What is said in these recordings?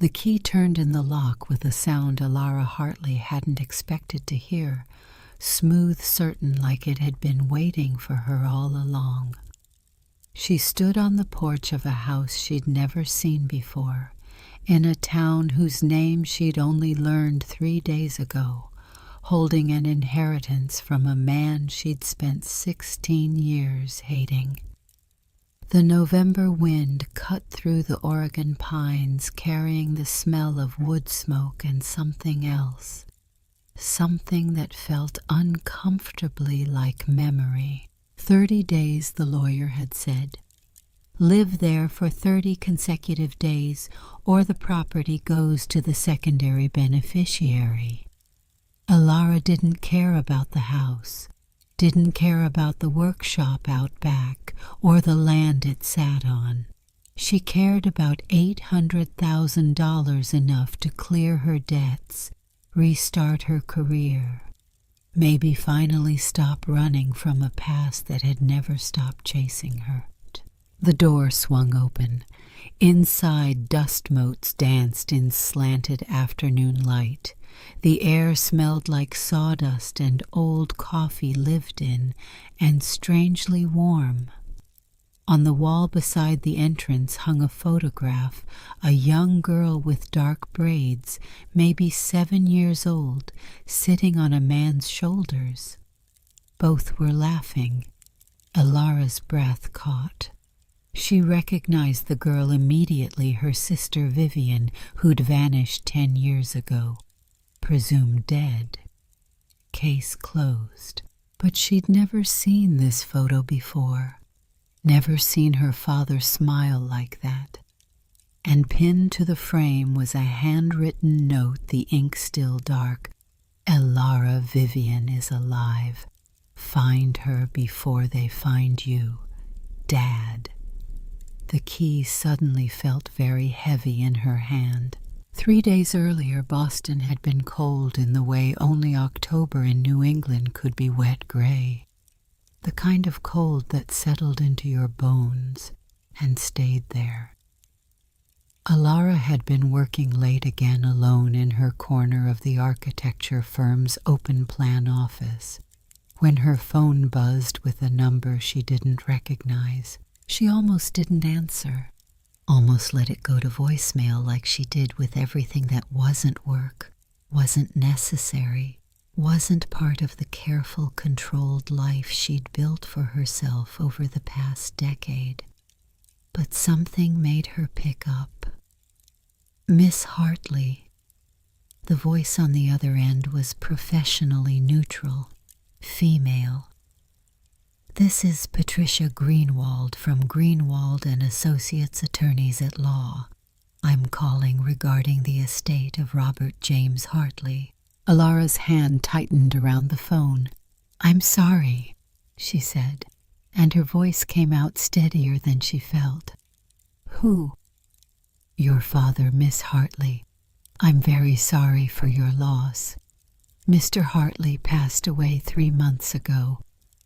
The key turned in the lock with a sound Alara Hartley hadn't expected to hear, smooth, certain, like it had been waiting for her all along. She stood on the porch of a house she'd never seen before, in a town whose name she'd only learned 3 days ago, holding an inheritance from a man she'd spent 16 years hating. The November wind cut through the Oregon pines, carrying the smell of wood smoke and something else, something that felt uncomfortably like memory. 30 days, the lawyer had said. Live there for 30 consecutive days, or the property goes to the secondary beneficiary. Alara didn't care about the house, didn't care about the workshop out back, or the land it sat on. She cared about $800,000, enough to clear her debts, restart her career, maybe finally stop running from a past that had never stopped chasing her. The door swung open. Inside, dust motes danced in slanted afternoon light. The air smelled like sawdust and old coffee lived in, and strangely warm. On the wall beside the entrance hung a photograph, a young girl with dark braids, maybe 7 years old, sitting on a man's shoulders. Both were laughing. Alara's breath caught. She recognized the girl immediately, her sister Vivian, who'd vanished 10 years ago, presumed dead. Case closed. But she'd never seen this photo before, never seen her father smile like that. And pinned to the frame was a handwritten note, the ink still dark. Alara, Vivian is alive. Find her before they find you. Dad. The key suddenly felt very heavy in her hand. 3 days earlier, Boston had been cold in the way only October in New England could be wet gray. The kind of cold that settled into your bones and stayed there. Alara had been working late again, alone in her corner of the architecture firm's open-plan office, when her phone buzzed with a number she didn't recognize. She almost didn't answer, almost let it go to voicemail like she did with everything that wasn't work, wasn't necessary, wasn't part of the careful, controlled life she'd built for herself over the past decade. But something made her pick up. Miss Hartley. The voice on the other end was professionally neutral, female. This is Patricia Greenwald from Greenwald and Associates Attorneys at Law. I'm calling regarding the estate of Robert James Hartley. Alara's hand tightened around the phone. I'm sorry, she said, and her voice came out steadier than she felt. Who? Your father, Miss Hartley. I'm very sorry for your loss. Mr. Hartley passed away 3 months ago.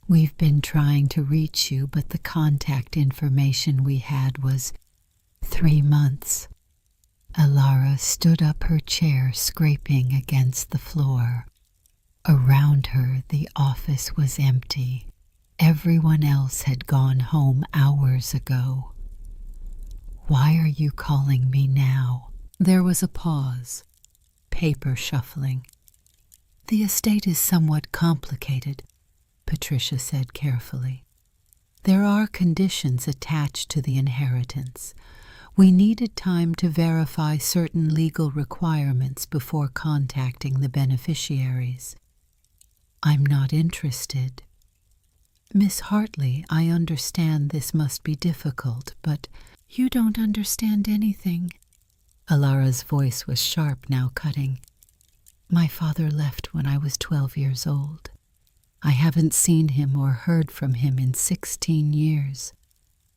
We've been trying to reach you, but the contact information we had was 3 months. Alara stood up her chair, scraping against the floor. Around her, the office was empty. Everyone else had gone home hours ago. Why are you calling me now? There was a pause, paper shuffling. The estate is somewhat complicated, Patricia said carefully. There are conditions attached to the inheritance. We needed time to verify certain legal requirements before contacting the beneficiaries. I'm not interested. Miss Hartley, I understand this must be difficult, but you don't understand anything. Alara's voice was sharp, now cutting. My father left when I was 12 years old. I haven't seen him or heard from him in 16 years.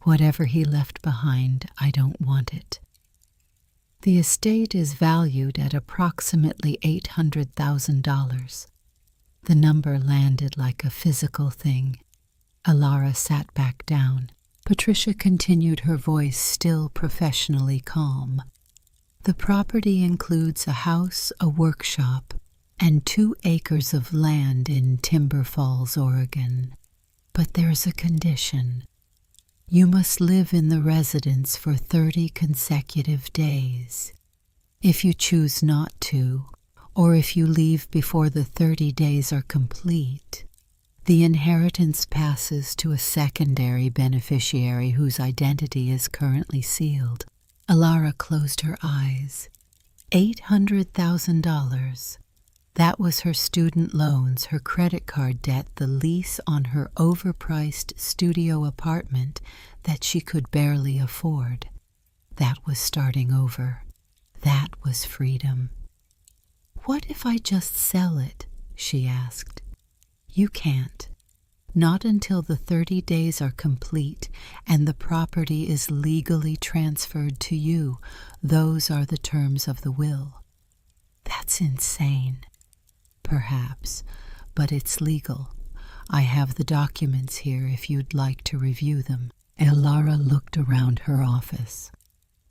Whatever he left behind, I don't want it. The estate is valued at approximately $800,000. The number landed like a physical thing. Alara sat back down. Patricia continued, her voice still professionally calm. The property includes a house, a workshop, and 2 acres of land in Timber Falls, Oregon. But there's a condition. You must live in the residence for 30 consecutive days. If you choose not to, or if you leave before the 30 days are complete, the inheritance passes to a secondary beneficiary whose identity is currently sealed. Alara closed her eyes. $800,000. That was her student loans, her credit card debt, the lease on her overpriced studio apartment that she could barely afford. That was starting over. That was freedom. "What if I just sell it?" she asked. "You can't. Not until the 30 days are complete and the property is legally transferred to you. Those are the terms of the will." "That's insane." "Perhaps, but it's legal. I have the documents here if you'd like to review them." Alara looked around her office.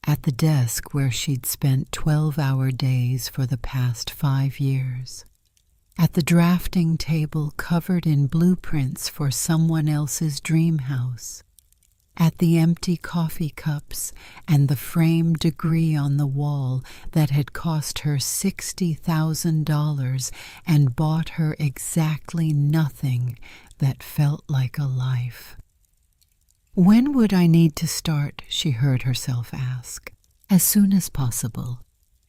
At the desk where she'd spent 12-hour days for the past 5 years. At the drafting table covered in blueprints for someone else's dream house. At the empty coffee cups and the framed degree on the wall that had cost her $60,000 and bought her exactly nothing that felt like a life. "When would I need to start?" she heard herself ask. "As soon as possible.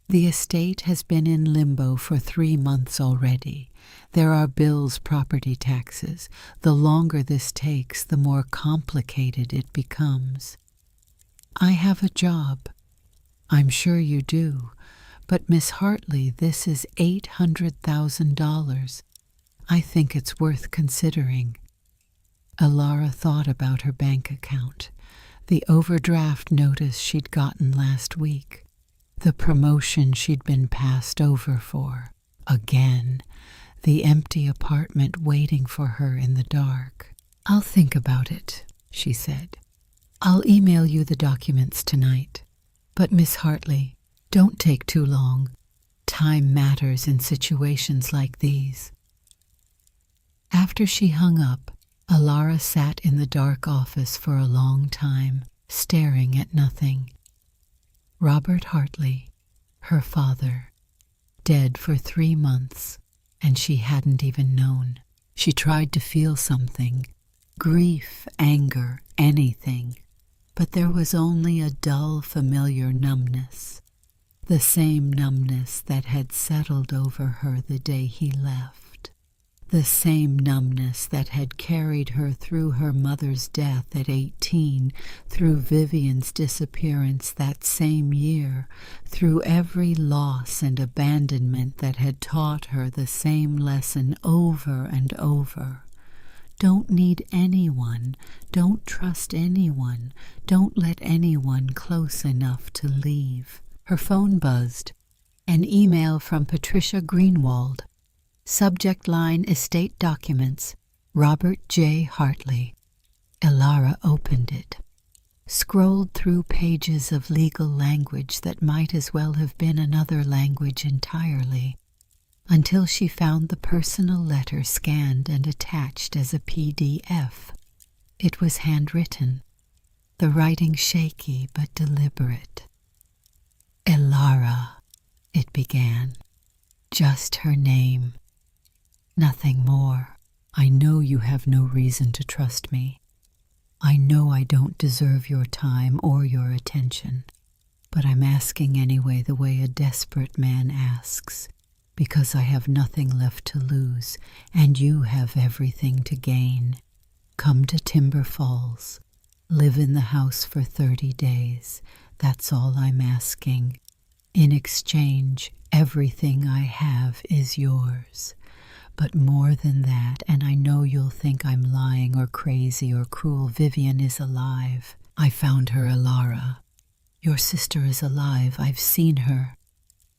The estate has been in limbo for 3 months already. There are bills, property taxes. The longer this takes, the more complicated it becomes." "I have a job." "I'm sure you do. But Miss Hartley, this is $800,000. I think it's worth considering." Alara thought about her bank account, the overdraft notice she'd gotten last week, the promotion she'd been passed over for, again, the empty apartment waiting for her in the dark. "I'll think about it," she said. "I'll email you the documents tonight. But Miss Hartley, don't take too long. Time matters in situations like these." After she hung up, Alara sat in the dark office for a long time, staring at nothing. Robert Hartley, her father, dead for 3 months, and she hadn't even known. She tried to feel something, grief, anger, anything, but there was only a dull, familiar numbness, the same numbness that had settled over her the day he left. The same numbness that had carried her through her mother's death at 18, through Vivian's disappearance that same year, through every loss and abandonment that had taught her the same lesson over and over. Don't need anyone, don't trust anyone, don't let anyone close enough to leave. Her phone buzzed. An email from Patricia Greenwald. Subject line: Estate Documents. Robert J. Hartley. Alara opened it, scrolled through pages of legal language that might as well have been another language entirely, until she found the personal letter scanned and attached as a PDF. It was handwritten, the writing shaky but deliberate. "Alara," it began, just her name. "Nothing more. I know you have no reason to trust me. I know I don't deserve your time or your attention, but I'm asking anyway the way a desperate man asks, because I have nothing left to lose, and you have everything to gain. Come to Timber Falls. Live in the house for 30 days. That's all I'm asking. In exchange, everything I have is yours. But more than that, and I know you'll think I'm lying or crazy or cruel, Vivian is alive. I found her, Alara. Your sister is alive. I've seen her.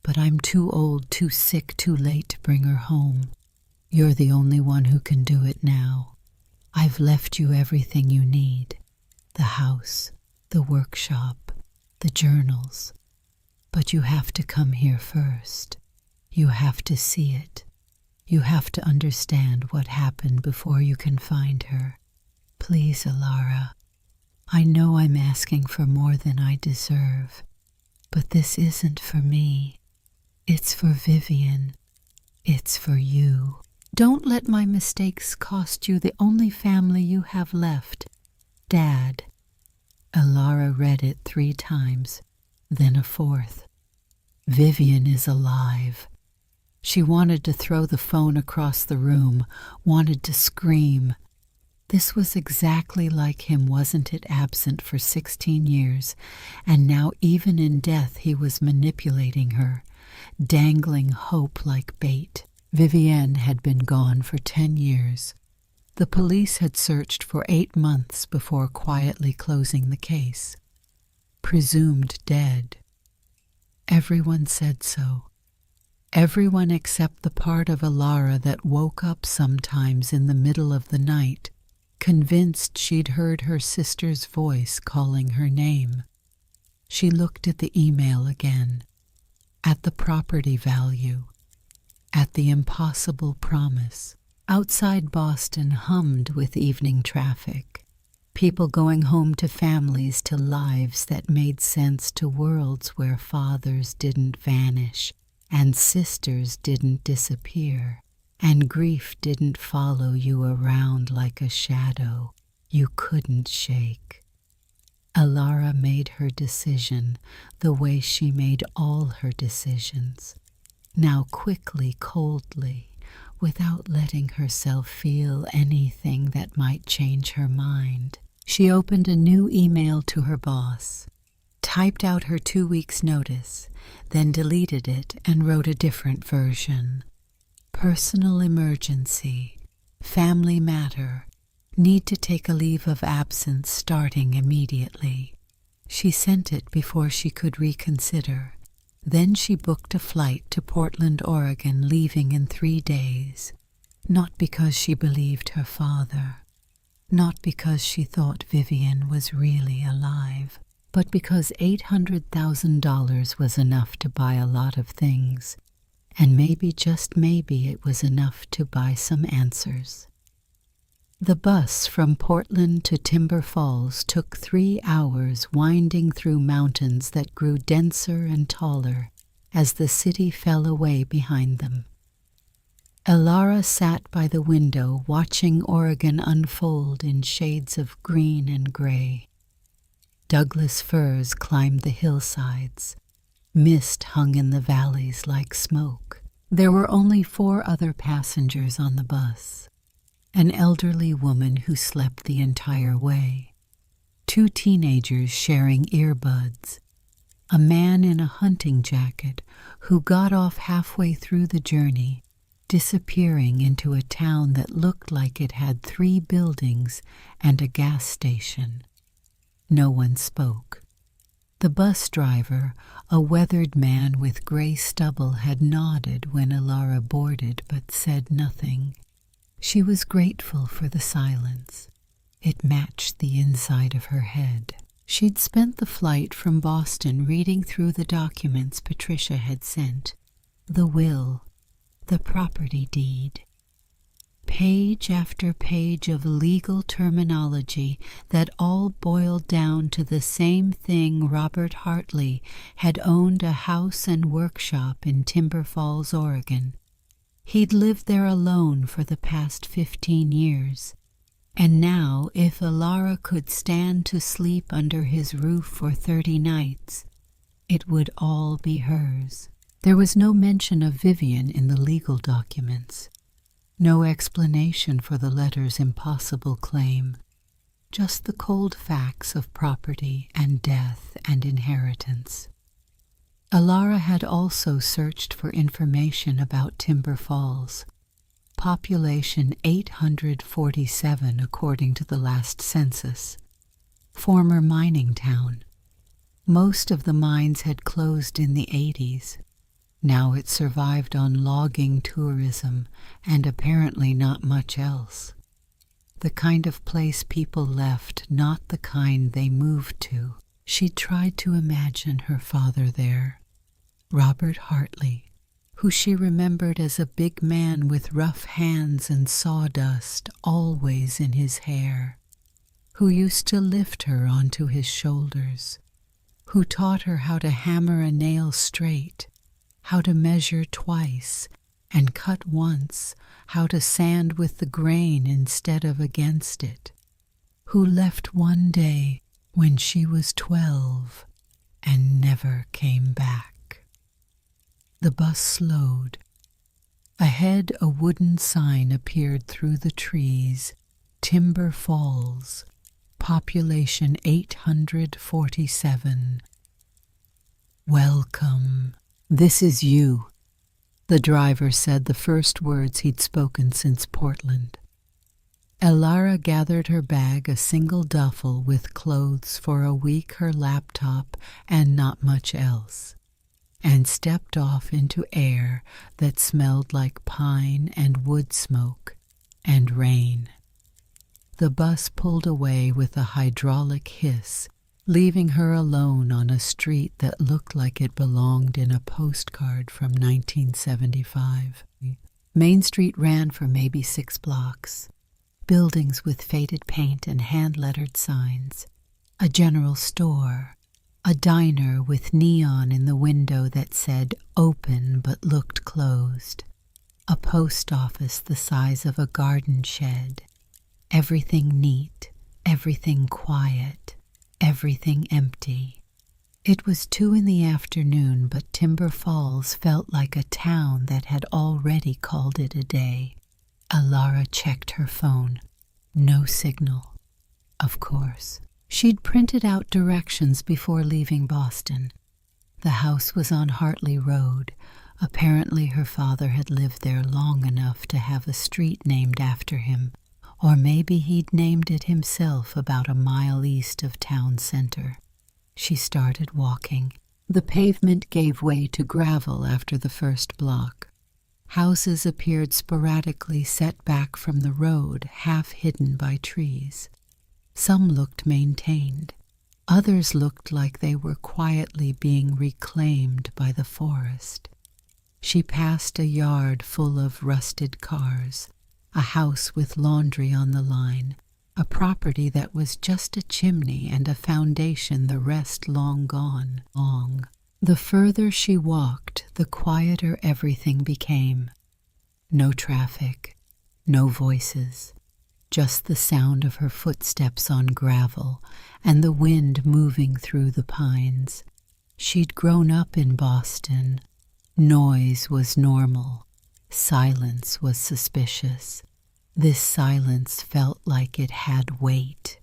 But I'm too old, too sick, too late to bring her home. You're the only one who can do it now. I've left you everything you need. The house, the workshop, the journals. But you have to come here first. You have to see it. You have to understand what happened before you can find her. Please, Alara. I know I'm asking for more than I deserve, but this isn't for me. It's for Vivian. It's for you. Don't let my mistakes cost you the only family you have left. Dad. Alara read it 3 times, then a 4th. Vivian is alive. She wanted to throw the phone across the room, wanted to scream. This was exactly like him, wasn't it? Absent for 16 years, and now even in death he was manipulating her, dangling hope like bait. Vivienne had been gone for 10 years. The police had searched for 8 months before quietly closing the case. Presumed dead. Everyone said so. Everyone except the part of Alara that woke up sometimes in the middle of the night, convinced she'd heard her sister's voice calling her name. She looked at the email again, at the property value, at the impossible promise. Outside Boston hummed with evening traffic, people going home to families, to lives that made sense, to worlds where fathers didn't vanish and sisters didn't disappear, and grief didn't follow you around like a shadow you couldn't shake. Alara made her decision the way she made all her decisions, now quickly, coldly, without letting herself feel anything that might change her mind. She opened a new email to her boss, typed out her 2 weeks' notice, then deleted it and wrote a different version. Personal emergency, family matter, need to take a leave of absence starting immediately. She sent it before she could reconsider. Then she booked a flight to Portland, Oregon, leaving in 3 days. Not because she believed her father, not because she thought Vivian was really alive, but because $800,000 was enough to buy a lot of things, and maybe, just maybe, it was enough to buy some answers. The bus from Portland to Timber Falls took 3 hours, winding through mountains that grew denser and taller as the city fell away behind them. Alara sat by the window, watching Oregon unfold in shades of green and gray. Douglas firs climbed the hillsides. Mist hung in the valleys like smoke. There were only 4 other passengers on the bus. An elderly woman who slept the entire way, 2 teenagers sharing earbuds, a man in a hunting jacket who got off halfway through the journey, disappearing into a town that looked like it had 3 buildings and a gas station. No one spoke. The bus driver, a weathered man with gray stubble, had nodded when Alara boarded but said nothing. She was grateful for the silence. It matched the inside of her head. She'd spent the flight from Boston reading through the documents Patricia had sent. The will, the property deed. Page after page of legal terminology that all boiled down to the same thing. Robert Hartley had owned a house and workshop in Timber Falls, Oregon. He'd lived there alone for the past 15 years, and now, if Alara could stand to sleep under his roof for 30 nights, it would all be hers. There was no mention of Vivian in the legal documents, no explanation for the letter's impossible claim, just the cold facts of property and death and inheritance. Alara had also searched for information about Timber Falls. Population 847 according to the last census. Former mining town. Most of the mines had closed in the 80s. Now it survived on logging tourism and apparently not much else. The kind of place people left, not the kind they moved to. She tried to imagine her father there, Robert Hartley, who she remembered as a big man with rough hands and sawdust always in his hair, who used to lift her onto his shoulders, who taught her how to hammer a nail straight, how to measure twice and cut once, how to sand with the grain instead of against it, who left one day when she was 12 and never came back. The bus slowed. Ahead, a wooden sign appeared through the trees, Timber Falls, population 847. Welcome. This is you, the driver said, the first words he'd spoken since Portland. Elara gathered her bag, a single duffel with clothes for a week, her laptop, and not much else, and stepped off into air that smelled like pine and wood smoke and rain. The bus pulled away with a hydraulic hiss, leaving her alone on a street that looked like it belonged in a postcard from 1975. Main Street ran for maybe 6 blocks. Buildings with faded paint and hand-lettered signs, a general store, a diner with neon in the window that said open but looked closed, a post office the size of a garden shed, everything neat, everything quiet, everything empty. It was 2 in the afternoon, but Timber Falls felt like a town that had already called it a day. Elara checked her phone. No signal. Of course. She'd printed out directions before leaving Boston. The house was on Hartley Road. Apparently her father had lived there long enough to have a street named after him, or maybe he'd named it himself about a mile east of town center. She started walking. The pavement gave way to gravel after the first block. Houses appeared sporadically set back from the road, half hidden by trees. Some looked maintained. Others looked like they were quietly being reclaimed by the forest. She passed a yard full of rusted cars, a house with laundry on the line, a property that was just a chimney and a foundation, the rest long gone. The further she walked, the quieter everything became. No traffic, no voices, just the sound of her footsteps on gravel and the wind moving through the pines. She'd grown up in Boston. Noise was normal. Silence was suspicious. This silence felt like it had weight.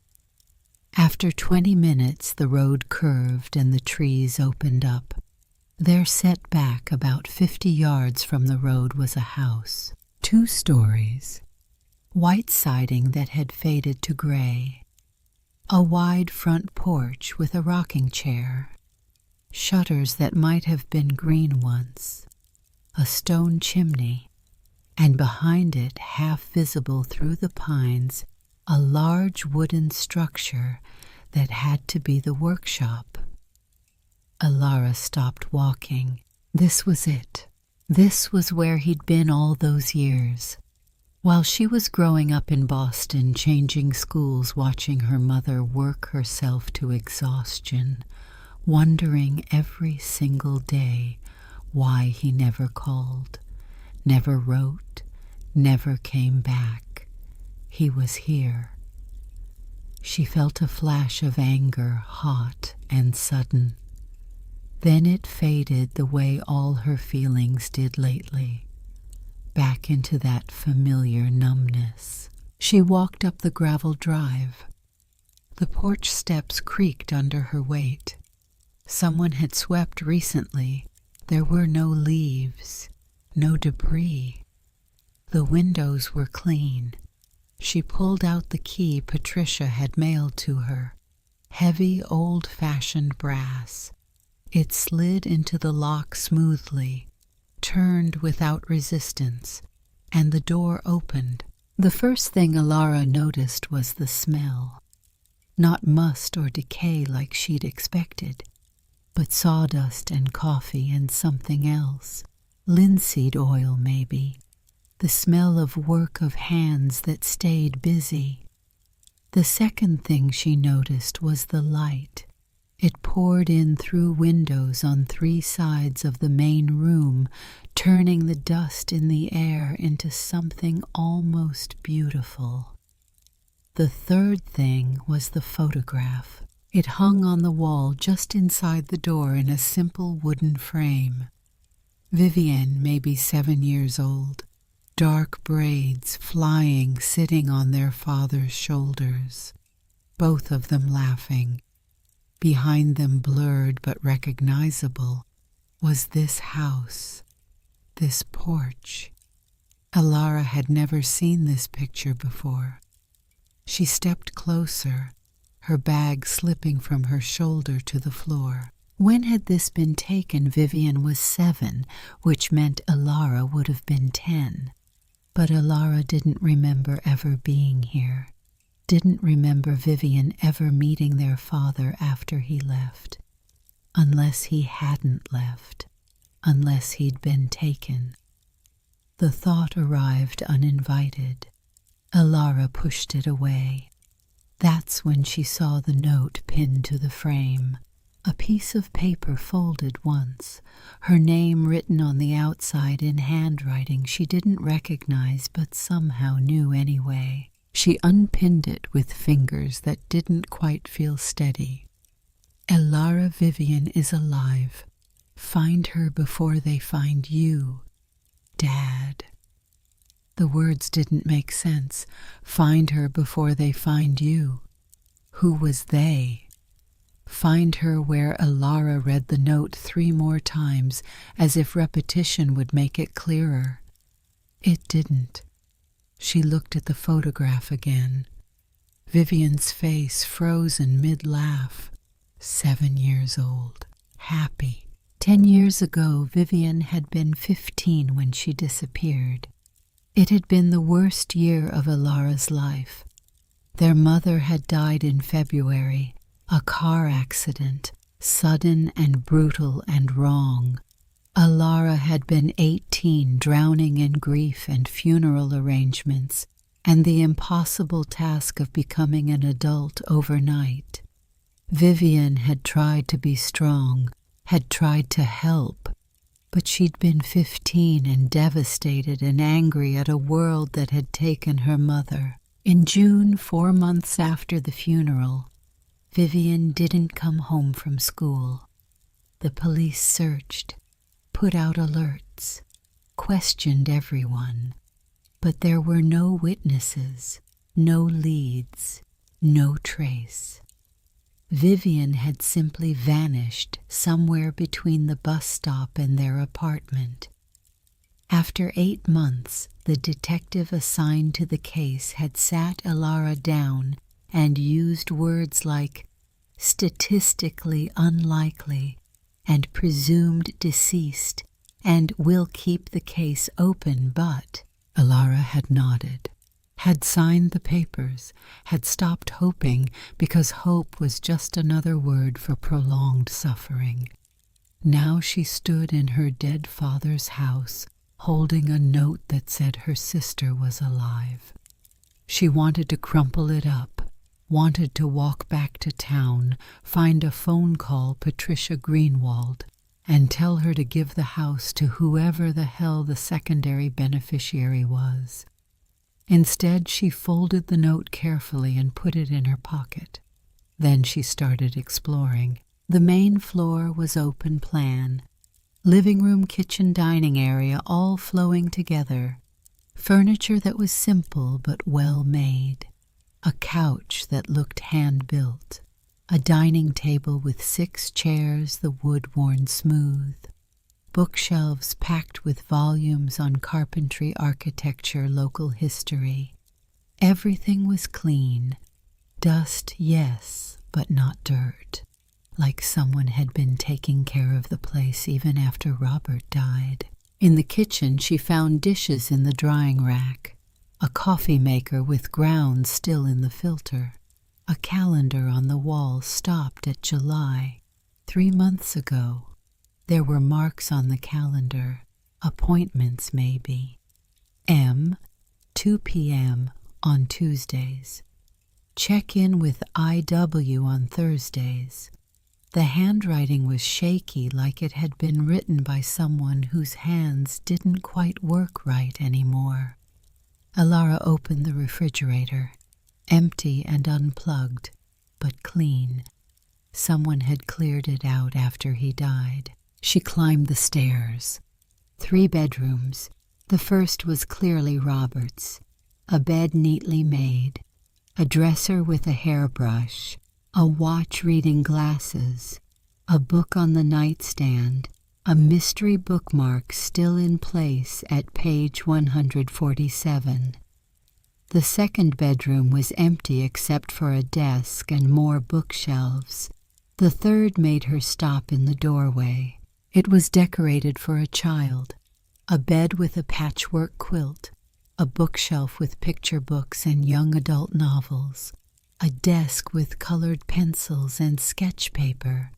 After 20 minutes, the road curved and the trees opened up. There, set back about 50 yards from the road, was a house, 2 stories, white siding that had faded to gray, a wide front porch with a rocking chair, shutters that might have been green once, a stone chimney, and behind it, half visible through the pines, a large wooden structure that had to be the workshop. Elara stopped walking. This was it. This was where he'd been all those years. While she was growing up in Boston, changing schools, watching her mother work herself to exhaustion, wondering every single day why he never called, never wrote, never came back. He was here. She felt a flash of anger, hot and sudden. Then it faded the way all her feelings did lately, back into that familiar numbness. She walked up the gravel drive. The porch steps creaked under her weight. Someone had swept recently. There were no leaves, no debris. The windows were clean. She pulled out the key Patricia had mailed to her, heavy old-fashioned brass. It slid into the lock smoothly, turned without resistance, and the door opened. The first thing Elara noticed was the smell. Not must or decay like she'd expected. but sawdust and coffee and something else. Linseed oil, maybe. The smell of work of hands that stayed busy. The second thing she noticed was the light. It poured in through windows on 3 sides of the main room, turning the dust in the air into something almost beautiful. The third thing was the photograph. It hung on the wall just inside the door in a simple wooden frame. Vivian, maybe 7 years old, dark braids flying, sitting on their father's shoulders, both of them laughing. Behind them, blurred but recognizable, was this house, this porch. Alara had never seen this picture before. She stepped closer, her bag slipping from her shoulder to the floor. When had this been taken? Vivian was 7, which meant Alara would have been 10. But Alara didn't remember ever being here. Didn't remember Vivian ever meeting their father after he left. Unless he hadn't left. Unless he'd been taken. The thought arrived uninvited. Alara pushed it away. That's when she saw the note pinned to the frame. A piece of paper folded once, her name written on the outside in handwriting she didn't recognize but somehow knew anyway. She unpinned it with fingers that didn't quite feel steady. Alara Vivian is alive. Find her before they find you, Dad. The words didn't make sense. Find her before they find you. Who was they? Find her where Alara read the note 3 more times, as if repetition would make it clearer. It didn't. She looked at the photograph again. Vivian's face frozen mid-laugh. 7 years old. Happy. 10 years ago, Vivian had been 15 when she disappeared. It had been the worst year of Alara's life. Their mother had died in February, a car accident, sudden and brutal and wrong. Alara had been 18, drowning in grief and funeral arrangements, and the impossible task of becoming an adult overnight. Vivian had tried to be strong, had tried to help, but she'd been 15 and devastated and angry at a world that had taken her mother. In June, 4 months after the funeral, Vivian didn't come home from school. The police searched, put out alerts, questioned everyone, but there were no witnesses, no leads, no trace. Vivian had simply vanished somewhere between the bus stop and their apartment. After 8 months, the detective assigned to the case had sat Alara down and used words like statistically unlikely and presumed deceased and will keep the case open, but Alara had nodded, had signed the papers, had stopped hoping because hope was just another word for prolonged suffering. Now she stood in her dead father's house, holding a note that said her sister was alive. She wanted to crumple it up, wanted to walk back to town, find a phone call Patricia Greenwald, and tell her to give the house to whoever the hell the secondary beneficiary was. Instead, she folded the note carefully and put it in her pocket. Then she started exploring. The main floor was open plan. Living room, kitchen, dining area all flowing together. Furniture that was simple but well made. A couch that looked hand-built. A dining table with 6 chairs, the wood worn smooth. Bookshelves packed with volumes on carpentry, architecture, local history. Everything was clean. Dust, yes, but not dirt. Like someone had been taking care of the place even after Robert died. In the kitchen, she found dishes in the drying rack, a coffee maker with grounds still in the filter. A calendar on the wall stopped at July. 3 months ago. There were marks on the calendar, appointments maybe. M, 2 p.m. on Tuesdays. Check in with IW on Thursdays. The handwriting was shaky, like it had been written by someone whose hands didn't quite work right anymore. Alara opened the refrigerator, empty and unplugged, but clean. Someone had cleared it out after he died. She climbed the stairs. 3 bedrooms. The first was clearly Robert's. A bed neatly made, a dresser with a hairbrush, a watch reading glasses, a book on the nightstand, a mystery bookmark still in place at page 147. The second bedroom was empty except for a desk and more bookshelves. The third made her stop in the doorway. It was decorated for a child. A bed with a patchwork quilt, a bookshelf with picture books and young adult novels, a desk with colored pencils and sketch paper,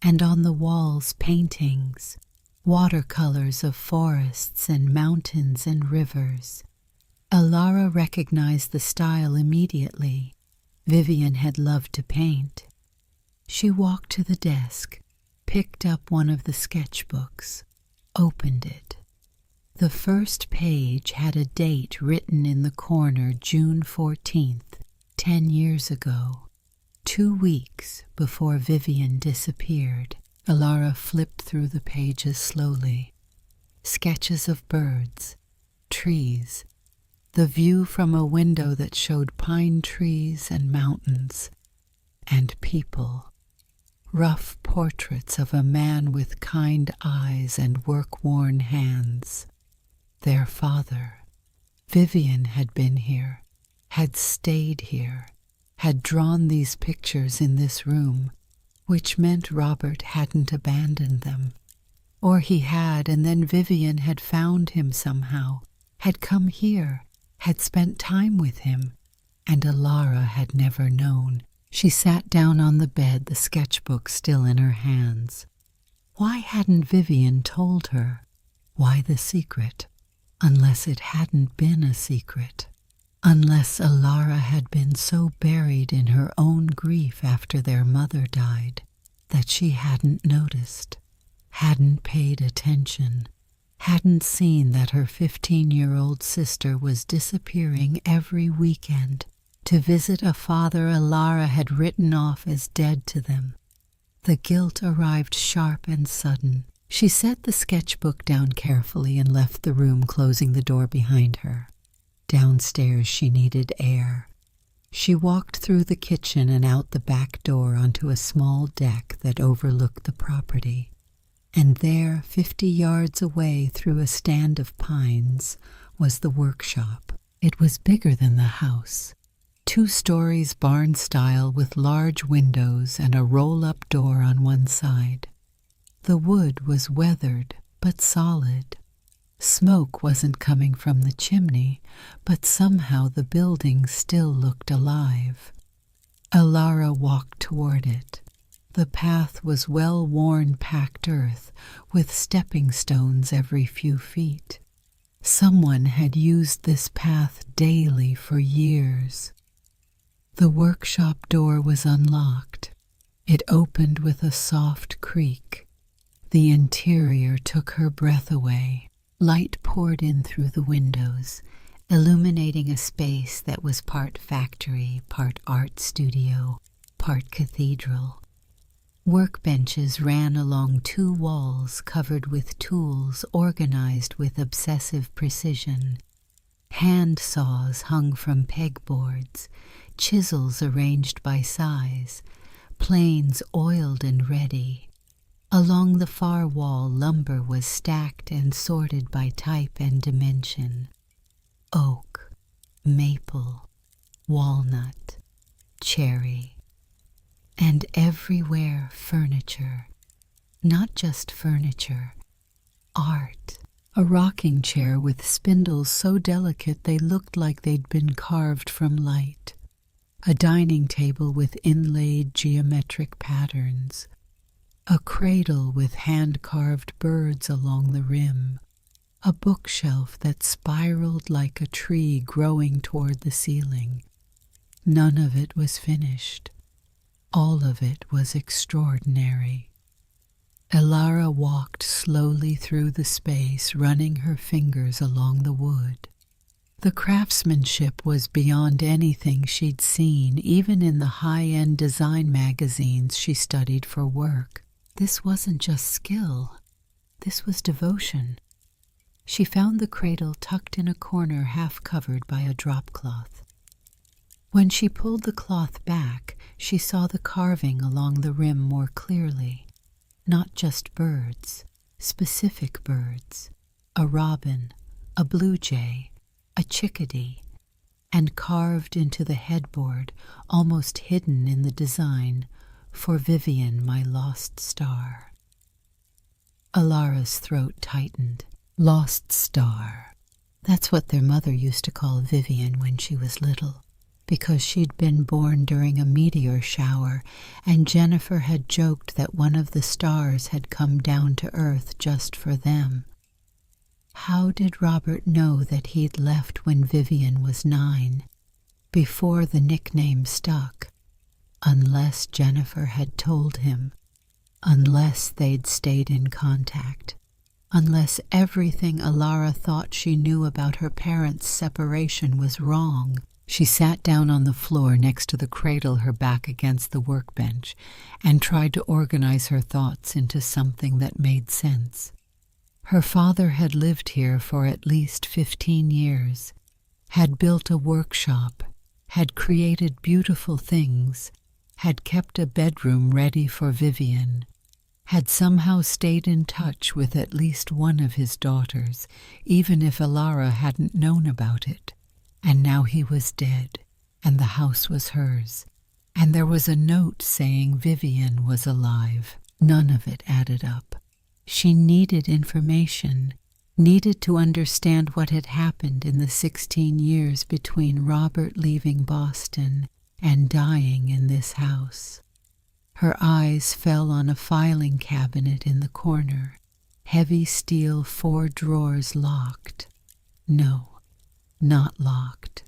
and on the walls paintings, watercolors of forests and mountains and rivers. Alara recognized the style immediately. Vivian had loved to paint. She walked to the desk, picked up one of the sketchbooks, opened it. The first page had a date written in the corner, June 14th, 10 years ago, 2 weeks before Vivian disappeared. Alara flipped through the pages slowly. Sketches of birds, trees, the view from a window that showed pine trees and mountains, and people. Rough portraits of a man with kind eyes and work-worn hands. Their father. Vivian had been here, had stayed here, had drawn these pictures in this room, which meant Robert hadn't abandoned them. Or he had, and then Vivian had found him somehow, had come here, had spent time with him, and Alara had never known. She sat down on the bed, the sketchbook still in her hands. Why hadn't Vivian told her? Why the secret? Unless it hadn't been a secret. Unless Alara had been so buried in her own grief after their mother died that she hadn't noticed, hadn't paid attention, hadn't seen that her 15-year-old sister was disappearing every weekend to visit a father Alara had written off as dead to them. The guilt arrived sharp and sudden. She set the sketchbook down carefully and left the room, closing the door behind her. Downstairs she needed air. She walked through the kitchen and out the back door onto a small deck that overlooked the property. And there, 50 yards away through a stand of pines, was the workshop. It was bigger than the house. 2 stories barn style with large windows and a roll-up door on one side. The wood was weathered but solid. Smoke wasn't coming from the chimney, but somehow the building still looked alive. Alara walked toward it. The path was well-worn packed earth with stepping stones every few feet. Someone had used this path daily for years. The workshop door was unlocked. It opened with a soft creak. The interior took her breath away. Light poured in through the windows, illuminating a space that was part factory, part art studio, part cathedral. Workbenches ran along 2 walls covered with tools organized with obsessive precision. Hand saws hung from pegboards, chisels arranged by size, planes oiled and ready. Along the far wall, lumber was stacked and sorted by type and dimension. Oak, maple, walnut, cherry. And everywhere furniture. Not just furniture, art. A rocking chair with spindles so delicate they looked like they'd been carved from light. A dining table with inlaid geometric patterns. A cradle with hand-carved birds along the rim, a bookshelf that spiraled like a tree growing toward the ceiling. None of it was finished. All of it was extraordinary. Elara walked slowly through the space, running her fingers along the wood. The craftsmanship was beyond anything she'd seen, even in the high-end design magazines she studied for work. This wasn't just skill. This was devotion. She found the cradle tucked in a corner, half covered by a drop cloth. When she pulled the cloth back, she saw the carving along the rim more clearly. Not just birds, specific birds. A robin, a blue jay, a chickadee, and carved into the headboard, almost hidden in the design, "For Vivian, my lost star." Alara's throat tightened. Lost star. That's what their mother used to call Vivian when she was little, because she'd been born during a meteor shower, and Jennifer had joked that one of the stars had come down to Earth just for them. How did Robert know that he'd left when Vivian was 9, before the nickname stuck? Unless Jennifer had told him, unless they'd stayed in contact, unless everything Alara thought she knew about her parents' separation was wrong. She sat down on the floor next to the cradle, her back against the workbench, and tried to organize her thoughts into something that made sense. Her father had lived here for at least 15 years, had built a workshop, had created beautiful things, had kept a bedroom ready for Vivian, had somehow stayed in touch with at least one of his daughters, even if Alara hadn't known about it. And now he was dead, and the house was hers, and there was a note saying Vivian was alive. None of it added up. She needed information, needed to understand what had happened in the 16 years between Robert leaving Boston and dying in this house. Her eyes fell on a filing cabinet in the corner, heavy steel 4 drawers locked. No. Not locked.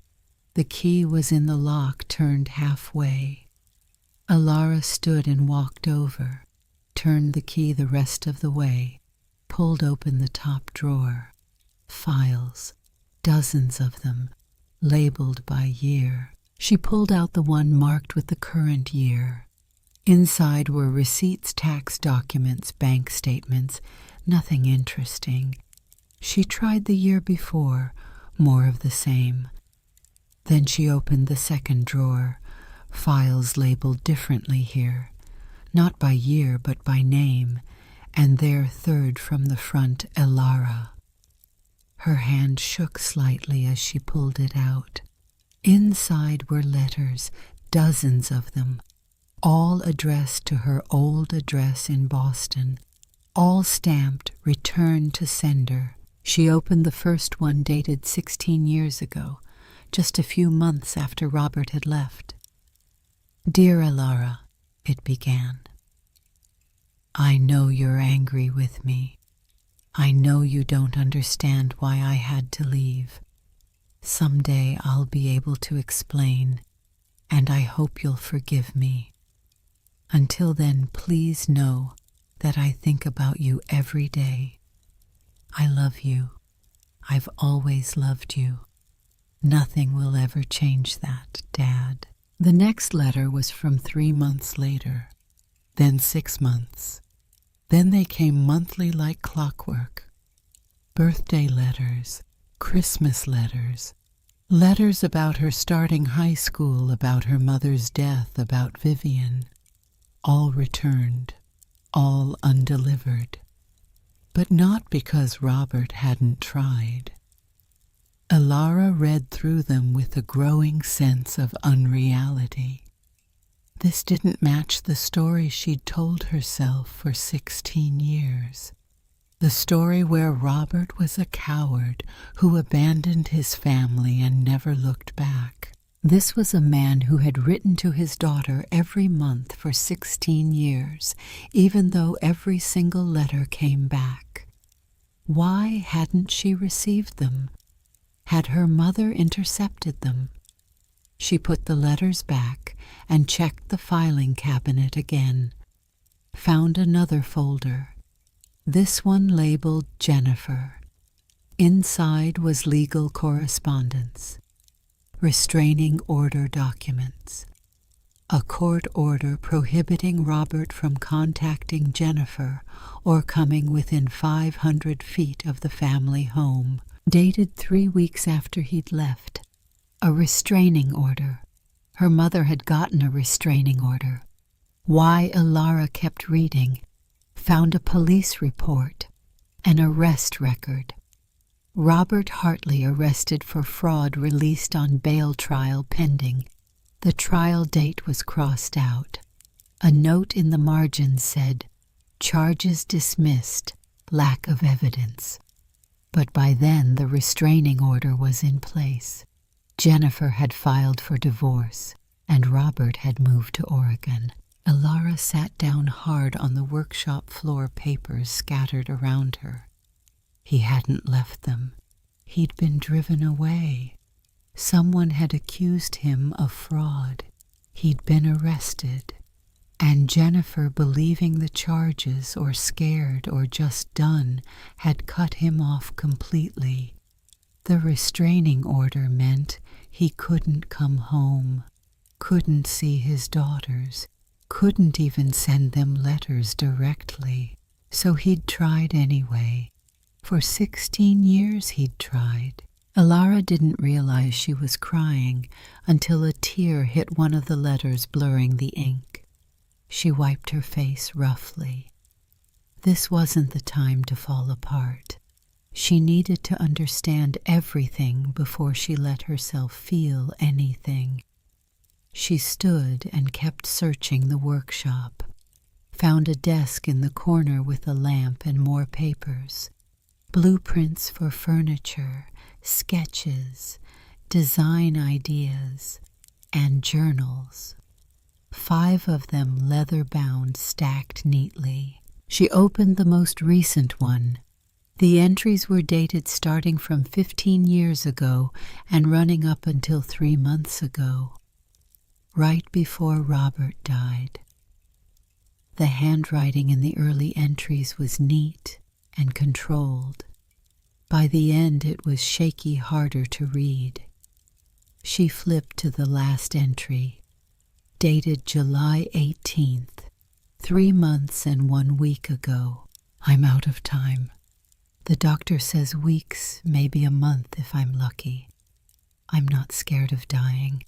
The key was in the lock, turned halfway. Alara stood and walked over, turned the key the rest of the way, pulled open the top drawer. Files, dozens of them, labeled by year. She pulled out the one marked with the current year. Inside were receipts, tax documents, bank statements, nothing interesting. She tried the year before, more of the same. Then she opened the second drawer, files labeled differently here, not by year but by name, and there third from the front, Elara. Her hand shook slightly as she pulled it out. Inside were letters, dozens of them, all addressed to her old address in Boston, all stamped "Return to Sender." She opened the first one, dated 16 years ago, just a few months after Robert had left. "Dear Alara," it began. "I know you're angry with me. I know you don't understand why I had to leave. Someday I'll be able to explain, and I hope you'll forgive me. Until then, please know that I think about you every day. I love you. I've always loved you. Nothing will ever change that, Dad." The next letter was from 3 months later, then 6 months. Then they came monthly like clockwork. Birthday letters, Christmas letters, letters about her starting high school, about her mother's death, about Vivian. All returned, all undelivered. But not because Robert hadn't tried. Alara read through them with a growing sense of unreality. This didn't match the story she'd told herself for 16 years. The story where Robert was a coward who abandoned his family and never looked back. This was a man who had written to his daughter every month for 16 years, even though every single letter came back. Why hadn't she received them? Had her mother intercepted them? She put the letters back and checked the filing cabinet again. Found another folder. This one labeled Jennifer. Inside was legal correspondence. Restraining order documents. A court order prohibiting Robert from contacting Jennifer or coming within 500 feet of the family home, dated 3 weeks after he'd left. A restraining order. Her mother had gotten a restraining order. Why Alara kept reading. Found a police report. An arrest record. Robert Hartley arrested for fraud, released on bail, trial pending. The trial date was crossed out. A note in the margin said, "Charges dismissed, lack of evidence." But by then the restraining order was in place. Jennifer had filed for divorce, and Robert had moved to Oregon. Alara sat down hard on the workshop floor, papers scattered around her. He hadn't left them. He'd been driven away. Someone had accused him of fraud. He'd been arrested. And Jennifer, believing the charges, or scared, or just done, had cut him off completely. The restraining order meant he couldn't come home, couldn't see his daughters, couldn't even send them letters directly. So he'd tried anyway. For 16 years he'd tried. Alara didn't realize she was crying until a tear hit one of the letters, blurring the ink. She wiped her face roughly. This wasn't the time to fall apart. She needed to understand everything before she let herself feel anything. She stood and kept searching the workshop. Found a desk in the corner with a lamp and more papers. Blueprints for furniture, sketches, design ideas, and journals. 5 of them leather-bound, stacked neatly. She opened the most recent one. The entries were dated starting from 15 years ago and running up until 3 months ago, right before Robert died. The handwriting in the early entries was neat and controlled. By the end, it was shaky, harder to read. She flipped to the last entry, dated July 18th, 3 months and 1 week ago. "I'm out of time. The doctor says weeks, maybe a month if I'm lucky. I'm not scared of dying.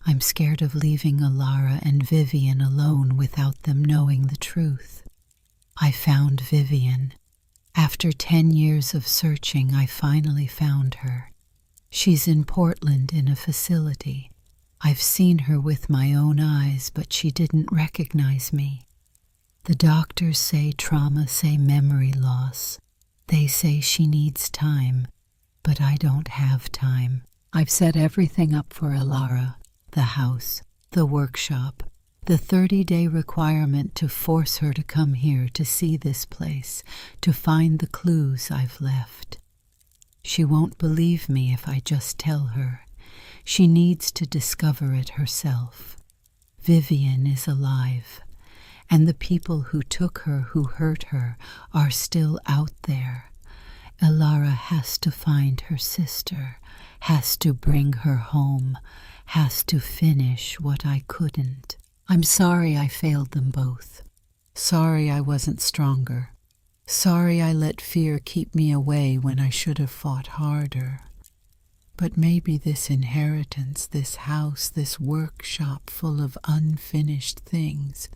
I'm scared of leaving Alara and Vivian alone without them knowing the truth. I found Vivian. After 10 years of searching, I finally found her. She's in Portland in a facility. I've seen her with my own eyes, but she didn't recognize me. The doctors say trauma, say memory loss. They say she needs time, but I don't have time. I've set everything up for Alara, the house, the workshop, the 30-day requirement to force her to come here to see this place, to find the clues I've left. She won't believe me if I just tell her. She needs to discover it herself. Vivian is alive, and the people who took her, who hurt her, are still out there. Alara has to find her sister, has to bring her home, has to finish what I couldn't. I'm sorry I failed them both. Sorry I wasn't stronger. Sorry I let fear keep me away when I should have fought harder. But maybe this inheritance, this house, this workshop full of unfinished things,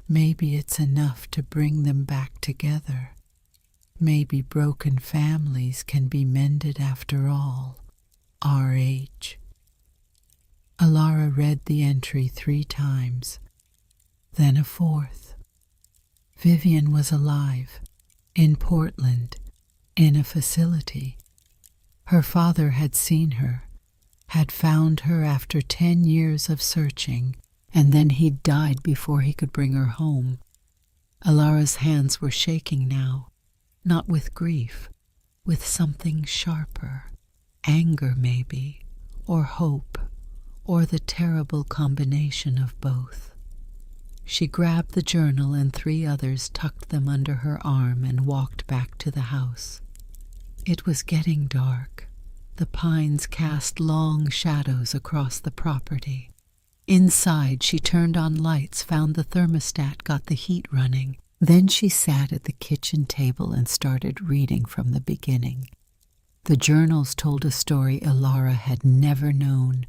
maybe it's enough to bring them back together. Maybe broken families can be mended after all. R.H. Alara read the entry 3 times, then a 4th. Vivian was alive, in Portland, in a facility. Her father had seen her, had found her after 10 years of searching, and then he'd died before he could bring her home. Alara's hands were shaking now, not with grief, with something sharper, anger maybe, or hope, or the terrible combination of both. She grabbed the journal and 3 others, tucked them under her arm, and walked back to the house. It was getting dark. The pines cast long shadows across the property. Inside, she turned on lights, found the thermostat, got the heat running. Then she sat at the kitchen table and started reading from the beginning. The journals told a story Alara had never known.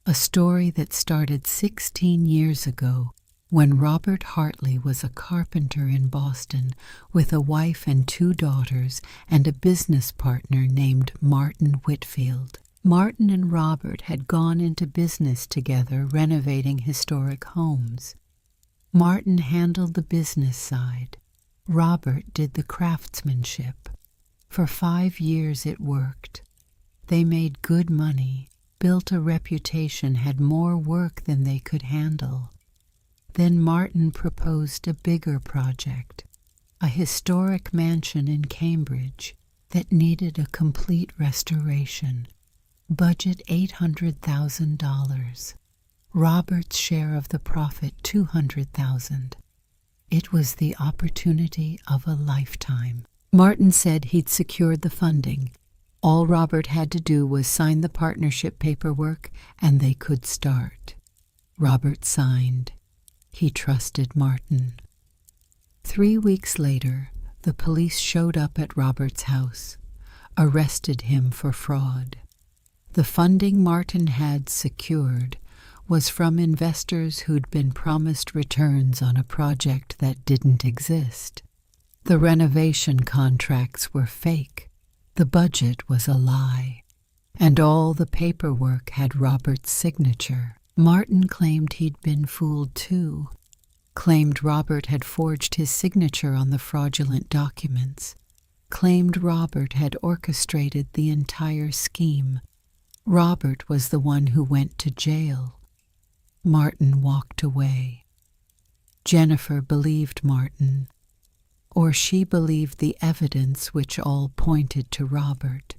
A story that started 16 years ago, when Robert Hartley was a carpenter in Boston with a wife and 2 daughters and a business partner named Martin Whitfield. Martin and Robert had gone into business together renovating historic homes. Martin handled the business side. Robert did the craftsmanship. For 5 years it worked. They made good money, built a reputation, had more work than they could handle. Then Martin proposed a bigger project, a historic mansion in Cambridge that needed a complete restoration. Budget $800,000. Robert's share of the profit $200,000. It was the opportunity of a lifetime. Martin said he'd secured the funding. All Robert had to do was sign the partnership paperwork and they could start. Robert signed. He trusted Martin. 3 weeks later, the police showed up at Robert's house, arrested him for fraud. The funding Martin had secured was from investors who'd been promised returns on a project that didn't exist. The renovation contracts were fake. The budget was a lie. And all the paperwork had Robert's signature. Martin claimed he'd been fooled too, claimed Robert had forged his signature on the fraudulent documents, claimed Robert had orchestrated the entire scheme. Robert was the one who went to jail. Martin walked away. Jennifer believed Martin, or she believed the evidence which all pointed to Robert.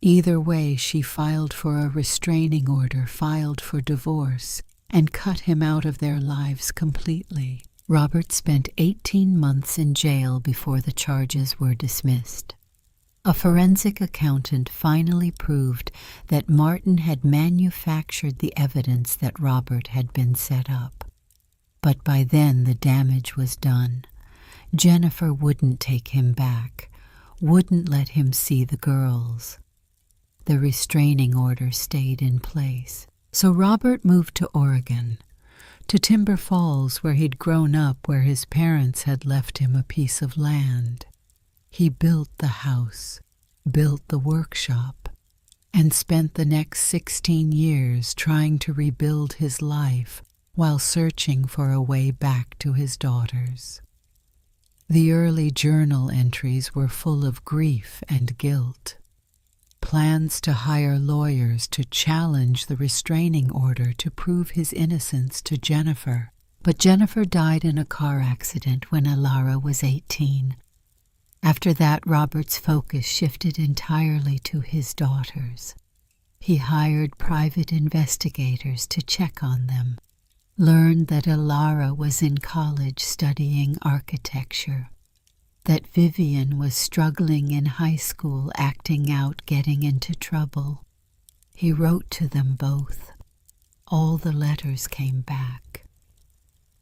Either way, she filed for a restraining order, filed for divorce, and cut him out of their lives completely. Robert spent 18 months in jail before the charges were dismissed. A forensic accountant finally proved that Martin had manufactured the evidence that Robert had been set up. But by then the damage was done. Jennifer wouldn't take him back, wouldn't let him see the girls. The restraining order stayed in place. So Robert moved to Oregon, to Timber Falls, where he'd grown up, where his parents had left him a piece of land. He built the house, built the workshop, and spent the next 16 years trying to rebuild his life while searching for a way back to his daughters. The early journal entries were full of grief and guilt. Plans to hire lawyers to challenge the restraining order to prove his innocence to Jennifer. But Jennifer died in a car accident when Alara was 18. After that, Robert's focus shifted entirely to his daughters. He hired private investigators to check on them, learned that Alara was in college studying architecture, that Vivian was struggling in high school, acting out, getting into trouble. He wrote to them both. All the letters came back.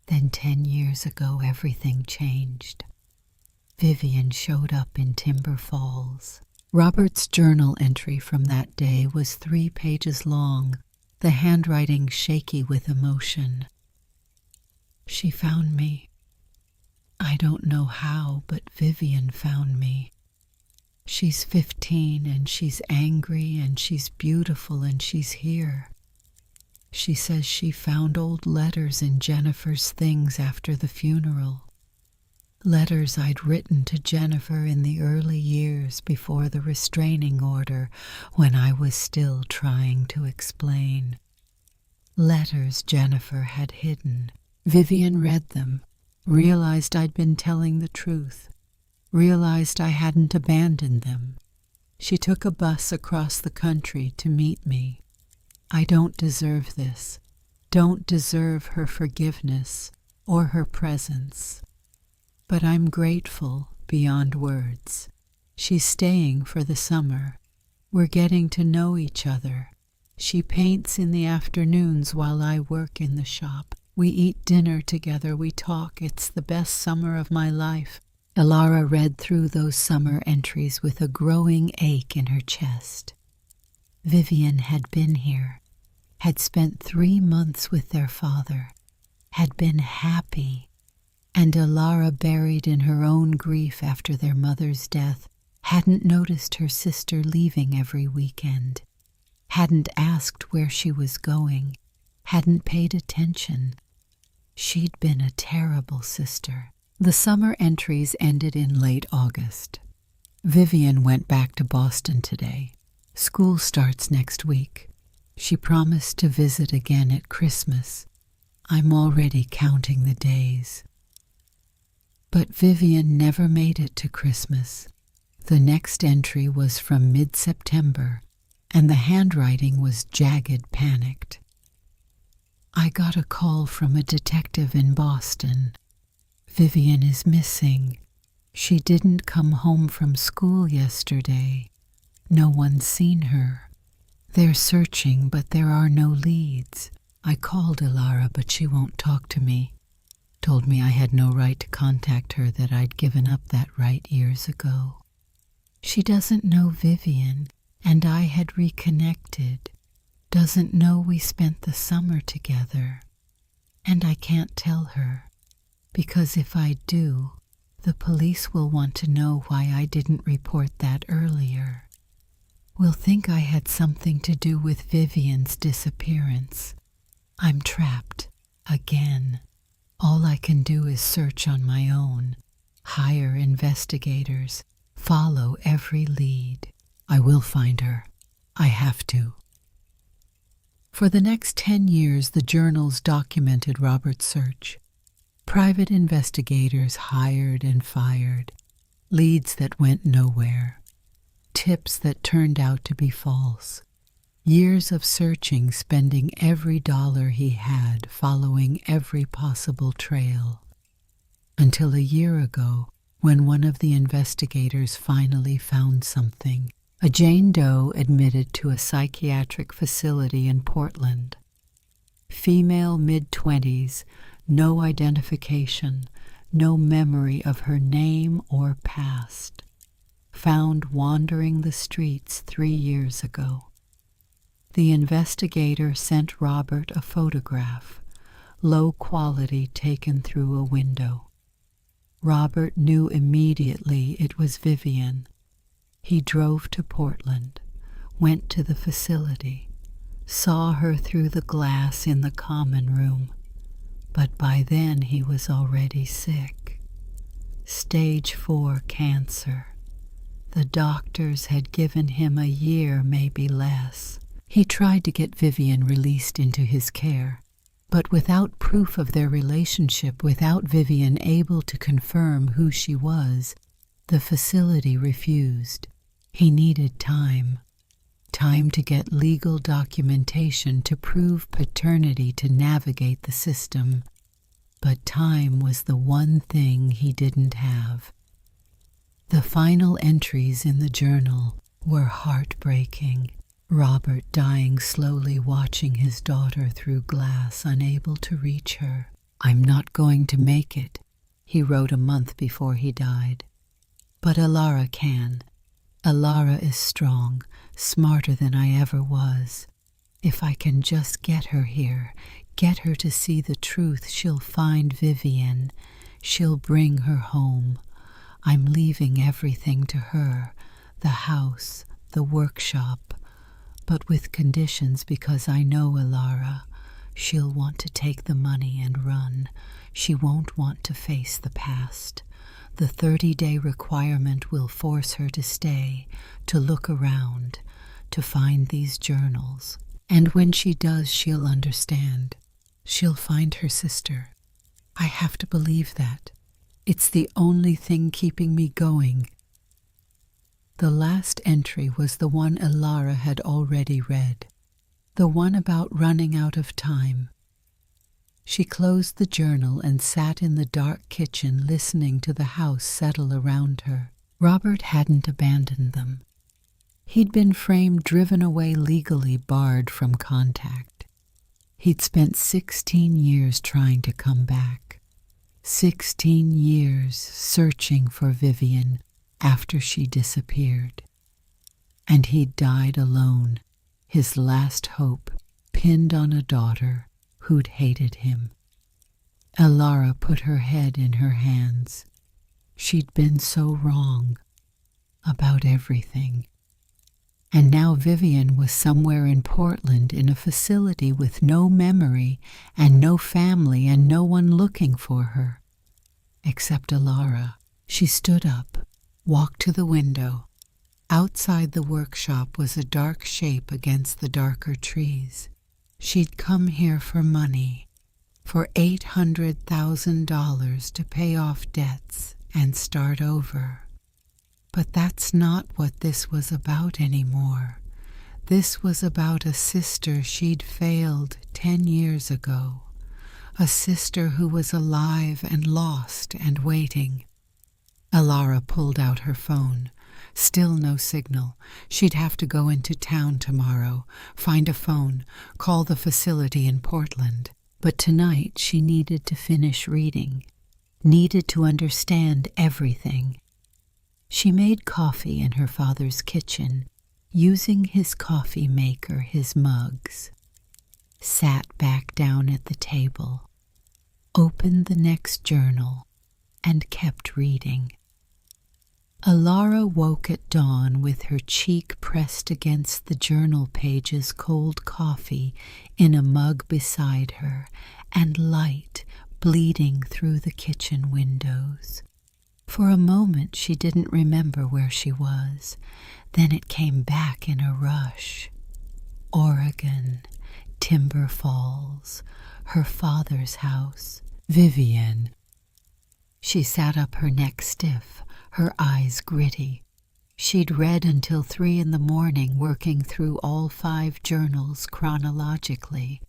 Then 10 years ago, everything changed. Vivian showed up in Timber Falls. Robert's journal entry from that day was 3 pages long, the handwriting shaky with emotion. She found me. I don't know how, but Vivian found me. She's 15 and she's angry and she's beautiful and she's here. She says she found old letters in Jennifer's things after the funeral. Letters I'd written to Jennifer in the early years before the restraining order, when I was still trying to explain. Letters Jennifer had hidden. Vivian read them, realized I'd been telling the truth, realized I hadn't abandoned them. She took a bus across the country to meet me. I don't deserve this, don't deserve her forgiveness or her presence. But I'm grateful beyond words. She's staying for the summer. We're getting to know each other. She paints in the afternoons while I work in the shop. We eat dinner together, we talk. It's the best summer of my life. Elara read through those summer entries with a growing ache in her chest. Vivian had been here, had spent 3 months with their father, had been happy, and Elara, buried in her own grief after their mother's death, hadn't noticed her sister leaving every weekend, hadn't asked where she was going, hadn't paid attention. She'd been a terrible sister. The summer entries ended in late August. Vivian went back to Boston today. School starts next week. She promised to visit again at Christmas. I'm already counting the days. But Vivian never made it to Christmas. The next entry was from mid-September, and the handwriting was jagged, panicked. I got a call from a detective in Boston. Vivian is missing. She didn't come home from school yesterday. No one's seen her. They're searching, but there are no leads. I called Elara, but she won't talk to me. Told me I had no right to contact her, that I'd given up that right years ago. She doesn't know Vivian, and I had reconnected. Doesn't know we spent the summer together. And I can't tell her, because if I do, the police will want to know why I didn't report that earlier. Will think I had something to do with Vivian's disappearance. I'm trapped, again. All I can do is search on my own, hire investigators, follow every lead. I will find her. I have to. For the next 10 years, the journals documented Robert's search. Private investigators hired and fired, leads that went nowhere, tips that turned out to be false. Years of searching, spending every dollar he had, following every possible trail. Until a year ago, when one of the investigators finally found something. A Jane Doe admitted to a psychiatric facility in Portland. Female, mid-20s, no identification, no memory of her name or past. Found wandering the streets 3 years ago. The investigator sent Robert a photograph, low quality, taken through a window. Robert knew immediately it was Vivian. He drove to Portland, went to the facility, saw her through the glass in the common room, but by then he was already sick. Stage 4 cancer. The doctors had given him a year, maybe less. He tried to get Vivian released into his care, but without proof of their relationship, without Vivian able to confirm who she was, the facility refused. He needed time. Time to get legal documentation to prove paternity, to navigate the system. But time was the one thing he didn't have. The final entries in the journal were heartbreaking. Robert dying slowly, watching his daughter through glass, unable to reach her. "I'm not going to make it," he wrote a month before he died. But Elara can. Elara is strong, smarter than I ever was. If I can just get her here, get her to see the truth, she'll find Vivian. She'll bring her home. I'm leaving everything to her, the house, the workshop, but with conditions, because I know Elara. She'll want to take the money and run. She won't want to face the past. The 30-day requirement will force her to stay, to look around, to find these journals. And when she does, she'll understand. She'll find her sister. I have to believe that. It's the only thing keeping me going. The last entry was the one Elara had already read, the one about running out of time. She closed the journal and sat in the dark kitchen listening to the house settle around her. Robert hadn't abandoned them. He'd been framed, driven away legally, barred from contact. He'd spent 16 years trying to come back. 16 years searching for Vivian after she disappeared. And he'd died alone, his last hope pinned on a daughter who'd hated him. Elara put her head in her hands. She'd been so wrong about everything. And now Vivian was somewhere in Portland in a facility with no memory and no family and no one looking for her. Except Elara. She stood up, walked to the window. Outside the workshop was a dark shape against the darker trees. She'd come here for money, for $800,000 to pay off debts and start over. But that's not what this was about anymore. This was about a sister she'd failed 10 years ago. A sister who was alive and lost and waiting. Elara pulled out her phone. Still no signal. She'd have to go into town tomorrow, find a phone, call the facility in Portland. But tonight she needed to finish reading, needed to understand everything. She made coffee in her father's kitchen, using his coffee maker, his mugs. Sat back down at the table, opened the next journal, and kept reading. Elara woke at dawn with her cheek pressed against the journal page's cold coffee in a mug beside her, and light bleeding through the kitchen windows. For a moment she didn't remember where she was. Then it came back in a rush. Oregon, Timber Falls, her father's house, Vivian. She sat up, her neck stiff, her eyes gritty. She'd read until 3 a.m, working through all 5 journals chronologically.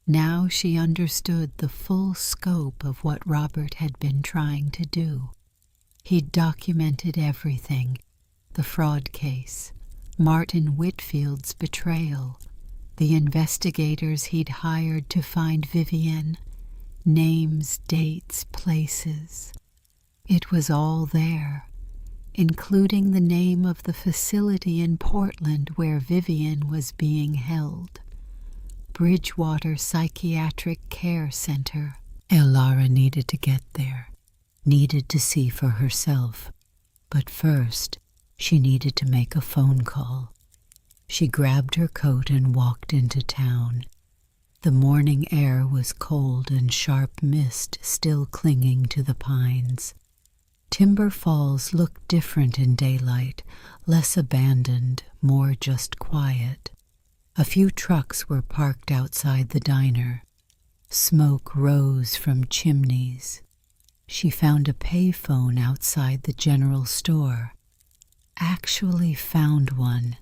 Now she understood the full scope of what Robert had been trying to do. He'd documented everything: the fraud case, Martin Whitfield's betrayal, the investigators he'd hired to find Vivian, names, dates, places. It was all there, including the name of the facility in Portland where Vivian was being held. Bridgewater Psychiatric Care Center. Elara needed to get there, needed to see for herself. But first, she needed to make a phone call. She grabbed her coat and walked into town. The morning air was cold and sharp mist still clinging to the pines. Timber Falls looked different in daylight, less abandoned, more just quiet. A few trucks were parked outside the diner. Smoke rose from chimneys. She found a payphone outside the general store. Actually found one.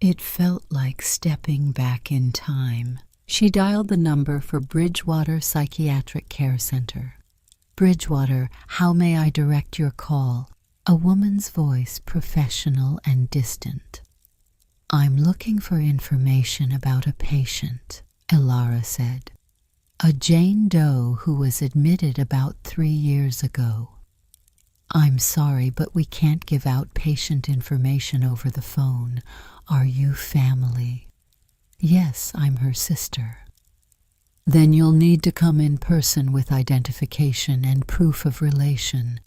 It felt like stepping back in time. She dialed the number for Bridgewater Psychiatric Care Center. Bridgewater, how may I direct your call? A woman's voice, professional and distant. I'm looking for information about a patient, Elara said. A Jane Doe who was admitted about 3 years ago. I'm sorry, but we can't give out patient information over the phone. Are you family? Yes, I'm her sister. Then you'll need to come in person with identification and proof of relation.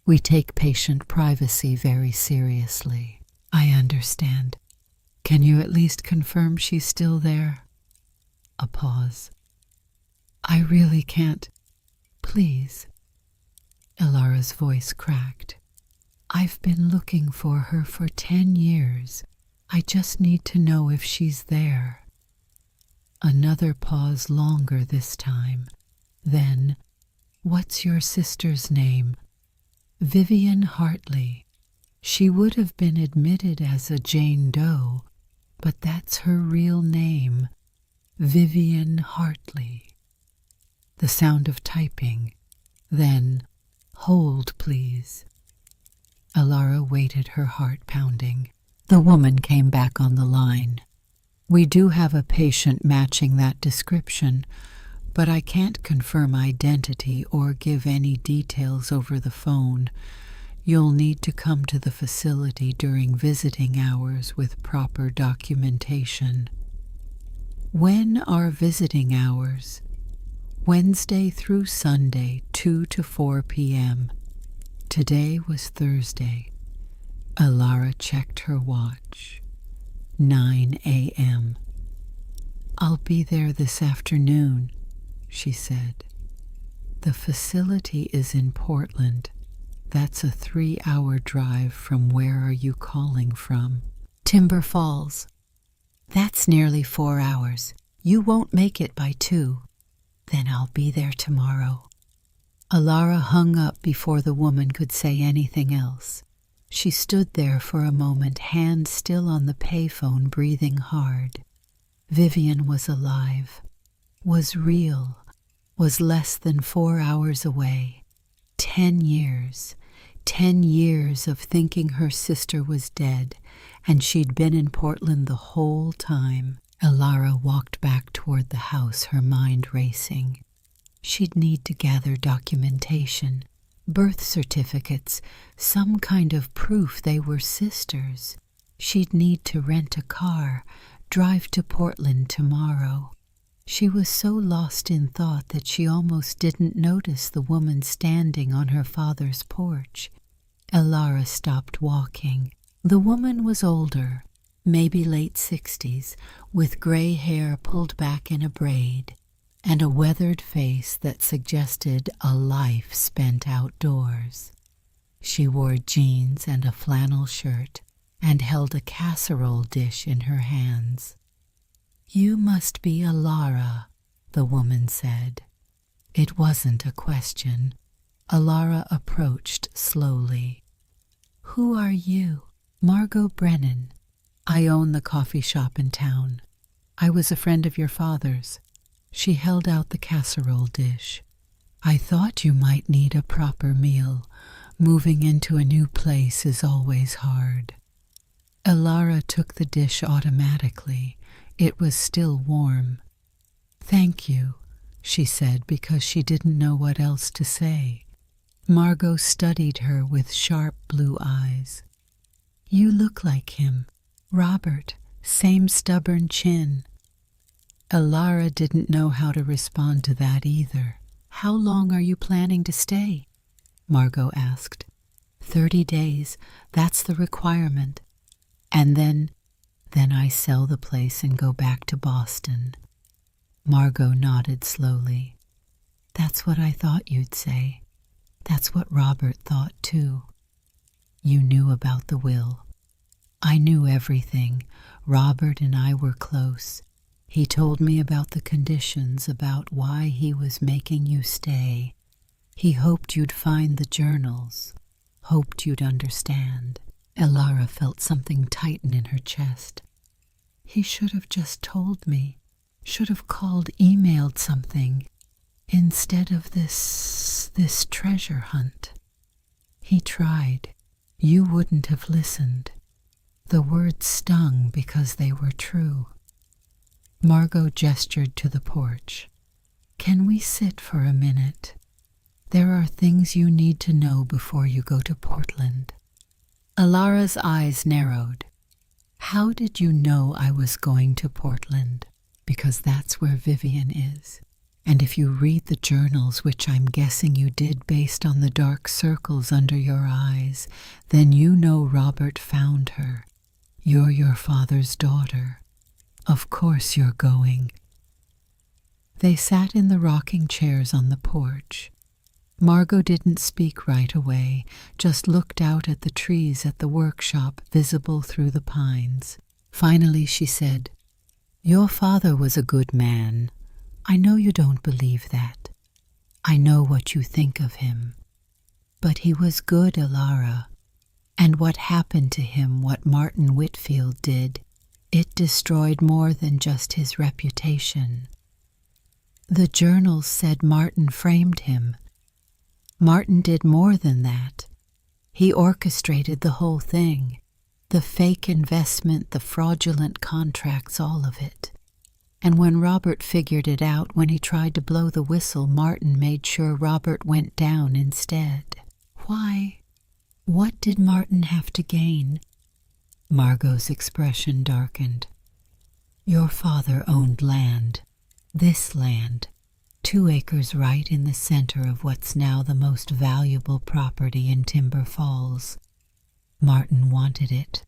We take patient privacy very seriously. I understand. Can you at least confirm she's still there? A pause. I really can't. Please. Elara's voice cracked. "I've been looking for her for 10 years. I just need to know if she's there." Another pause, longer this time. Then, "What's your sister's name?" "Vivian Hartley. She would have been admitted as a Jane Doe, but that's her real name, Vivian Hartley." The sound of typing. Then, "Hold, please." Elara waited, her heart pounding. The woman came back on the line. "We do have a patient matching that description, but I can't confirm identity or give any details over the phone. You'll need to come to the facility during visiting hours with proper documentation." "When are visiting hours?" "Wednesday through Sunday, 2 to 4 p.m. Today was Thursday." Elara checked her watch. 9 a.m. "I'll be there this afternoon," she said. "The facility is in Portland. That's a 3-hour drive from where are you calling from?" "Timber Falls." "That's nearly 4 hours. You won't make it by 2. "Then I'll be there tomorrow." Elara hung up before the woman could say anything else. She stood there for a moment, hand still on the payphone, breathing hard. Vivian was alive, was real, was less than 4 hours away. 10 years. 10 years of thinking her sister was dead, and she'd been in Portland the whole time. Elara walked back toward the house, her mind racing. She'd need to gather documentation, birth certificates, some kind of proof they were sisters. She'd need to rent a car, drive to Portland tomorrow. She was so lost in thought that she almost didn't notice the woman standing on her father's porch. Elara stopped walking. The woman was older, maybe late 60s, with gray hair pulled back in a braid, and a weathered face that suggested a life spent outdoors. She wore jeans and a flannel shirt, and held a casserole dish in her hands. "You must be Elara," the woman said. It wasn't a question. Elara approached slowly. "Who are you?" "Margot Brennan. I own the coffee shop in town. I was a friend of your father's." She held out the casserole dish. "I thought you might need a proper meal. Moving into a new place is always hard." Elara took the dish automatically. It was still warm. "Thank you," she said, because she didn't know what else to say. Margot studied her with sharp blue eyes. "You look like him. Robert, same stubborn chin." Elara didn't know how to respond to that either. "How long are you planning to stay?" Margot asked. 30 days. That's the requirement. And then I sell the place and go back to Boston." Margot nodded slowly. "That's what I thought you'd say. That's what Robert thought too." "You knew about the will." "I knew everything. Robert and I were close. He told me about the conditions, about why he was making you stay. He hoped you'd find the journals, hoped you'd understand." Elara felt something tighten in her chest. "He should have just told me, should have called, emailed something, instead of this treasure hunt. He tried. You wouldn't have listened. The words stung because they were true." Margot gestured to the porch. "Can we sit for a minute? There are things you need to know before you go to Portland." Elara's eyes narrowed. "How did you know I was going to Portland?" "Because that's where Vivian is. And if you read the journals, which I'm guessing you did based on the dark circles under your eyes, then you know Robert found her. You're your father's daughter. Of course you're going." They sat in the rocking chairs on the porch. Margot didn't speak right away, just looked out at the trees at the workshop visible through the pines. Finally she said, "Your father was a good man. I know you don't believe that. I know what you think of him. But he was good, Elara. And what happened to him, what Martin Whitfield did, it destroyed more than just his reputation. The journals said Martin framed him. Martin did more than that. He orchestrated the whole thing. The fake investment, the fraudulent contracts, all of it. And when Robert figured it out, when he tried to blow the whistle, Martin made sure Robert went down instead." "Why? What did Martin have to gain?" Margot's expression darkened. "Your father owned land. This land. 2 acres right in the center of what's now the most valuable property in Timber Falls. Martin wanted it,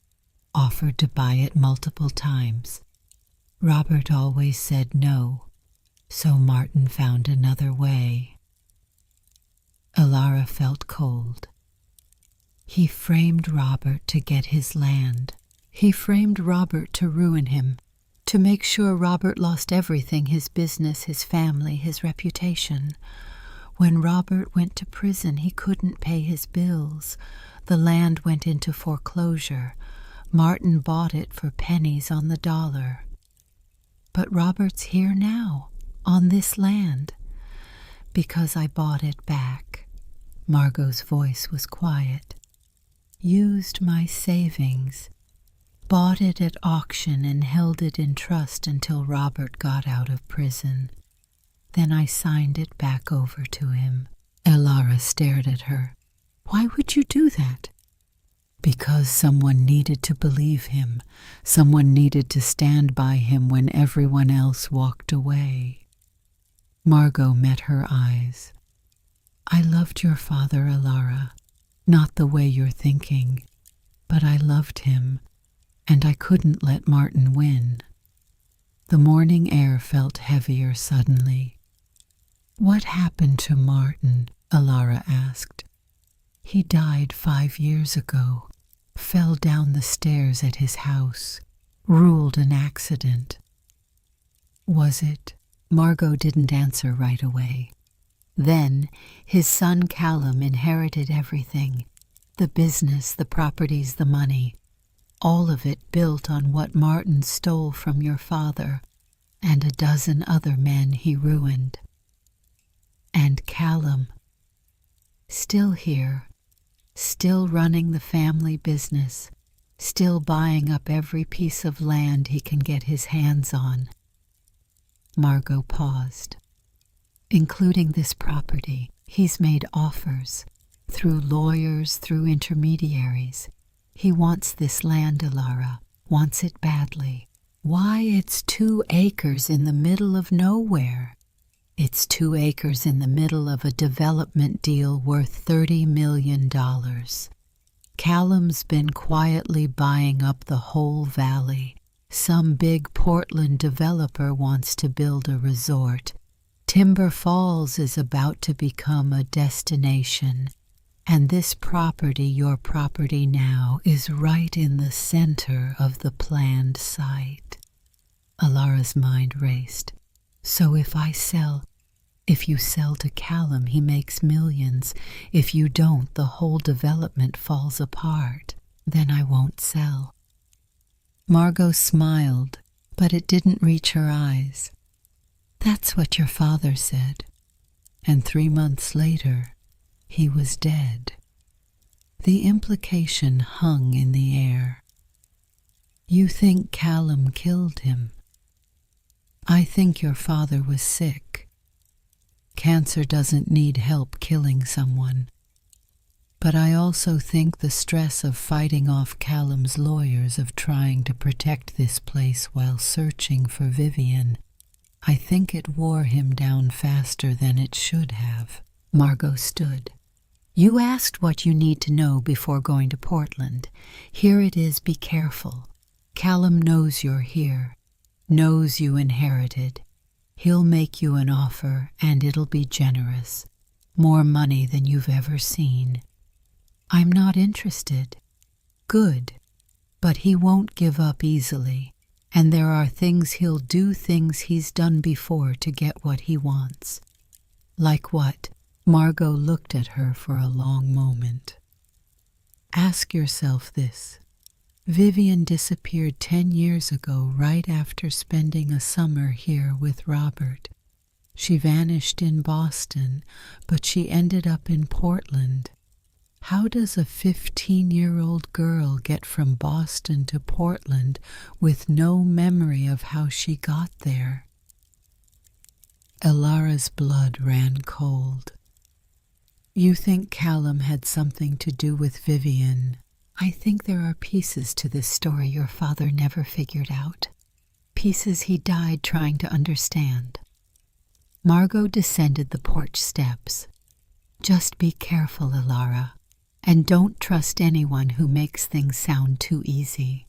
offered to buy it multiple times. Robert always said no, so Martin found another way." Elara felt cold. He framed Robert to get his land. He framed Robert to ruin him, to make sure Robert lost everything, his business, his family, his reputation. When Robert went to prison, he couldn't pay his bills. The land went into foreclosure. Martin bought it for pennies on the dollar. But Robert's here now, on this land, because I bought it back. Margot's voice was quiet. Used my savings, bought it at auction and held it in trust until Robert got out of prison. Then I signed it back over to him. Elara stared at her. "Why would you do that?" "Because someone needed to believe him. Someone needed to stand by him when everyone else walked away." Margot met her eyes. "I loved your father, Elara. Not the way you're thinking. But I loved him, and I couldn't let Martin win." The morning air felt heavier suddenly. "What happened to Martin?" Elara asked. "He died 5 years ago. Fell down the stairs at his house. Ruled an accident." "Was it?" Margot didn't answer right away. Then his son Callum inherited everything. The business, the properties, the money. All of it built on what Martin stole from your father and a dozen other men he ruined. And Callum, still here, still running the family business, still buying up every piece of land he can get his hands on. Margot paused. "Including this property, he's made offers, through lawyers, through intermediaries. He wants this land, Elara, wants it badly. Why, it's 2 acres in the middle of nowhere. It's 2 acres in the middle of a development deal worth $30 million. Callum's been quietly buying up the whole valley. Some big Portland developer wants to build a resort. Timber Falls is about to become a destination. And this property, your property now, is right in the center of the planned site." Alara's mind raced. "So if you sell to Callum, he makes millions. If you don't, the whole development falls apart. Then I won't sell." Margot smiled, but it didn't reach her eyes. "That's what your father said. And 3 months later, he was dead." The implication hung in the air. "You think Callum killed him?" "I think your father was sick. Cancer doesn't need help killing someone. But I also think the stress of fighting off Callum's lawyers, of trying to protect this place while searching for Vivian, I think it wore him down faster than it should have." Margot stood. "You asked what you need to know before going to Portland. Here it is, be careful. Callum knows you're here, knows you inherited. He'll make you an offer, and it'll be generous. more money than you've ever seen. I'm not interested. Good. But he won't give up easily, and there are things he'll do, things he's done before to get what he wants. Like what? Margot looked at her for a long moment. Ask yourself this. Vivian disappeared 10 years ago, right after spending a summer here with Robert. She vanished in Boston, but she ended up in Portland. How does a 15-year-old girl get from Boston to Portland with no memory of how she got there? Elara's blood ran cold. You think Callum had something to do with Vivian? I think there are pieces to this story your father never figured out. Pieces he died trying to understand. Margot descended the porch steps. Just be careful, Elara, and don't trust anyone who makes things sound too easy.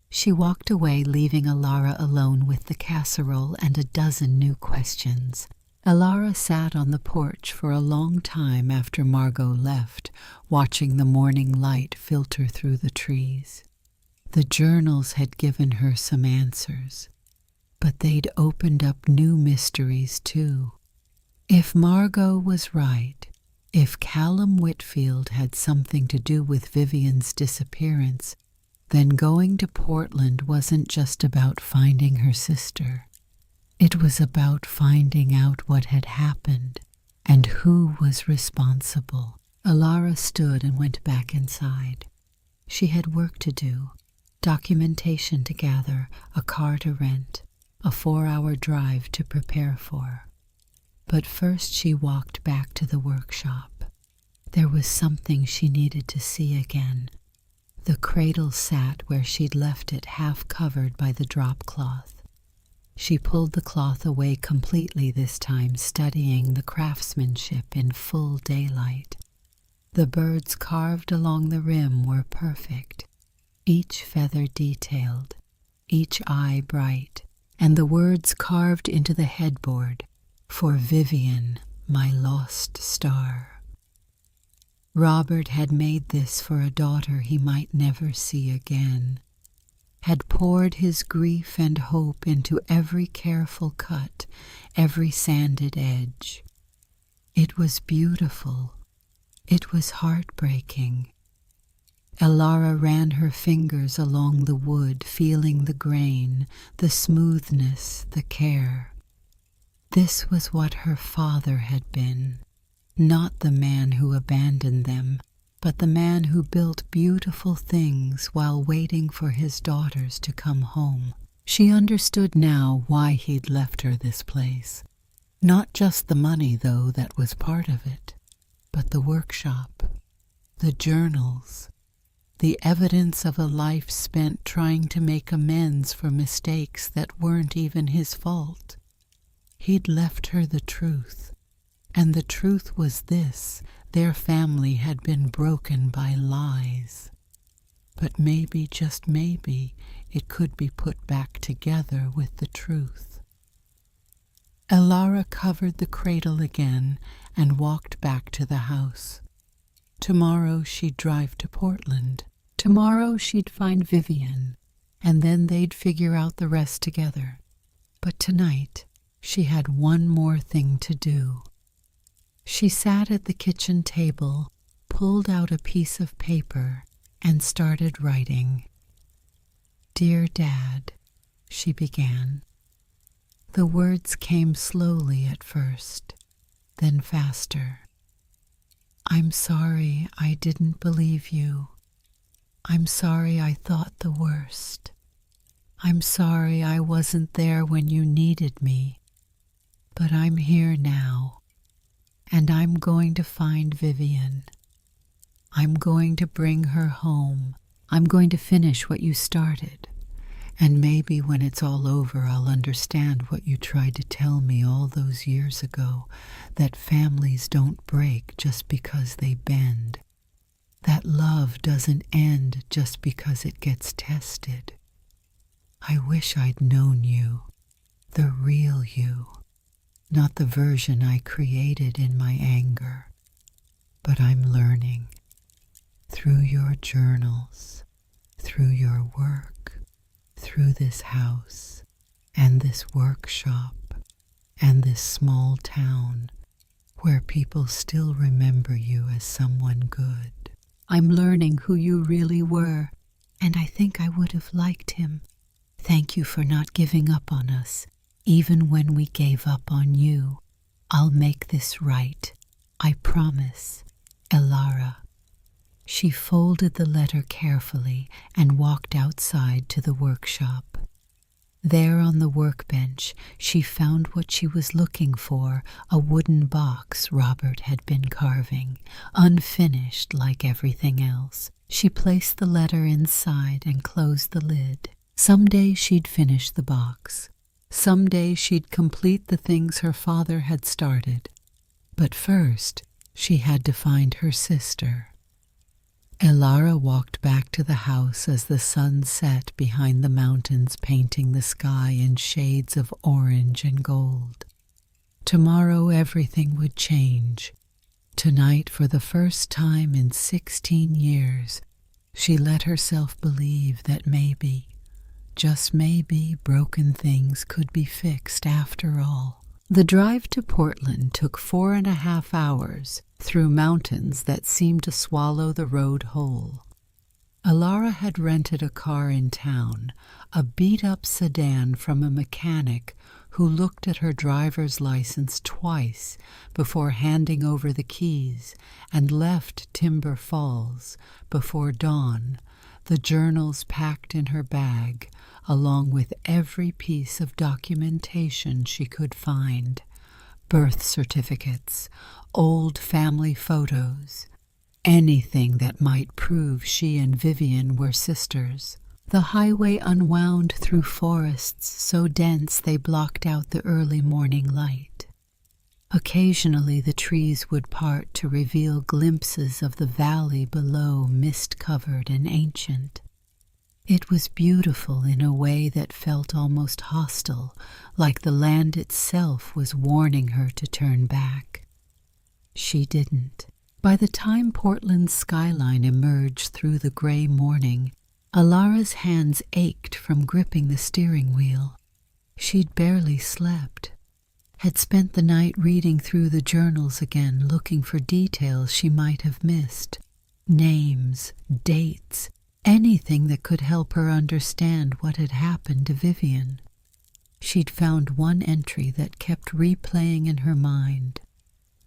She walked away, leaving Elara alone with the casserole and a dozen new questions. Elara sat on the porch for a long time after Margot left, watching the morning light filter through the trees. The journals had given her some answers, but they'd opened up new mysteries too. If Margot was right, if Callum Whitfield had something to do with Vivian's disappearance, then going to Portland wasn't just about finding her sister. It was about finding out what had happened and who was responsible. Elara stood and went back inside. She had work to do, documentation to gather, a car to rent, a 4-hour drive to prepare for. But first she walked back to the workshop. There was something she needed to see again. The cradle sat where she'd left it, half covered by the drop cloth. She pulled the cloth away completely this time, studying the craftsmanship in full daylight. The birds carved along the rim were perfect, each feather detailed, each eye bright, and the words carved into the headboard, "For Vivian, my lost star." Robert had made this for a daughter he might never see again, had poured his grief and hope into every careful cut, every sanded edge. It was beautiful. It was heartbreaking. Elara ran her fingers along the wood, feeling the grain, the smoothness, the care. This was what her father had been, not the man who abandoned them, but the man who built beautiful things while waiting for his daughters to come home. She understood now why he'd left her this place. Not just the money, though, that was part of it, but the workshop, the journals, the evidence of a life spent trying to make amends for mistakes that weren't even his fault. He'd left her the truth, and the truth was this: their family had been broken by lies. But maybe, just maybe, it could be put back together with the truth. Elara covered the cradle again and walked back to the house. Tomorrow she'd drive to Portland. Tomorrow she'd find Vivian, and then they'd figure out the rest together. But tonight she had one more thing to do. She sat at the kitchen table, pulled out a piece of paper, and started writing. "Dear Dad," she began. The words came slowly at first, then faster. "I'm sorry I didn't believe you. I'm sorry I thought the worst. I'm sorry I wasn't there when you needed me. But I'm here now. And I'm going to find Vivian. I'm going to bring her home. I'm going to finish what you started. And maybe when it's all over, I'll understand what you tried to tell me all those years ago, that families don't break just because they bend. That love doesn't end just because it gets tested. I wish I'd known you, the real you. not the version I created in my anger, but I'm learning through your journals, through your work, through this house and this workshop and this small town where people still remember you as someone good. I'm learning who you really were, and I think I would have liked him. Thank you for not giving up on us, even when we gave up on you. I'll make this right. I promise. Elara. She folded the letter carefully and walked outside to the workshop. There on the workbench, she found what she was looking for, a wooden box Robert had been carving, unfinished like everything else. She placed the letter inside and closed the lid. Someday she'd finish the box. Someday she'd complete the things her father had started. But first, she had to find her sister. Elara walked back to the house as the sun set behind the mountains, painting the sky in shades of orange and gold. Tomorrow everything would change. Tonight, for the first time in 16 years, she let herself believe that maybe, just maybe, broken things could be fixed after all. The drive to Portland took 4.5 hours through mountains that seemed to swallow the road whole. Elara had rented a car in town, a beat-up sedan from a mechanic who looked at her driver's license twice before handing over the keys, and left Timber Falls before dawn, the journals packed in her bag, along with every piece of documentation she could find. Birth certificates, old family photos, anything that might prove she and Vivian were sisters. The highway unwound through forests so dense they blocked out the early morning light. Occasionally the trees would part to reveal glimpses of the valley below, mist-covered and ancient. It was beautiful in a way that felt almost hostile, like the land itself was warning her to turn back. She didn't. By the time Portland's skyline emerged through the gray morning, Alara's hands ached from gripping the steering wheel. She'd barely slept, had spent the night reading through the journals again, looking for details she might have missed. Names, dates, anything that could help her understand what had happened to Vivian. She'd found one entry that kept replaying in her mind,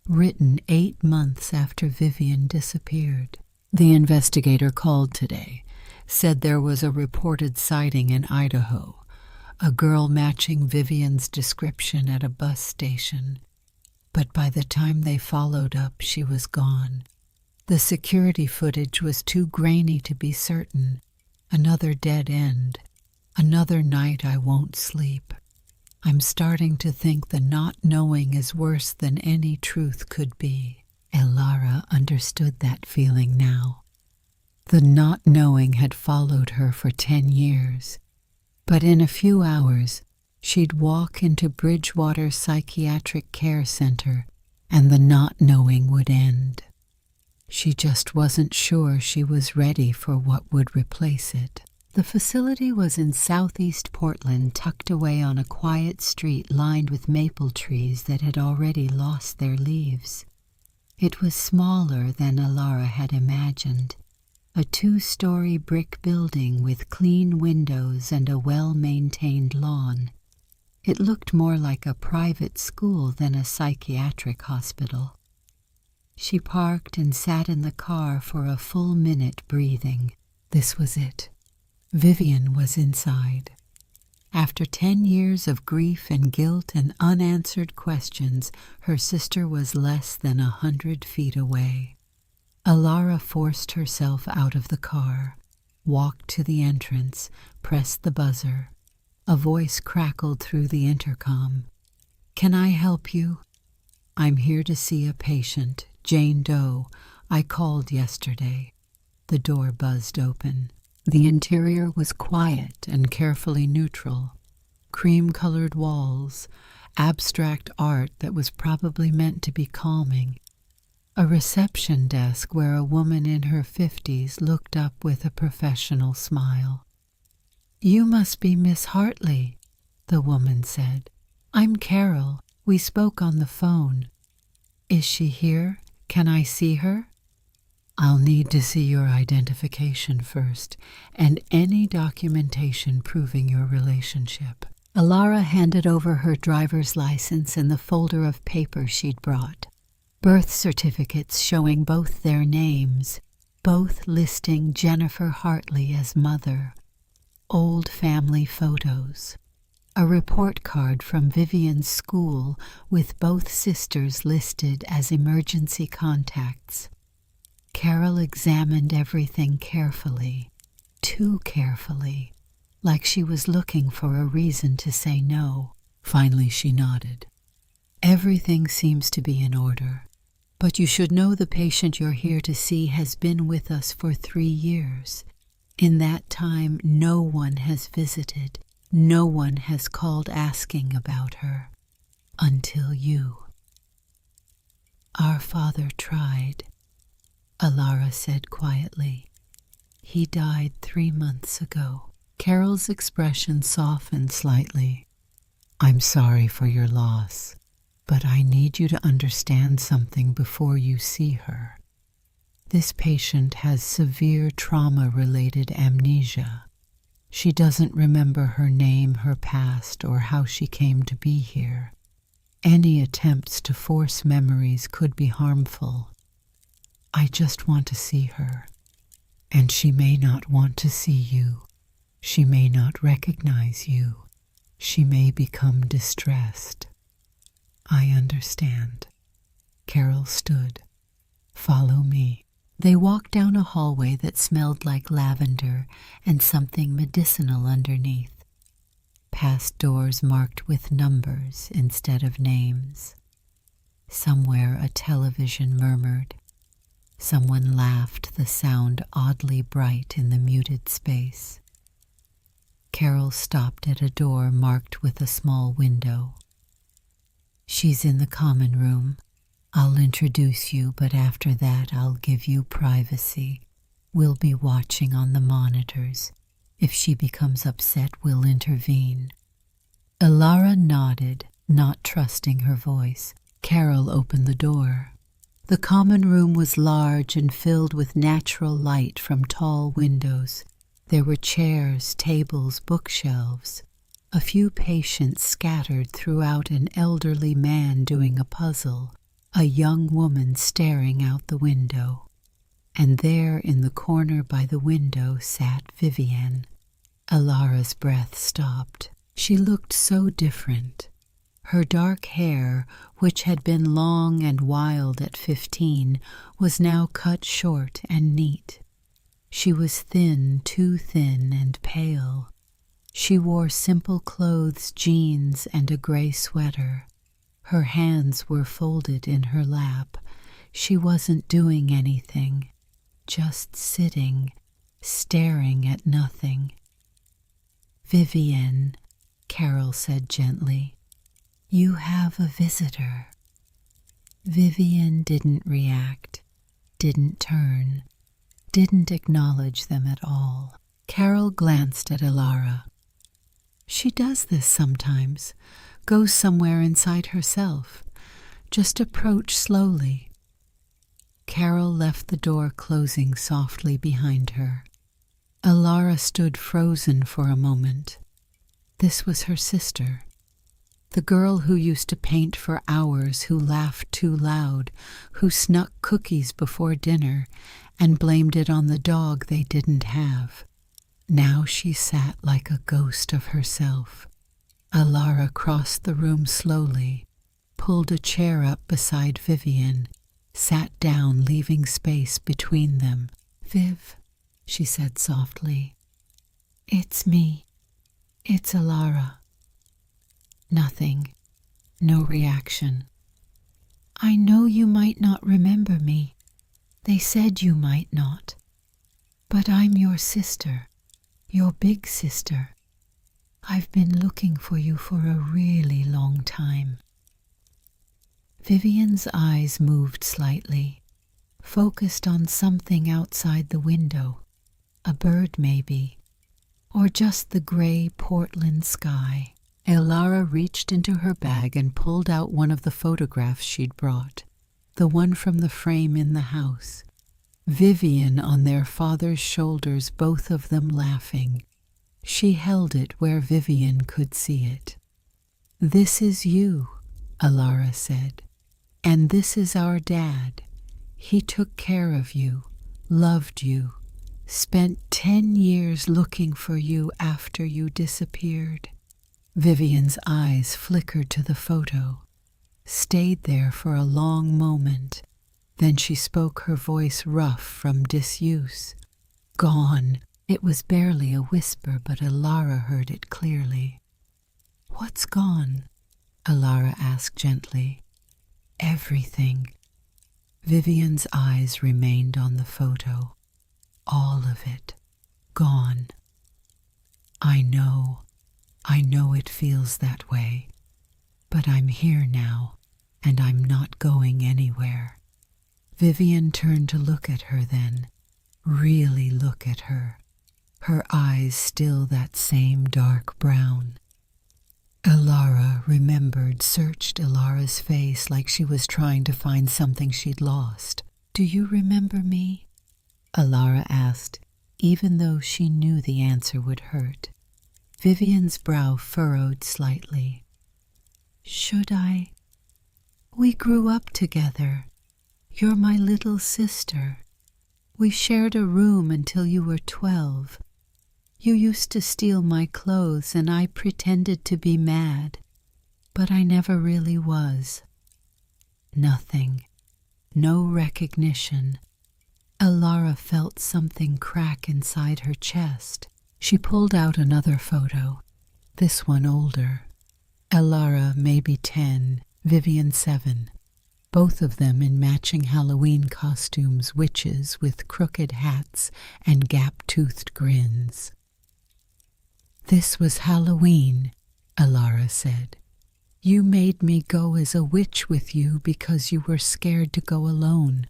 written 8 months after Vivian disappeared. The investigator called today, said there was a reported sighting in Idaho, a girl matching Vivian's description at a bus station. But by the time they followed up, she was gone. The security footage was too grainy to be certain. Another dead end. Another night I won't sleep. I'm starting to think the not knowing is worse than any truth could be. Elara understood that feeling now. The not knowing had followed her for 10 years. But in a few hours, she'd walk into Bridgewater Psychiatric Care Center, and the not knowing would end. She just wasn't sure she was ready for what would replace it. The facility was in southeast Portland, tucked away on a quiet street lined with maple trees that had already lost their leaves. It was smaller than Elara had imagined, a 2-story brick building with clean windows and a well-maintained lawn. It looked more like a private school than a psychiatric hospital. She parked and sat in the car for a full minute, breathing. This was it. Vivian was inside. After 10 years of grief and guilt and unanswered questions, her sister was less than 100 feet away. Elara forced herself out of the car, walked to the entrance, pressed the buzzer. A voice crackled through the intercom. "Can I help you?" "I'm here to see a patient, Jane Doe. I called yesterday." The door buzzed open. The interior was quiet and carefully neutral. Cream-colored walls, abstract art that was probably meant to be calming, a reception desk where a woman in her 50s looked up with a professional smile. "You must be Miss Hartley," the woman said. "I'm Carol. We spoke on the phone. Is she here? Can I see her?" "I'll need to see your identification first, and any documentation proving your relationship." Alara handed over her driver's license and the folder of papers she'd brought. Birth certificates showing both their names, both listing Jennifer Hartley as mother. Old family photos. A report card from Vivian's school with both sisters listed as emergency contacts. Carol examined everything carefully, too carefully, like she was looking for a reason to say no. Finally, she nodded. "Everything seems to be in order, but you should know the patient you're here to see has been with us for 3 years. In that time, no one has visited, no one has called asking about her, until you." "Our father tried," Alara said quietly. "He died 3 months ago." Carol's expression softened slightly. "I'm sorry for your loss, but I need you to understand something before you see her. This patient has severe trauma-related amnesia. She doesn't remember her name, her past, or how she came to be here. Any attempts to force memories could be harmful. I just want to see her, and she may not want to see you. She may not recognize you. She may become distressed." "I understand." Carol stood. "Follow me." They walked down a hallway that smelled like lavender and something medicinal underneath, past doors marked with numbers instead of names. Somewhere a television murmured. Someone laughed, the sound oddly bright in the muted space. Carol stopped at a door marked with a small window. "She's in the common room. I'll introduce you, but after that I'll give you privacy. We'll be watching on the monitors. If she becomes upset, we'll intervene." Alara nodded, not trusting her voice. Carol opened the door. The common room was large and filled with natural light from tall windows. There were chairs, tables, bookshelves. A few patients scattered throughout, an elderly man doing a puzzle, a young woman staring out the window. And there in the corner by the window sat Vivian. Alara's breath stopped. She looked so different. Her dark hair, which had been long and wild at 15, was now cut short and neat. She was thin, too thin and pale. She wore simple clothes, jeans, and a gray sweater. Her hands were folded in her lap. She wasn't doing anything, just sitting, staring at nothing. "Vivian," Carol said gently, "you have a visitor." Vivian didn't react, didn't turn, didn't acknowledge them at all. Carol glanced at Alara. She does this sometimes, goes somewhere inside herself. Just approach slowly. Carol left the door closing softly behind her. Alara stood frozen for a moment. This was her sister. The girl who used to paint for hours, who laughed too loud, who snuck cookies before dinner and blamed it on the dog they didn't have. Now she sat like a ghost of herself. Alara crossed the room slowly, pulled a chair up beside Vivian, sat down, leaving space between them. "Viv," she said softly, "it's me. It's Alara." Nothing. No reaction. "I know you might not remember me. They said you might not. But I'm your sister, your big sister. I've been looking for you for a really long time." Vivian's eyes moved slightly, focused on something outside the window, a bird maybe, or just the gray Portland sky. Elara reached into her bag and pulled out one of the photographs she'd brought, the one from the frame in the house. Vivian on their father's shoulders, both of them laughing. She held it where Vivian could see it. "This is you," Elara said, "and this is our dad. He took care of you, loved you, spent 10 years looking for you after you disappeared." Vivian's eyes flickered to the photo, stayed there for a long moment. Then she spoke, her voice rough from disuse. "Gone." It was barely a whisper, but Elara heard it clearly. "What's gone?" Elara asked gently. "Everything." Vivian's eyes remained on the photo. "All of it. Gone." I know it feels that way. But I'm here now, and I'm not going anywhere." Vivian turned to look at her then, really look at her, her eyes still that same dark brown. Elara remembered, searched Elara's face like she was trying to find something she'd lost. "Do you remember me?" Elara asked, even though she knew the answer would hurt. Vivian's brow furrowed slightly. "Should I? We grew up together. You're my little sister. We shared a room until you were 12. You used to steal my clothes and I pretended to be mad, but I never really was." Nothing. No recognition. Elara felt something crack inside her chest. She pulled out another photo, this one older. Elara maybe 10, Vivian 7. Both of them in matching Halloween costumes, witches with crooked hats and gap-toothed grins. "This was Halloween," Elara said. "You made me go as a witch with you because you were scared to go alone.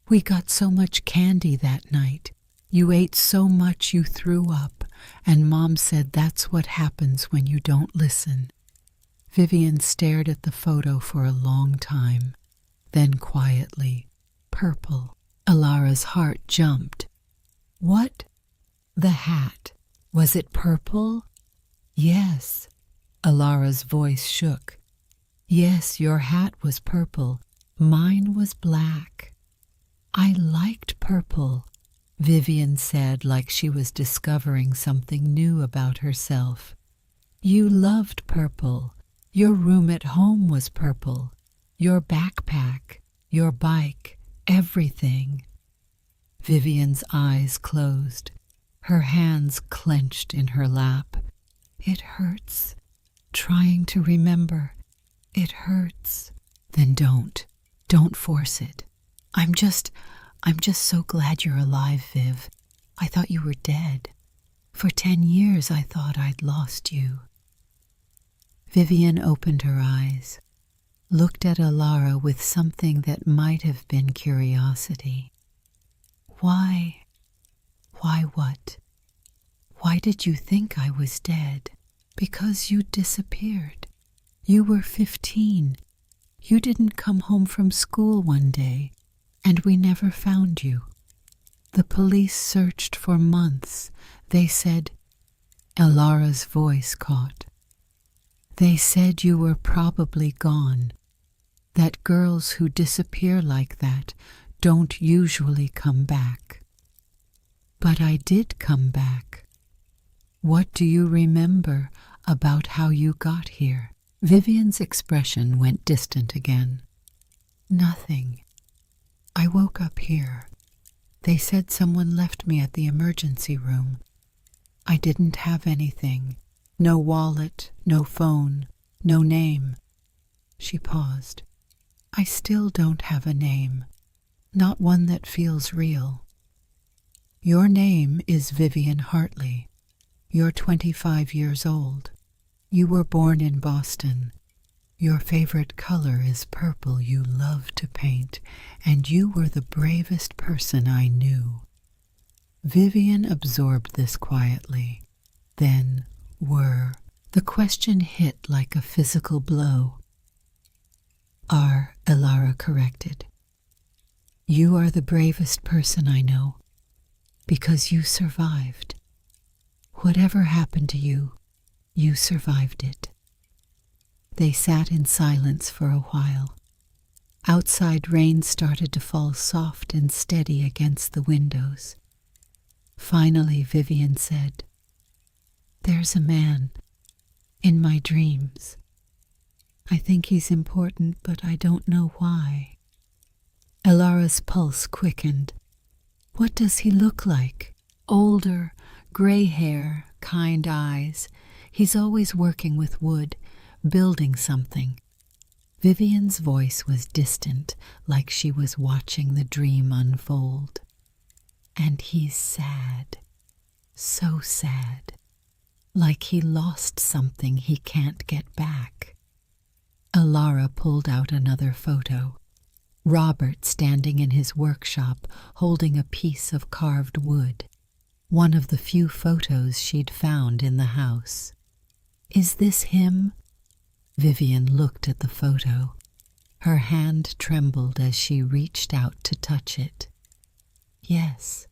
We got so much candy that night. You ate so much you threw up, and Mom said that's what happens when you don't listen." Vivian stared at the photo for a long time. Then quietly, "Purple." Elara's heart jumped. "What?" "The hat. Was it purple?" "Yes." Elara's voice shook. "Yes, your hat was purple. Mine was black." "I liked purple," Vivian said, like she was discovering something new about herself. "You loved purple. Your room at home was purple. Your backpack, your bike, everything." Vivian's eyes closed, her hands clenched in her lap. "It hurts. Trying to remember. It hurts." "Then don't force it. I'm just so glad you're alive, Viv. I thought you were dead. For 10 years I thought I'd lost you." Vivian opened her eyes, looked at Elara with something that might have been curiosity. Why what? Why did you think I was dead?" "Because you disappeared. You were 15. You didn't come home from school one day, and we never found you. The police searched for months. They said—" Elara's voice caught. "They said you were probably gone, that girls who disappear like that don't usually come back. But I did come back. What do you remember about how you got here?" Vivian's expression went distant again. "Nothing. I woke up here. They said someone left me at the emergency room. I didn't have anything. No wallet, no phone, no name." She paused. "I still don't have a name. Not one that feels real. Your name is Vivian Hartley. You're 25 years old. You were born in Boston. Your favorite color is purple you love to paint, and you were the bravest person I knew. Vivian absorbed this quietly. Then, the question hit like a physical blow. Elara corrected. You are the bravest person I know, because you survived. Whatever happened to you, you survived it. They sat in silence for a while. Outside, rain started to fall soft and steady against the windows. Finally, Vivian said, "There's a man in my dreams. I think he's important, but I don't know why." Elara's pulse quickened. "What does he look like?" "Older, gray hair, kind eyes. He's always working with wood, building something." Vivian's voice was distant, like she was watching the dream unfold. "And he's sad, so sad, like he lost something he can't get back." Elara pulled out another photo. Robert standing in his workshop, holding a piece of carved wood. One of the few photos she'd found in the house. "Is this him?" Vivian looked at the photo. Her hand trembled as she reached out to touch it. "Yes.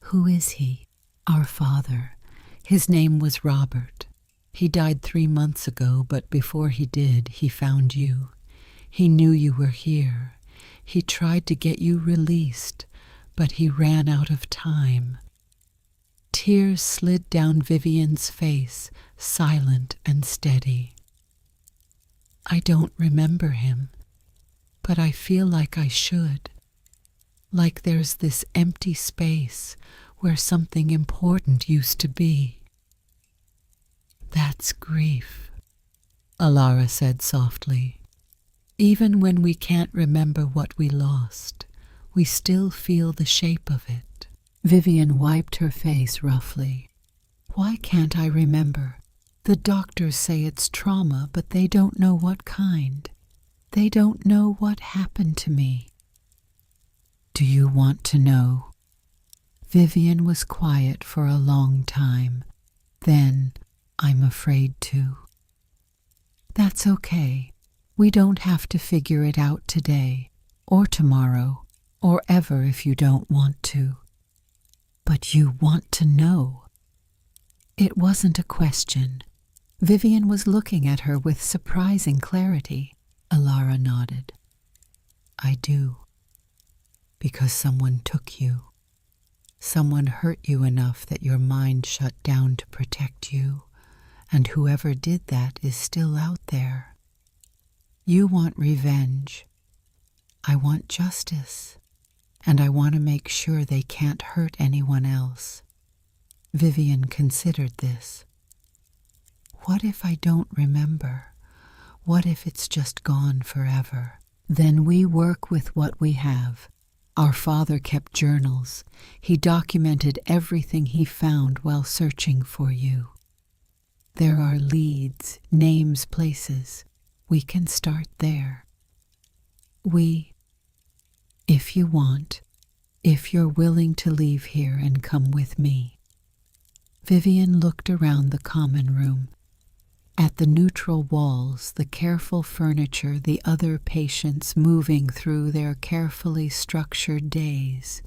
Who is he?" "Our father. His name was Robert. He died 3 months ago, but before he did, he found you. He knew you were here. He tried to get you released, but he ran out of time." Tears slid down Vivian's face, silent and steady. "I don't remember him, but I feel like I should. Like there's this empty space where something important used to be." "That's grief," Elara said softly. "Even when we can't remember what we lost, we still feel the shape of it." Vivian wiped her face roughly. "Why can't I remember? The doctors say it's trauma, but they don't know what kind. They don't know what happened to me." "Do you want to know?" Vivian was quiet for a long time. Then, "I'm afraid to." "That's okay. We don't have to figure it out today, or tomorrow, or ever if you don't want to." "But you want to know." It wasn't a question. Vivian was looking at her with surprising clarity. Elara nodded. "I do. Because someone took you. Someone hurt you enough that your mind shut down to protect you, and whoever did that is still out there. You want revenge. I want justice, and I want to make sure they can't hurt anyone else." Vivian considered this. "What if I don't remember? What if it's just gone forever?" "Then we work with what we have. Our father kept journals. He documented everything he found while searching for you. There are leads, names, places. We can start there. If you want, if you're willing to leave here and come with me." Vivian looked around the common room. At the neutral walls, the careful furniture, the other patients moving through their carefully structured days.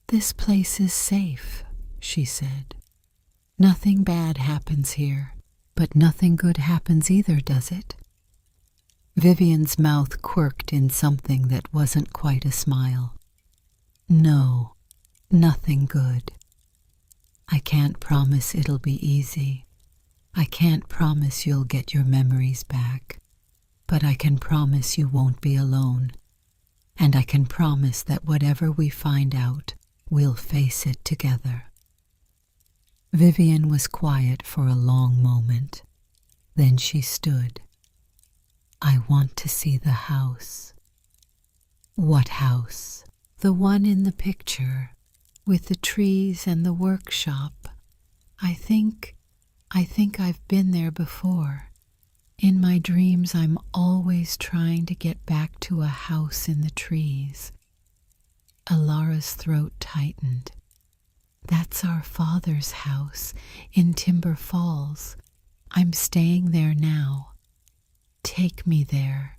"This place is safe," she said. "Nothing bad happens here, but nothing good happens either, does it?" Vivian's mouth quirked in something that wasn't quite a smile. "No, nothing good. I can't promise it'll be easy. I can't promise you'll get your memories back, but I can promise you won't be alone, and I can promise that whatever we find out, we'll face it together." Vivian was quiet for a long moment. Then she stood. "I want to see the house." "What house?" "The one in the picture, with the trees and the workshop. I think I've been there before. In my dreams, I'm always trying to get back to a house in the trees. Alara's throat tightened. That's our father's house in Timber Falls. I'm staying there now. Take me there.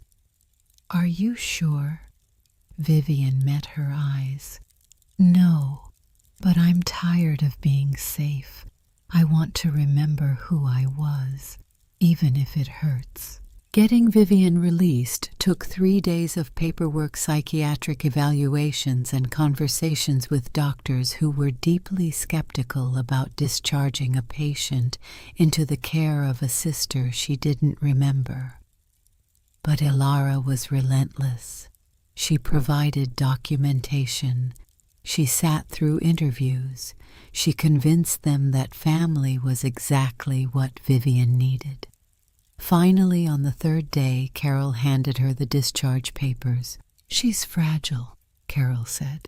Are you sure? Vivian met her eyes. No, but I'm tired of being safe. I want to remember who I was, even if it hurts. Getting Vivian released took 3 days of paperwork, psychiatric evaluations, and conversations with doctors who were deeply skeptical about discharging a patient into the care of a sister she didn't remember. But Alara was relentless. She provided documentation. She sat through interviews. She convinced them that family was exactly what Vivian needed. Finally, on the 3rd day, Carol handed her the discharge papers. She's fragile, Carol said.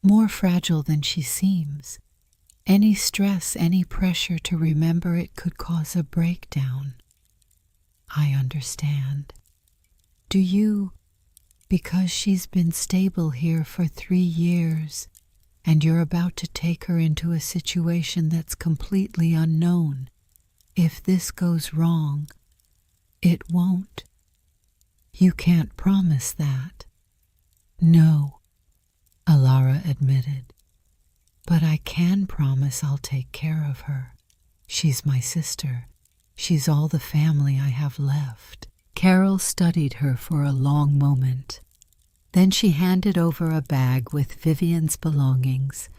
More fragile than she seems. Any stress, any pressure to remember it could cause a breakdown. I understand. Do you, because she's been stable here for 3 years, and you're about to take her into a situation that's completely unknown. If this goes wrong, it won't. You can't promise that. No, Alara admitted. But I can promise I'll take care of her. She's my sister. She's all the family I have left. Carol studied her for a long moment. Then she handed over a bag with Vivian's belongings,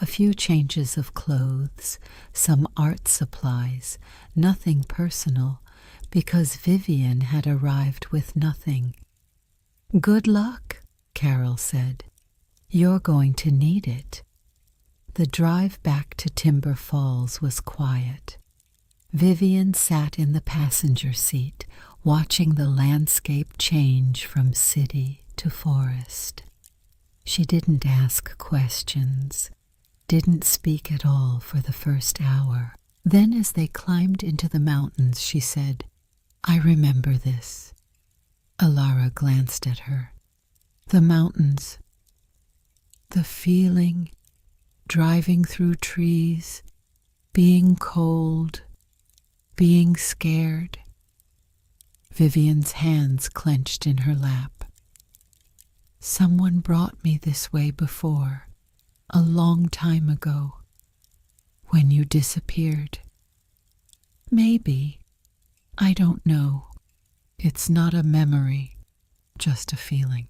a few changes of clothes, some art supplies, nothing personal, because Vivian had arrived with nothing. Good luck, Carol said. You're going to need it. The drive back to Timber Falls was quiet. Vivian sat in the passenger seat, watching the landscape change from city to forest. She didn't ask questions, didn't speak at all for the first hour. Then as they climbed into the mountains, she said, I remember this. Alara glanced at her. The mountains. The feeling, driving through trees, being cold, being scared. Vivian's hands clenched in her lap. Someone brought me this way before, a long time ago, when you disappeared. Maybe. I don't know. It's not a memory, just a feeling.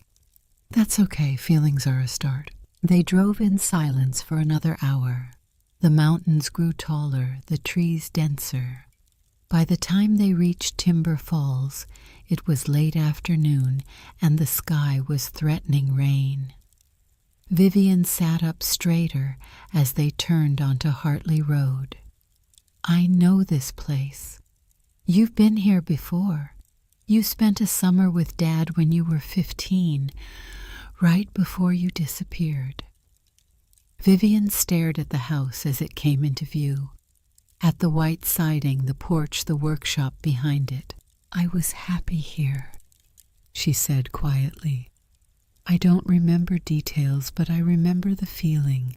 That's okay, feelings are a start. They drove in silence for another hour. The mountains grew taller, the trees denser. By the time they reached Timber Falls, it was late afternoon and the sky was threatening rain. Vivian sat up straighter as they turned onto Hartley Road. I know this place. You've been here before. You spent a summer with Dad when you were 15, right before you disappeared. Vivian stared at the house as it came into view. At the white siding, the porch, the workshop behind it. I was happy here, she said quietly. I don't remember details, but I remember the feeling.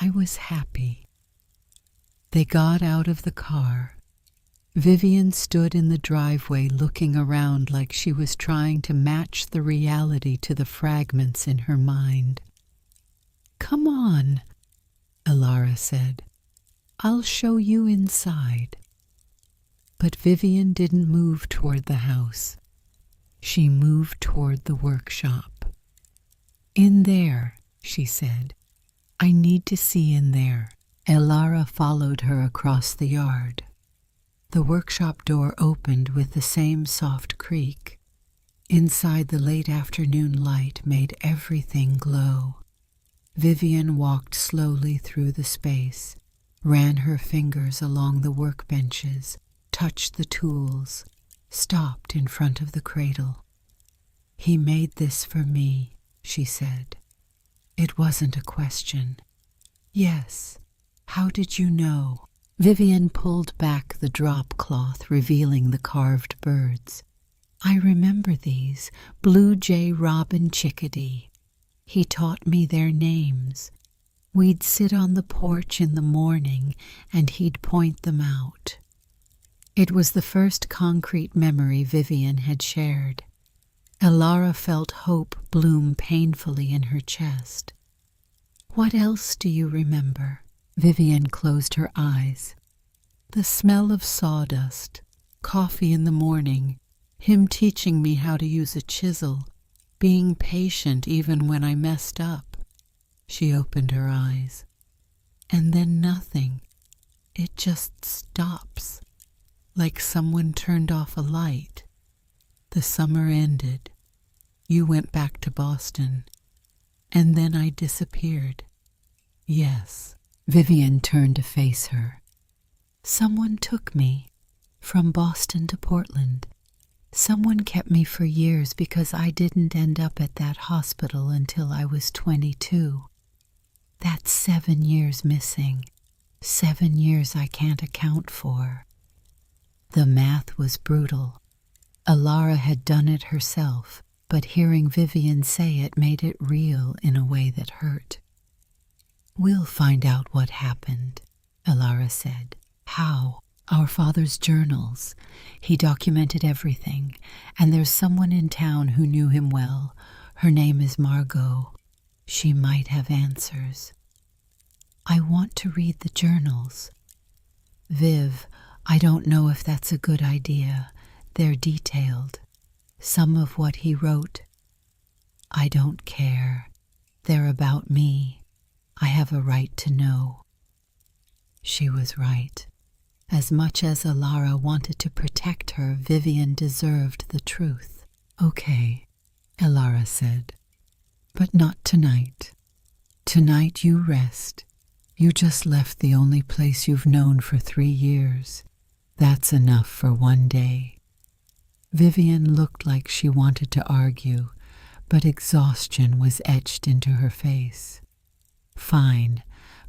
I was happy. They got out of the car. Vivian stood in the driveway looking around like she was trying to match the reality to the fragments in her mind. Come on, Alara said. I'll show you inside. But Vivian didn't move toward the house. She moved toward the workshop. In there, she said. I need to see in there. Alara followed her across the yard. The workshop door opened with the same soft creak. Inside, the late afternoon light made everything glow. Vivian walked slowly through the space, ran her fingers along the workbenches, touched the tools, stopped in front of the cradle. He made this for me, she said. It wasn't a question. Yes. How did you know? Vivian pulled back the drop cloth, revealing the carved birds. I remember these, Blue Jay, Robin, Chickadee. He taught me their names. We'd sit on the porch in the morning, and he'd point them out. It was the first concrete memory Vivian had shared. Elara felt hope bloom painfully in her chest. What else do you remember? Vivian closed her eyes. The smell of sawdust, coffee in the morning, him teaching me how to use a chisel, being patient even when I messed up. She opened her eyes. And then nothing. It just stops, like someone turned off a light. The summer ended. You went back to Boston. And then I disappeared. Yes. Vivian turned to face her. Someone took me from Boston to Portland. Someone kept me for years because I didn't end up at that hospital until I was 22. That's 7 years missing. 7 years I can't account for. The math was brutal. Elara had done it herself, but hearing Vivian say it made it real in a way that hurt. We'll find out what happened, Elara said. How? Our father's journals. He documented everything, and there's someone in town who knew him well. Her name is Margot. She might have answers. I want to read the journals. Viv, I don't know if that's a good idea. They're detailed. Some of what he wrote. I don't care. They're about me. I have a right to know. She was right. As much as Elara wanted to protect her, Vivian deserved the truth. Okay, Elara said. But not tonight. Tonight you rest. You just left the only place you've known for 3 years. That's enough for one day. Vivian looked like she wanted to argue, but exhaustion was etched into her face. Fine,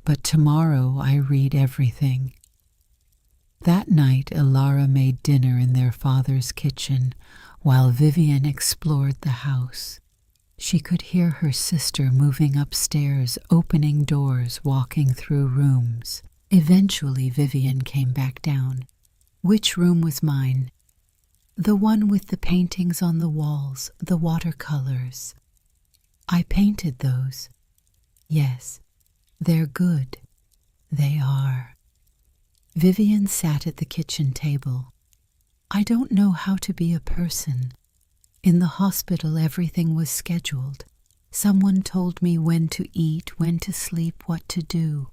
but tomorrow I read everything. That night Elara made dinner in their father's kitchen while Vivian explored the house. She could hear her sister moving upstairs, opening doors, walking through rooms. Eventually Vivian came back down. Which room was mine? The one with the paintings on the walls, the watercolors. I painted those. Yes, they're good. They are. Vivian sat at the kitchen table. I don't know how to be a person. In the hospital, everything was scheduled. Someone told me when to eat, when to sleep, what to do.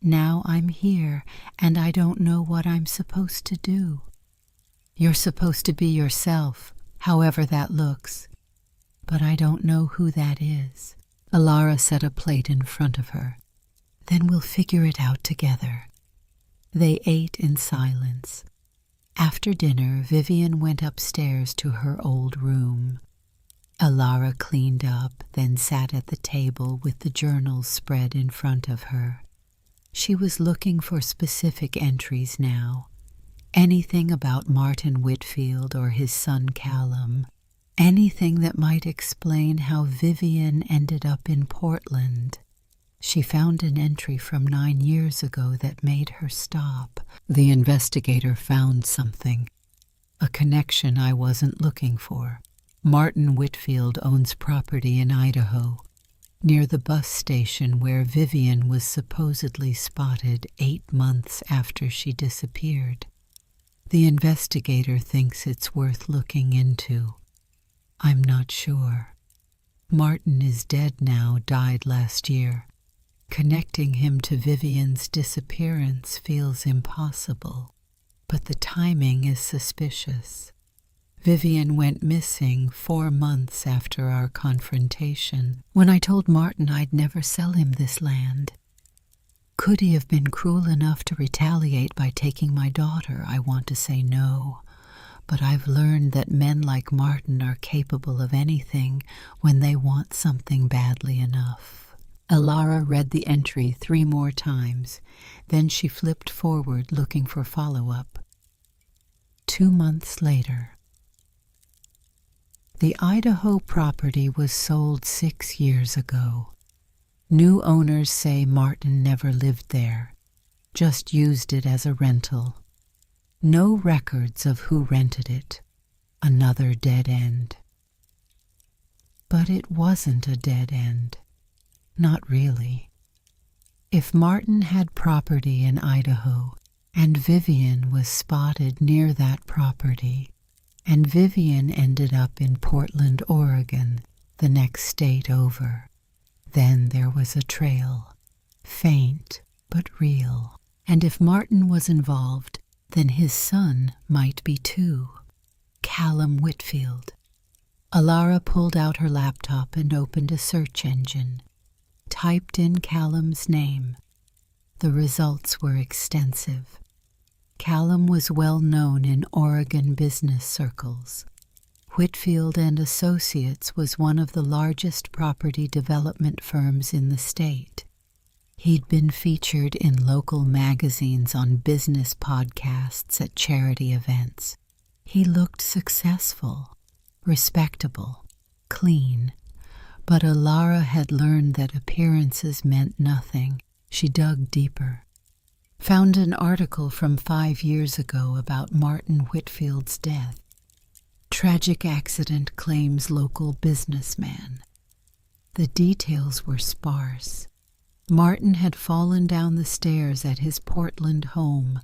Now I'm here, and I don't know what I'm supposed to do. You're supposed to be yourself, however that looks. But I don't know who that is. Elara set a plate in front of her. Then we'll figure it out together. They ate in silence. After dinner, Vivian went upstairs to her old room. Elara cleaned up, then sat at the table with the journals spread in front of her. She was looking for specific entries now. Anything about Martin Whitfield or his son Callum. Anything that might explain how Vivian ended up in Portland. She found an entry from 9 years ago that made her stop. The investigator found something. A connection I wasn't looking for. Martin Whitfield owns property in Idaho, near the bus station where Vivian was supposedly spotted 8 months after she disappeared. The investigator thinks it's worth looking into. I'm not sure. Martin is dead now, died last year. Connecting him to Vivian's disappearance feels impossible, but the timing is suspicious. Vivian went missing 4 months after our confrontation, when I told Martin I'd never sell him this land. Could he have been cruel enough to retaliate by taking my daughter? I want to say no, but I've learned that men like Martin are capable of anything when they want something badly enough. Alara read the entry 3 more times. Then she flipped forward, looking for follow-up. 2 months later. The Idaho property was sold 6 years ago. New owners say Martin never lived there, just used it as a rental. No records of who rented it. Another dead end. But it wasn't a dead end. Not really. If Martin had property in Idaho, and Vivian was spotted near that property, and Vivian ended up in Portland, Oregon, the next state over, then there was a trail, faint but real. And if Martin was involved, then his son might be too. Callum Whitfield. Alara pulled out her laptop and opened a search engine. Typed in Callum's name. The results were extensive. Callum was well known in Oregon business circles. Whitfield and Associates was one of the largest property development firms in the state. He'd been featured in local magazines, on business podcasts, at charity events. He looked successful, respectable, clean. But Alara had learned that appearances meant nothing. She dug deeper. Found an article from 5 years ago about Martin Whitfield's death. Tragic accident, claims local businessman. The details were sparse. Martin had fallen down the stairs at his Portland home,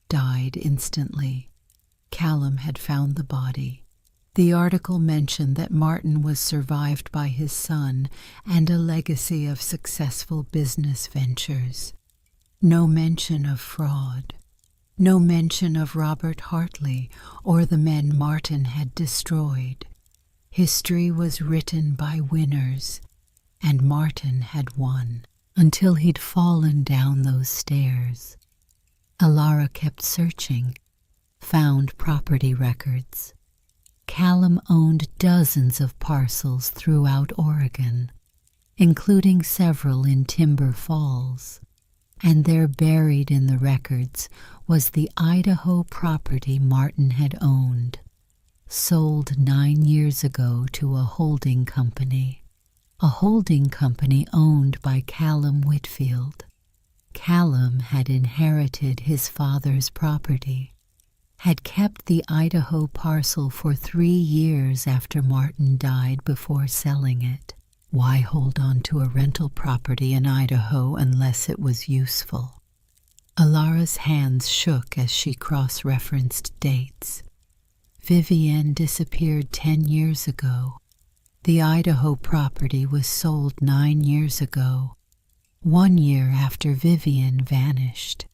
died instantly. Callum had found the body. The article mentioned that Martin was survived by his son and a legacy of successful business ventures. No mention of fraud. No mention of Robert Hartley or the men Martin had destroyed. History was written by winners, and Martin had won until he'd fallen down those stairs. Alara kept searching, found property records. Callum owned dozens of parcels throughout Oregon, including several in Timber Falls, and there buried in the records was the Idaho property Martin had owned, sold 9 years ago to a holding company owned by Callum Whitfield. Callum had inherited his father's property, had kept the Idaho parcel for 3 years after Martin died before selling it. Why hold on to a rental property in Idaho unless it was useful? Alara's hands shook as she cross-referenced dates. Vivian disappeared 10 years ago. The Idaho property was sold 9 years ago, 1 year after Vivian vanished.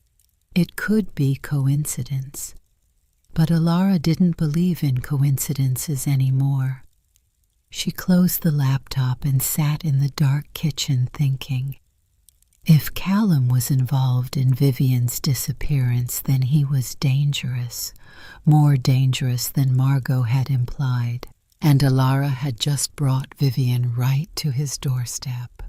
It could be coincidence. But Alara didn't believe in coincidences anymore. She closed the laptop and sat in the dark kitchen thinking. If Callum was involved in Vivian's disappearance, then he was dangerous, more dangerous than Margot had implied, and Alara had just brought Vivian right to his doorstep.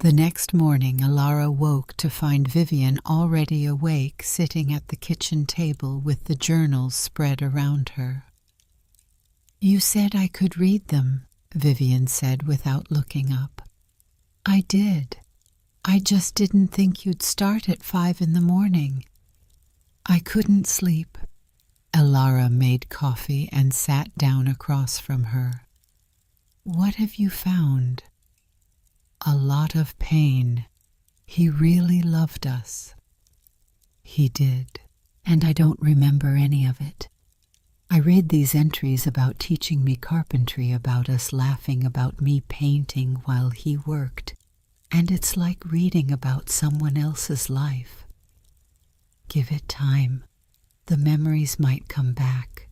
The next morning, Alara woke to find Vivian already awake, sitting at the kitchen table with the journals spread around her. "You said I could read them," Vivian said without looking up. "I did. I just didn't think you'd start at 5 in the morning. I couldn't sleep." Alara made coffee and sat down across from her. "What have you found?" "A lot of pain. He really loved us." "He did, and I don't remember any of it. I read these entries about teaching me carpentry, about us laughing about me painting while he worked, and it's like reading about someone else's life. Give it time. The memories might come back."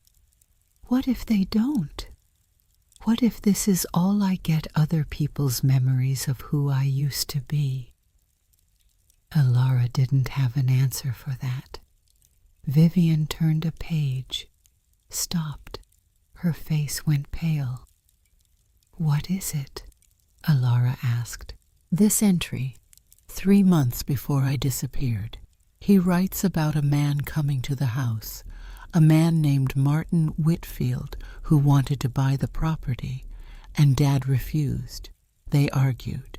"What if they don't? What if this is all I get, other people's memories of who I used to be?" Alara didn't have an answer for that. Vivian turned a page, stopped. Her face went pale. "What is it?" Alara asked. This entry, 3 months before I disappeared, he writes about a man coming to the house, a man named Martin Whitfield who wanted to buy the property, and Dad refused. They argued.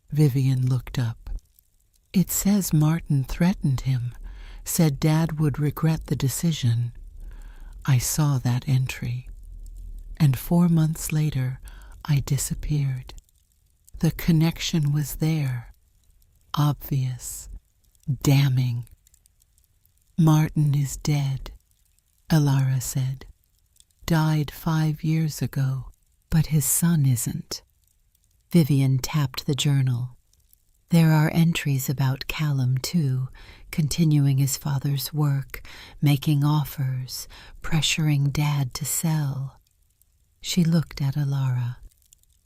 Vivian looked up. It says Martin threatened him, said Dad would regret the decision. I saw that entry, and 4 months later, I disappeared. The connection was there, obvious, damning. Martin is dead, Alara said. Died 5 years ago, but his son isn't. Vivian tapped the journal. There are entries about Callum, too, continuing his father's work, making offers, pressuring Dad to sell. She looked at Alara.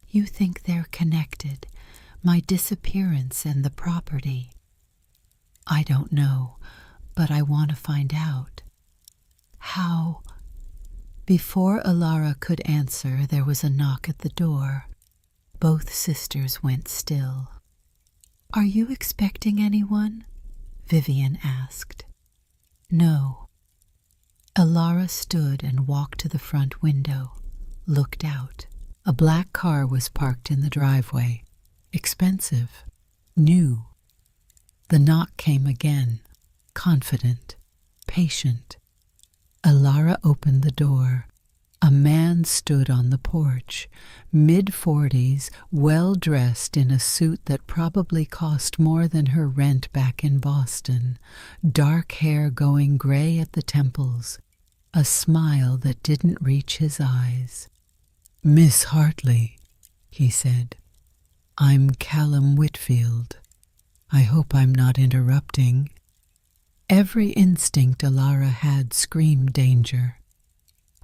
You think they're connected, my disappearance and the property? I don't know, but I want to find out. How? Before Alara could answer, there was a knock at the door. Both sisters went still. Are you expecting anyone? Vivian asked. No. Alara stood and walked to the front window, looked out. A black car was parked in the driveway. Expensive. New. The knock came again, confident, patient. Alara opened the door. A man stood on the porch, mid-40s, well-dressed in a suit that probably cost more than her rent back in Boston, dark hair going gray at the temples, a smile that didn't reach his eyes. Miss Hartley, he said. I'm Callum Whitfield. I hope I'm not interrupting. Every instinct Alara had screamed danger.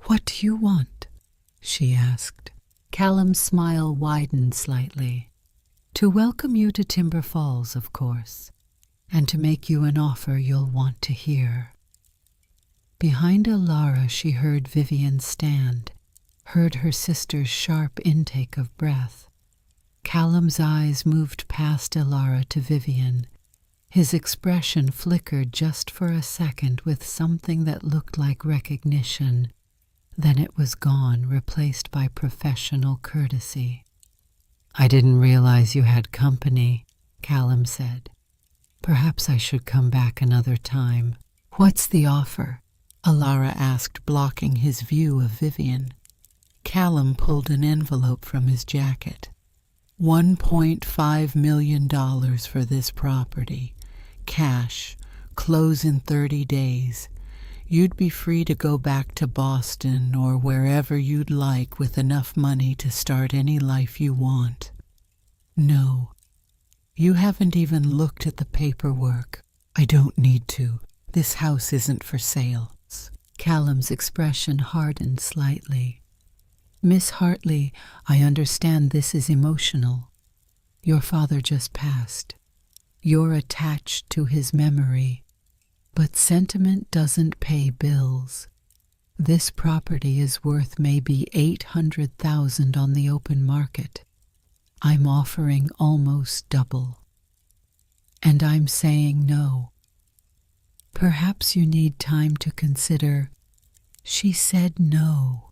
What do you want? She asked. Callum's smile widened slightly. To welcome you to Timber Falls, of course, and to make you an offer you'll want to hear. Behind Alara she heard Vivian stand, heard her sister's sharp intake of breath. Callum's eyes moved past Alara to Vivian. His expression flickered just for a second with something that looked like recognition. Then it was gone, replaced by professional courtesy. I didn't realize you had company, Callum said. Perhaps I should come back another time. What's the offer? Alara asked, blocking his view of Vivian. Callum pulled an envelope from his jacket. $1.5 million for this property. Cash. Close in 30 days. You'd be free to go back to Boston or wherever you'd like with enough money to start any life you want. No, you haven't even looked at the paperwork. I don't need to. This house isn't for sale. Callum's expression hardened slightly. Miss Hartley, I understand this is emotional. Your father just passed. You're attached to his memory. But sentiment doesn't pay bills. This property is worth maybe $800,000 on the open market. I'm offering almost double. And I'm saying no. Perhaps you need time to consider. She said no.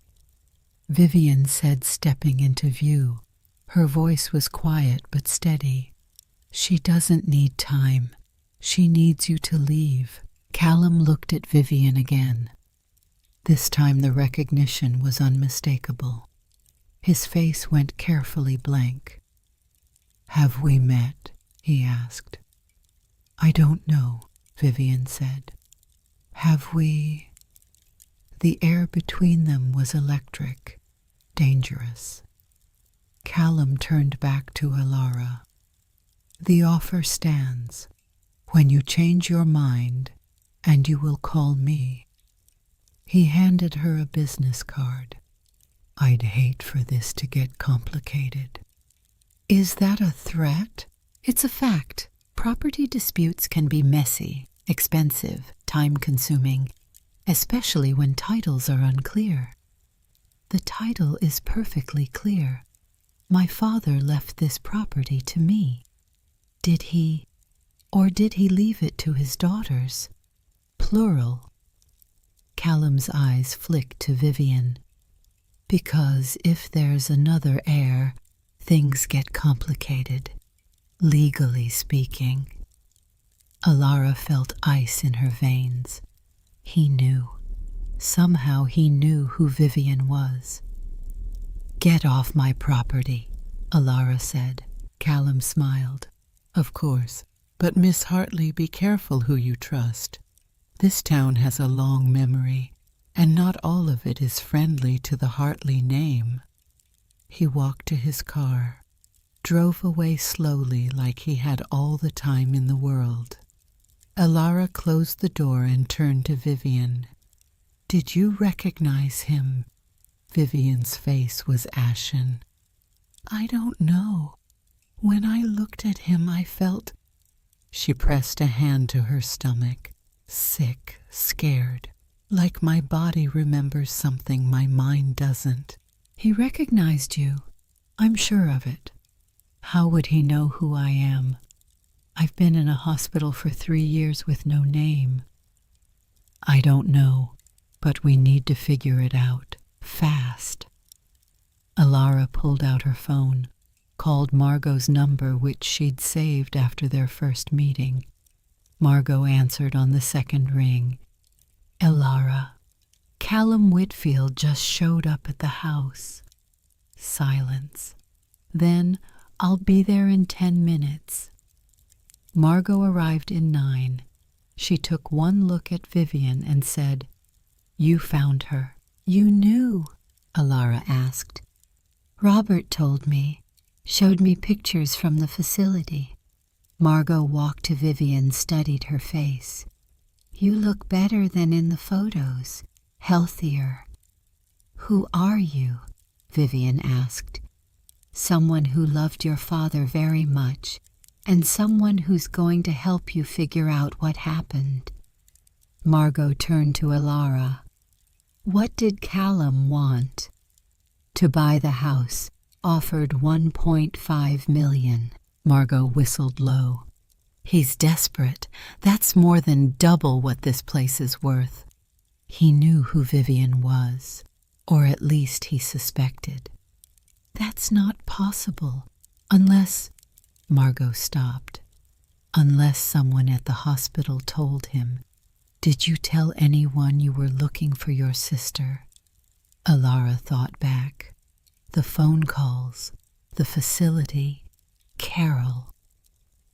Vivian said, stepping into view. Her voice was quiet but steady. She doesn't need time. She needs you to leave. Callum looked at Vivian again. This time the recognition was unmistakable. His face went carefully blank. Have we met? He asked. I don't know, Vivian said. Have we? The air between them was electric, dangerous. Callum turned back to Alara. The offer stands. When you change your mind, and you will call me. He handed her a business card. I'd hate for this to get complicated. Is that a threat? It's a fact. Property disputes can be messy, expensive, time-consuming, especially when titles are unclear. The title is perfectly clear. My father left this property to me. Did he leave it to his daughters? Plural. Callum's eyes flicked to Vivian. Because if there's another heir, things get complicated, legally speaking. Alara felt ice in her veins. He knew. Somehow he knew who Vivian was. Get off my property, Alara said. Callum smiled. Of course, but Miss Hartley, be careful who you trust. This town has a long memory, and not all of it is friendly to the Hartley name. He walked to his car, drove away slowly like he had all the time in the world. Alara closed the door and turned to Vivian. Did you recognize him? Vivian's face was ashen. I don't know. When I looked at him, I felt... She pressed a hand to her stomach, sick, scared, like my body remembers something my mind doesn't. He recognized you. I'm sure of it. How would he know who I am? I've been in a hospital for 3 years with no name. I don't know, but we need to figure it out. Fast. Alara pulled out her phone, called Margot's number, which she'd saved after their first meeting. Margot answered on the second ring. Alara, Callum Whitfield just showed up at the house. Silence. Then, I'll be there in 10 minutes. Margot arrived in 9. She took one look at Vivian and said, You found her. You knew? Alara asked. Robert told me. Showed me pictures from the facility. Margot walked to Vivian, studied her face. You look better than in the photos. Healthier. Who are you? Vivian asked. Someone who loved your father very much, and someone who's going to help you figure out what happened. Margot turned to Alara. What did Callum want? To buy the house, offered $1.5 million. Margot whistled low. He's desperate. That's more than double what this place is worth. He knew who Vivian was, or at least he suspected. That's not possible, unless... Margot stopped. Unless someone at the hospital told him. Did you tell anyone you were looking for your sister? Alara thought back. The phone calls, the facility, Carol.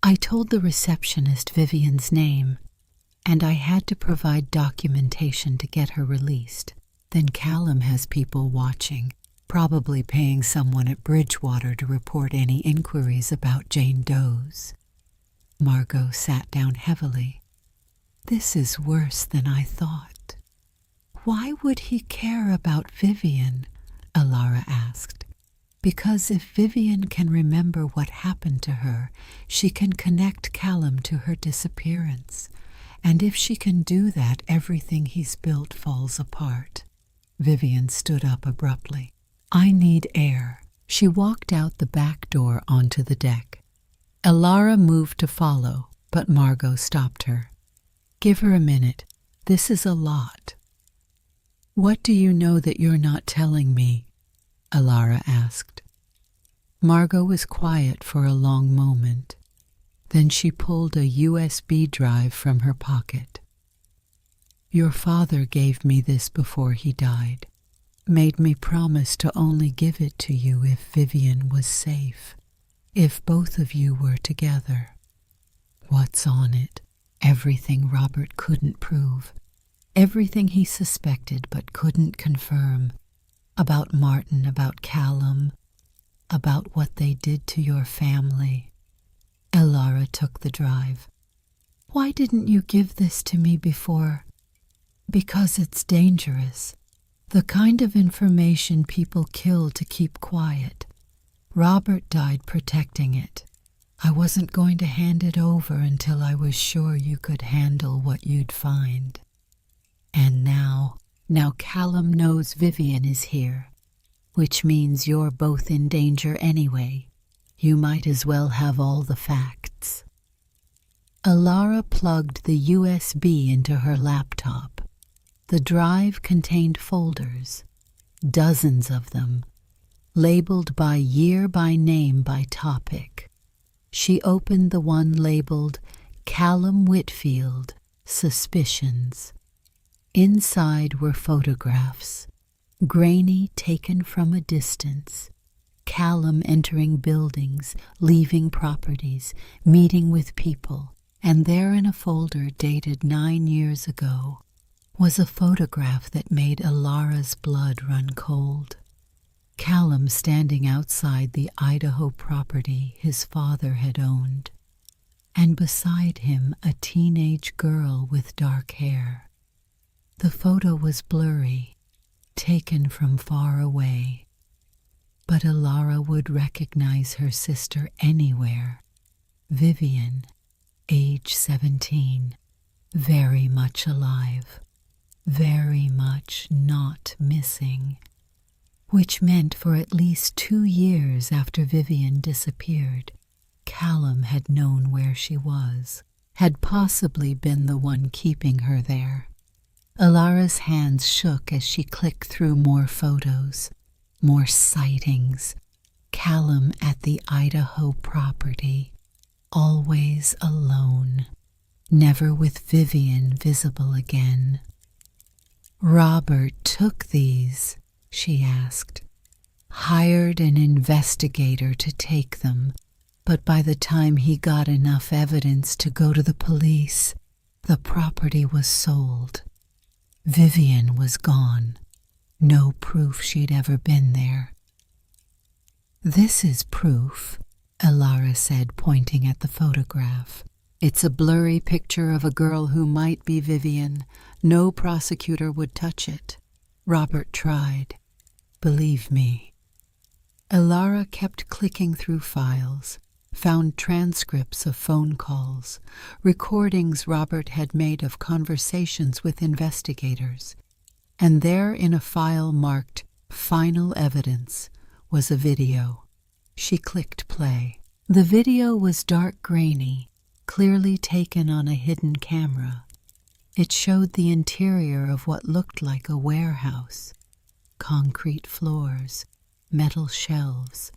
I told the receptionist Vivian's name, and I had to provide documentation to get her released. Then Callum has people watching, probably paying someone at Bridgewater to report any inquiries about Jane Doe's. Margot sat down heavily. This is worse than I thought. Why would he care about Vivian? Alara asked. Because if Vivian can remember what happened to her, she can connect Callum to her disappearance. And if she can do that, everything he's built falls apart. Vivian stood up abruptly. I need air. She walked out the back door onto the deck. Alara moved to follow, but Margot stopped her. Give her a minute. This is a lot. What do you know that you're not telling me? Alara asked. Margot was quiet for a long moment. Then she pulled a USB drive from her pocket. Your father gave me this before he died. Made me promise to only give it to you if Vivian was safe. If both of you were together. What's on it? Everything Robert couldn't prove. Everything he suspected but couldn't confirm. About Martin, about Callum, about what they did to your family. Alara took the drive. Why didn't you give this to me before? Because it's dangerous. The kind of information people kill to keep quiet. Robert died protecting it. I wasn't going to hand it over until I was sure you could handle what you'd find. And now Callum knows Vivian is here. which means you're both in danger anyway. You might as well have all the facts. Alara plugged the USB into her laptop. The drive contained folders, dozens of them, labeled by year, by name, by topic. She opened the one labeled Callum Whitfield, Suspicions. Inside were photographs, grainy, taken from a distance. Callum entering buildings, leaving properties, meeting with people. And there in a folder dated 9 years ago was a photograph that made Alara's blood run cold. Callum standing outside the Idaho property his father had owned, and beside him a teenage girl with dark hair. The photo was blurry, taken from far away, but Alara would recognize her sister anywhere. Vivian, age 17, very much alive, very much not missing, which meant for at least 2 years after Vivian disappeared, Callum had known where she was, had possibly been the one keeping her there. Alara's hands shook as she clicked through more photos, more sightings. Callum at the Idaho property, always alone, never with Vivian visible again. Robert took these, she asked, hired an investigator to take them, but by the time he got enough evidence to go to the police, the property was sold. Vivian was gone, no proof she'd ever been there. This is proof, Alara said, pointing at the photograph. It's a blurry picture of a girl who might be Vivian. No prosecutor would touch it. Robert tried. Believe me. Alara kept clicking through files, found transcripts of phone calls, recordings Robert had made of conversations with investigators, and there in a file marked Final Evidence was a video. She clicked play. The video was dark grainy, clearly taken on a hidden camera. It showed the interior of what looked like a warehouse. Concrete floors, metal shelves,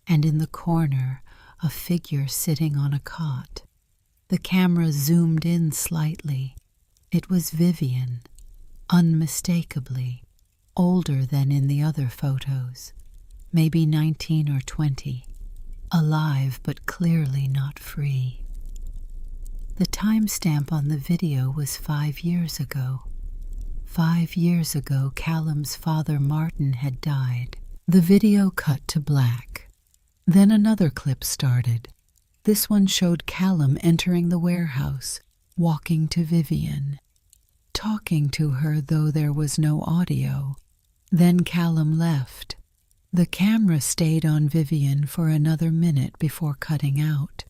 and in the corner a figure sitting on a cot. The camera zoomed in slightly. It was Vivian, unmistakably, older than in the other photos, maybe 19 or 20, alive but clearly not free. The timestamp on the video was 5 years ago. 5 years ago, Callum's father Martin had died. The video cut to black. Then another clip started. This one showed Callum entering the warehouse, walking to Vivian, talking to her though there was no audio. Then Callum left. The camera stayed on Vivian for another minute before cutting out.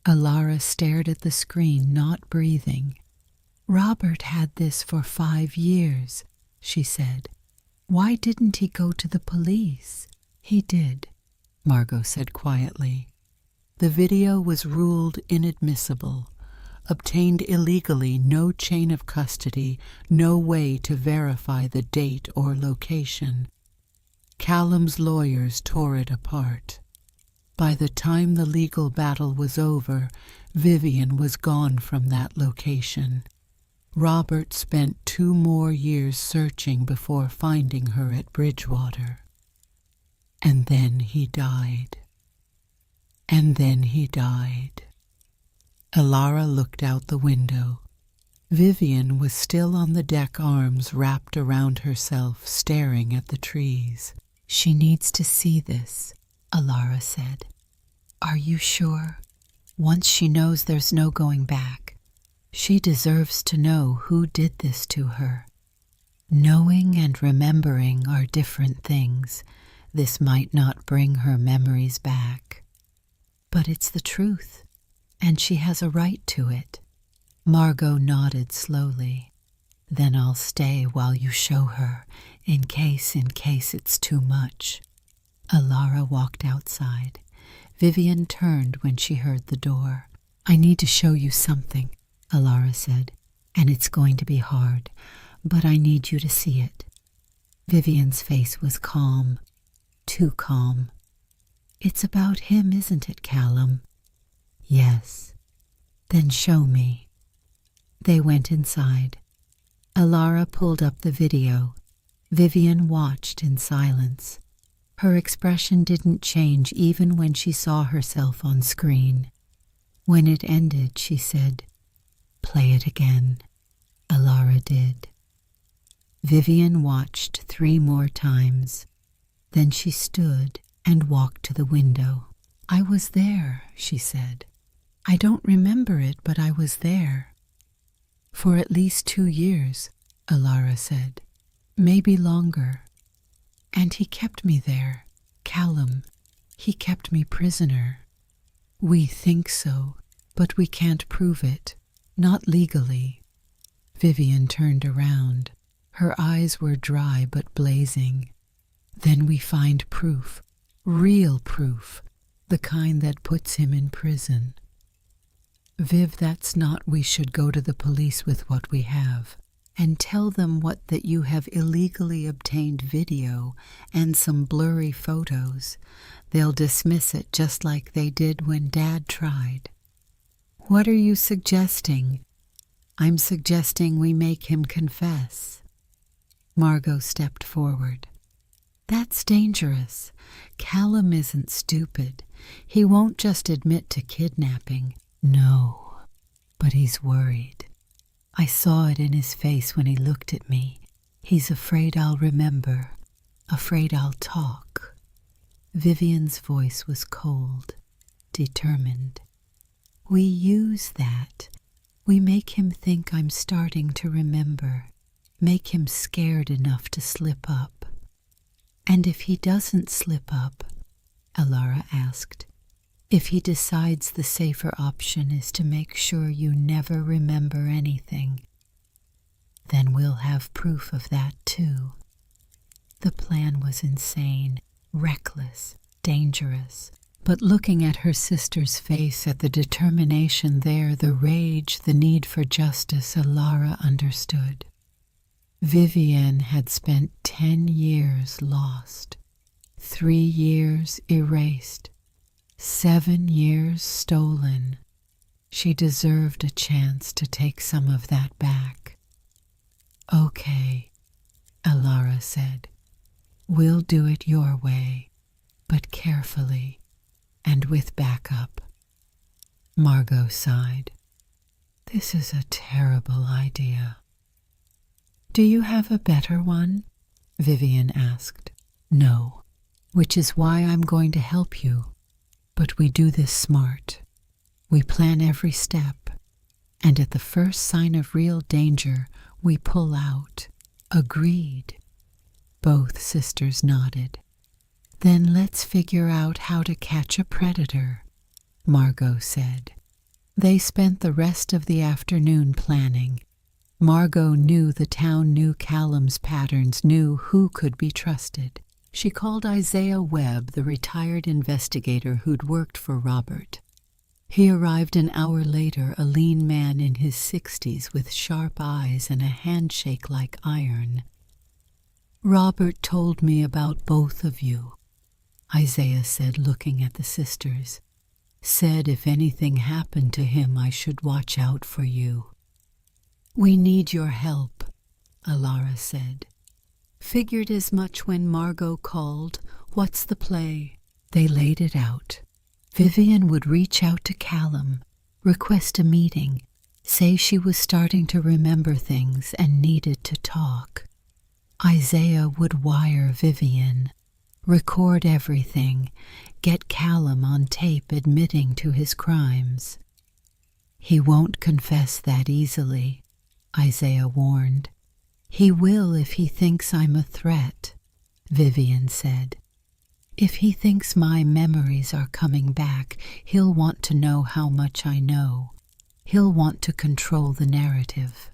Alara stared at the screen, not breathing. Robert had this for 5 years, she said. Why didn't he go to the police? He did, Margot said quietly. The video was ruled inadmissible. Obtained illegally, no chain of custody, no way to verify the date or location. Callum's lawyers tore it apart. By the time the legal battle was over, Vivian was gone from that location. Robert spent 2 more years searching before finding her at Bridgewater. And then he died. And then he died. Alara looked out the window. Vivian was still on the deck, arms wrapped around herself, staring at the trees. She needs to see this, Alara said. Are you sure? Once she knows there's no going back. She deserves to know who did this to her. Knowing and remembering are different things. This might not bring her memories back. But it's the truth, and she has a right to it. Margot nodded slowly. Then I'll stay while you show her. in case it's too much. Alara walked outside. Vivian turned when she heard the door. I need to show you something, Alara said, and it's going to be hard, but I need you to see it. Vivian's face was calm, too calm. It's about him, isn't it, Callum? Yes. Then show me. They went inside. Alara pulled up the video. Vivian watched in silence. Her expression didn't change even when she saw herself on screen. When it ended, she said, "Play it again." Alara did. Vivian watched 3 more times. Then she stood and walked to the window. "I was there," she said. "I don't remember it, but I was there." "For at least 2 years," Alara said. "Maybe longer. And he kept me there. Callum, he kept me prisoner." "We think so, but we can't prove it. Not legally." Vivian turned around. Her eyes were dry but blazing. "Then we find proof, real proof, the kind that puts him in prison." "Viv, that's not. We should go to the police with what we have and tell them that you have illegally obtained video and some blurry photos. They'll dismiss it just like they did when Dad tried." "What are you suggesting?" "I'm suggesting we make him confess." Margot stepped forward. "That's dangerous. Callum isn't stupid. He won't just admit to kidnapping." "No, but he's worried. I saw it in his face when he looked at me. He's afraid I'll remember, afraid I'll talk." Vivian's voice was cold, determined. "We use that. We make him think I'm starting to remember, make him scared enough to slip up." "And if he doesn't slip up?" Alara asked. "If he decides the safer option is to make sure you never remember anything?" "Then we'll have proof of that too." The plan was insane, reckless, dangerous. But looking at her sister's face, at the determination there, the rage, the need for justice, Alara understood. Vivian had spent 10 years lost, 3 years erased, 7 years stolen. She deserved a chance to take some of that back. "Okay," Alara said. "We'll do it your way, but carefully, and with backup." Margot sighed. "This is a terrible idea." "Do you have a better one?" Vivian asked. "No, which is why I'm going to help you. But we do this smart. We plan every step, and at the first sign of real danger, we pull out." "Agreed." Both sisters nodded. "Then let's figure out how to catch a predator," Margot said. They spent the rest of the afternoon planning. Margot knew the town knew Callum's patterns, knew who could be trusted. She called Isaiah Webb, the retired investigator who'd worked for Robert. He arrived an hour later, a lean man in his 60s with sharp eyes and a handshake like iron. "Robert told me about both of you," Isaiah said, looking at the sisters. "Said if anything happened to him, I should watch out for you." "We need your help," Alara said. "Figured as much when Margot called. What's the play?" They laid it out. Vivian would reach out to Callum, request a meeting, say she was starting to remember things and needed to talk. Isaiah would wire Vivian, record everything, get Callum on tape admitting to his crimes. "He won't confess that easily," Isaiah warned. "He will if he thinks I'm a threat," Vivian said. "If he thinks my memories are coming back, he'll want to know how much I know. He'll want to control the narrative."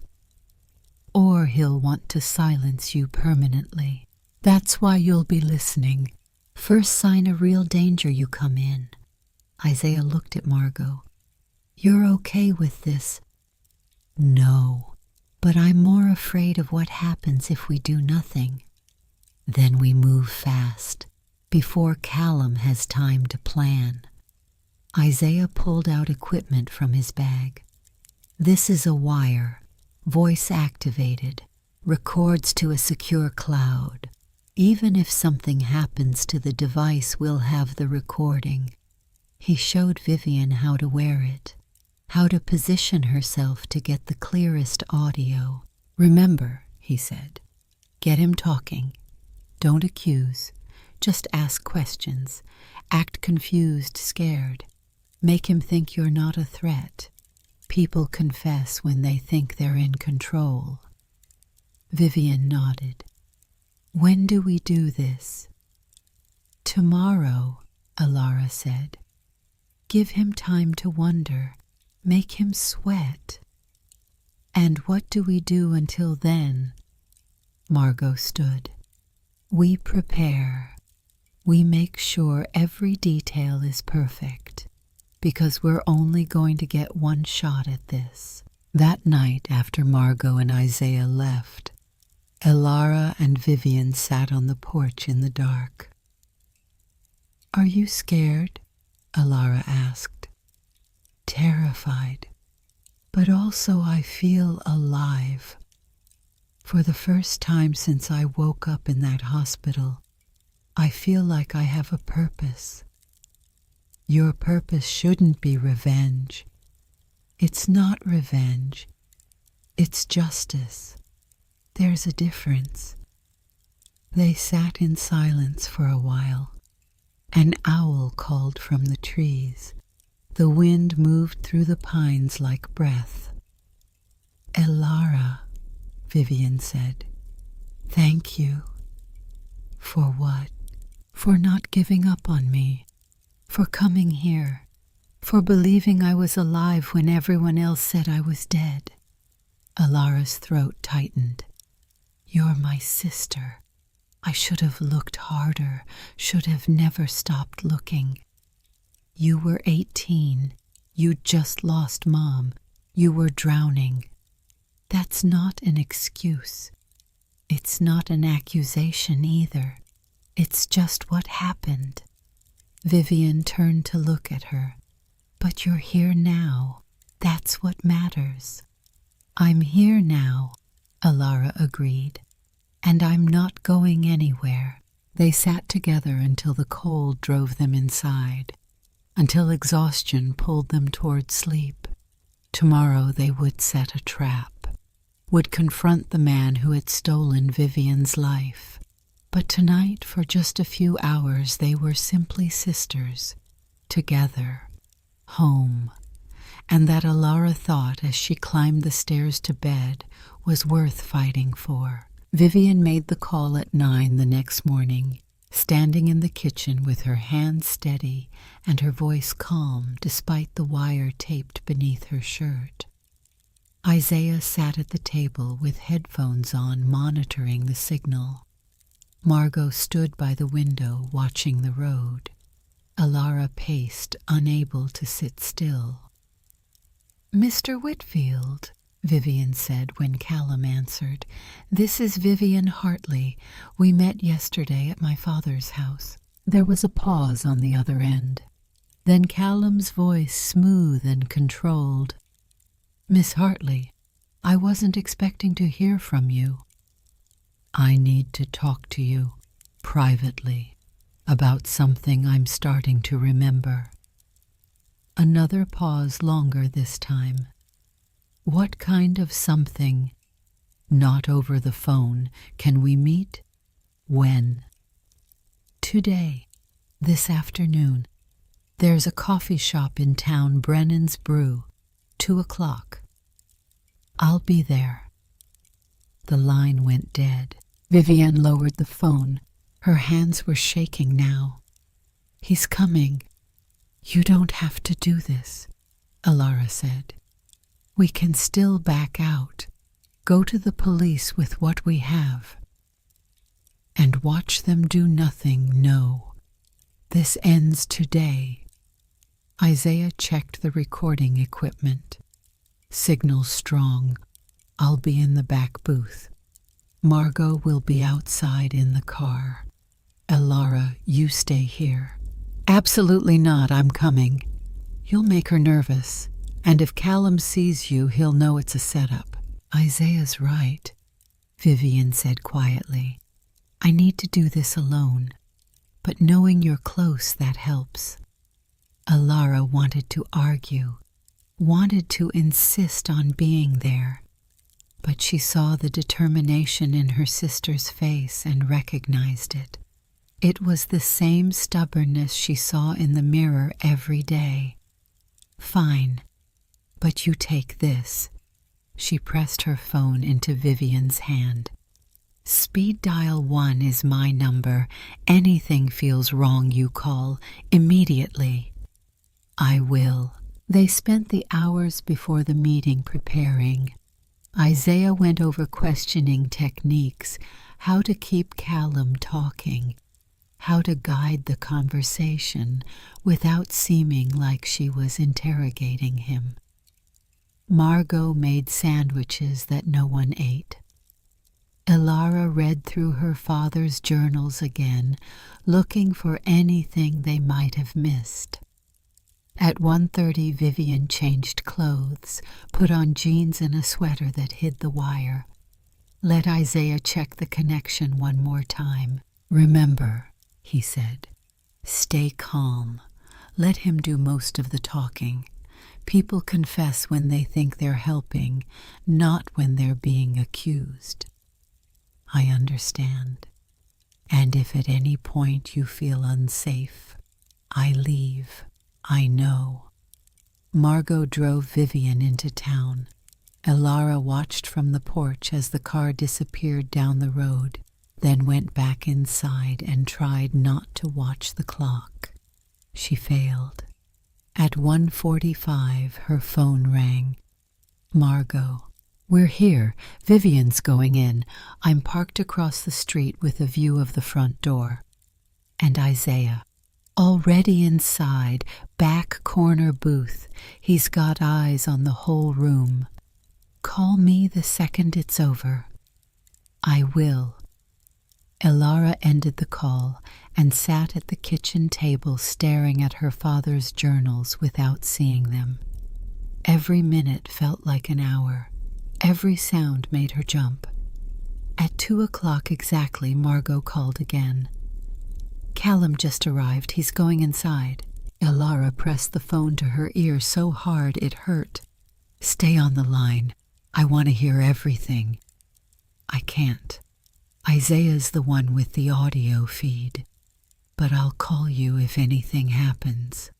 or he'll want to silence you permanently. That's why you'll be listening. First sign of real danger, you come in. Isaiah looked at Margot. You're okay with this? No, but I'm more afraid of what happens if we do nothing. Then we move fast, before Callum has time to plan. Isaiah pulled out equipment from his bag. This is a wire, voice activated, records to a secure cloud. Even if something happens to the device, we'll have the recording. He showed Vivian how to wear it, how to position herself to get the clearest audio. Remember, he said, get him talking. Don't accuse, just ask questions. Act confused, scared. Make him think you're not a threat. People confess when they think they're in control. Vivian nodded. When do we do this? Tomorrow, Alara said. Give him time to wonder. Make him sweat. And what do we do until then? Margot stood. We prepare. We make sure every detail is perfect, because we're only going to get one shot at this. That night, after Margot and Isaiah left, Alara and Vivian sat on the porch in the dark. Are you scared? Alara asked. Terrified, but also I feel alive. For the first time since I woke up in that hospital, I feel like I have a purpose. Your purpose shouldn't be revenge. It's not revenge. It's justice. There's a difference. They sat in silence for a while. An owl called from the trees. The wind moved through the pines like breath. Alara, Vivian said, thank you. For what? For not giving up on me. For coming here. For believing I was alive when everyone else said I was dead. Alara's throat tightened. You're my sister. I should have looked harder, should have never stopped looking. You were 18. You'd just lost Mom. You were drowning. That's not an excuse. It's not an accusation either. It's just what happened. Vivian turned to look at her. But you're here now. That's what matters. I'm here now, Alara agreed. And I'm not going anywhere. They sat together until the cold drove them inside, until exhaustion pulled them toward sleep. Tomorrow they would set a trap, would confront the man who had stolen Vivian's life. But tonight, for just a few hours, they were simply sisters, together, home. And that Alara thought as she climbed the stairs to bed was worth fighting for. Vivian made the call at 9 the next morning, standing in the kitchen with her hands steady and her voice calm despite the wire taped beneath her shirt. Isaiah sat at the table with headphones on, monitoring the signal. Margot stood by the window, watching the road. Alara paced, unable to sit still. Mr. Whitfield, Vivian said when Callum answered. This is Vivian Hartley. We met yesterday at my father's house. There was a pause on the other end. Then Callum's voice, smooth and controlled. Miss Hartley, I wasn't expecting to hear from you. I need to talk to you, privately, about something I'm starting to remember. Another pause, longer this time. What kind of something? Not over the phone. Can we meet? When? Today. This afternoon. There's a coffee shop in town, Brennan's Brew. 2:00. I'll be there. The line went dead. Vivian lowered the phone. Her hands were shaking now. He's coming. You don't have to do this, Alara said. We can still back out. Go to the police with what we have. And watch them do nothing, no. This ends today. Isaiah checked the recording equipment. Signal strong. I'll be in the back booth. Margot will be outside in the car. Elara, you stay here. Absolutely not, I'm coming. You'll make her nervous, and if Callum sees you, he'll know it's a setup. Isaiah's right, Vivian said quietly. I need to do this alone, but knowing you're close, that helps. Elara wanted to argue, wanted to insist on being there, but she saw the determination in her sister's face and recognized it. It was the same stubbornness she saw in the mirror every day. Fine, but you take this. She pressed her phone into Vivian's hand. Speed dial 1 is my number. Anything feels wrong, you call immediately. I will. They spent the hours before the meeting preparing. Isaiah went over questioning techniques, how to keep Callum talking, how to guide the conversation without seeming like she was interrogating him. Margot made sandwiches that no one ate. Elara read through her father's journals again, looking for anything they might have missed. At 1:30, Vivian changed clothes, put on jeans and a sweater that hid the wire. Let Isaiah check the connection one more time. Remember, he said, stay calm. Let him do most of the talking. People confess when they think they're helping, not when they're being accused. I understand. And if at any point you feel unsafe, I leave. I know. Margot drove Vivian into town. Elara watched from the porch as the car disappeared down the road, then went back inside and tried not to watch the clock. She failed. At 1:45, her phone rang. Margot. We're here. Vivian's going in. I'm parked across the street with a view of the front door. And Isaiah. Already inside, back corner booth. He's got eyes on the whole room. Call me the second it's over. I will. Elara ended the call and sat at the kitchen table staring at her father's journals without seeing them. Every minute felt like an hour. Every sound made her jump. At 2:00 exactly, Margot called again. Callum just arrived. He's going inside. Elara pressed the phone to her ear so hard it hurt. Stay on the line. I want to hear everything. I can't. Isaiah's the one with the audio feed. But I'll call you if anything happens.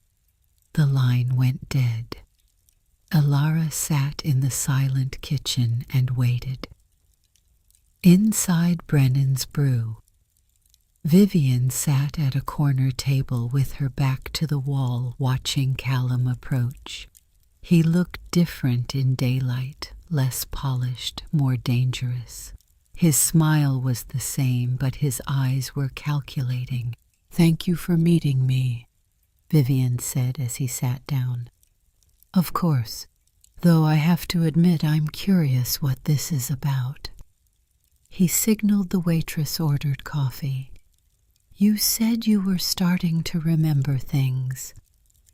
The line went dead. Elara sat in the silent kitchen and waited. Inside Brennan's brew, Vivian sat at a corner table with her back to the wall watching Callum approach. He looked different in daylight, less polished, more dangerous. His smile was the same, but his eyes were calculating. Thank you for meeting me, Vivian said as he sat down. Of course, though I have to admit I'm curious what this is about. He signaled the waitress ordered coffee. You said you were starting to remember things.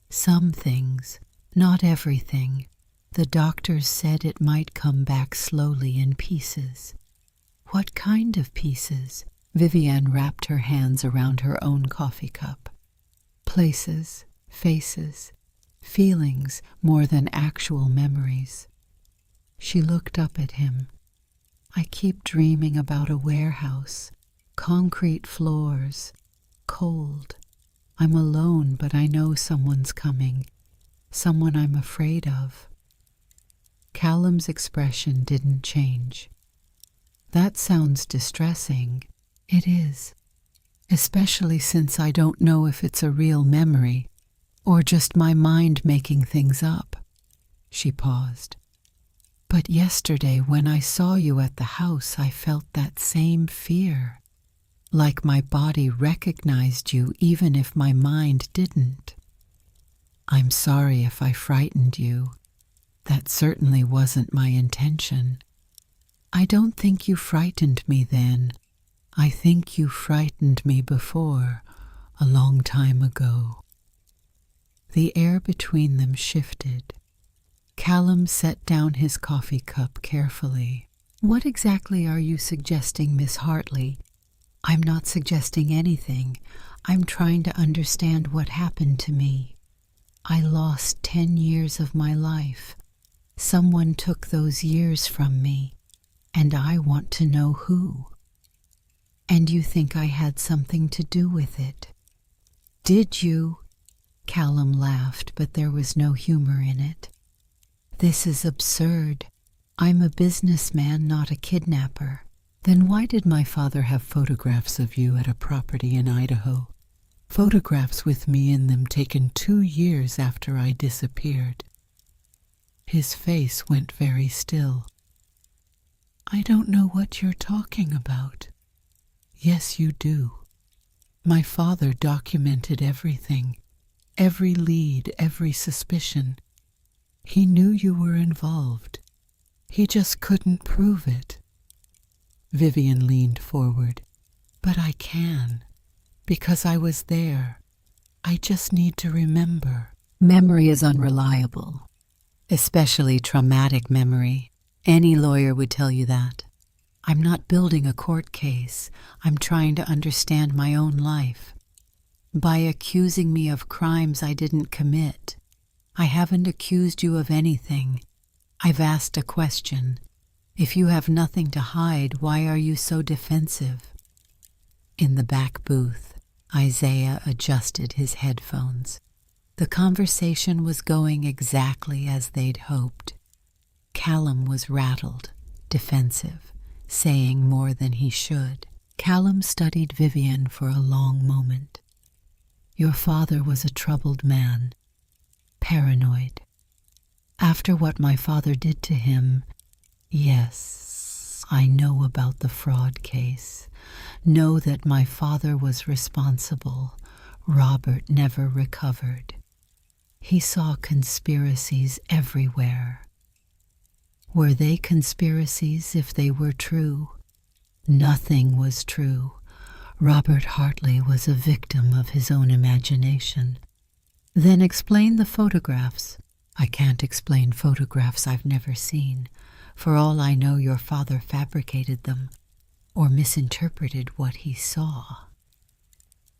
Some things, not everything. The doctors said it might come back slowly in pieces. What kind of pieces? Vivian wrapped her hands around her own coffee cup. Places, faces, feelings more than actual memories. She looked up at him. I keep dreaming about a warehouse, concrete floors, cold. I'm alone, but I know someone's coming, someone I'm afraid of. Callum's expression didn't change. That sounds distressing. It is, especially since I don't know if it's a real memory or just my mind making things up. She paused. But yesterday when I saw you at the house, I felt that same fear, like my body recognized you even if my mind didn't. I'm sorry if I frightened you. That certainly wasn't my intention. I don't think you frightened me then. I think you frightened me before, a long time ago." The air between them shifted. Callum set down his coffee cup carefully. "What exactly are you suggesting, Miss Hartley?" "I'm not suggesting anything. I'm trying to understand what happened to me. I lost 10 years of my life. Someone took those years from me, and I want to know who. And you think I had something to do with it?" "Did you?" Callum laughed, but there was no humor in it. "This is absurd. I'm a businessman, not a kidnapper." "Then why did my father have photographs of you at a property in Idaho? Photographs with me in them taken 2 years after I disappeared." His face went very still. "I don't know what you're talking about." "Yes, you do. My father documented everything, every lead, every suspicion. He knew you were involved. He just couldn't prove it." Vivian leaned forward. "But I can, because I was there. I just need to remember." "Memory is unreliable, especially traumatic memory. Any lawyer would tell you that. I'm not building a court case. I'm trying to understand my own life. By accusing me of crimes I didn't commit, I haven't accused you of anything. I've asked a question. If you have nothing to hide, why are you so defensive?" In the back booth, Isaiah adjusted his headphones. The conversation was going exactly as they'd hoped. Callum was rattled, defensive, saying more than he should. Callum studied Vivian for a long moment. "Your father was a troubled man, paranoid. After what my father did to him, yes, I know about the fraud case. Know that my father was responsible. Robert never recovered. He saw conspiracies everywhere. Were they conspiracies if they were true? Nothing was true. Robert Hartley was a victim of his own imagination." "Then explain the photographs." "I can't explain photographs I've never seen. For all I know, your father fabricated them or misinterpreted what he saw."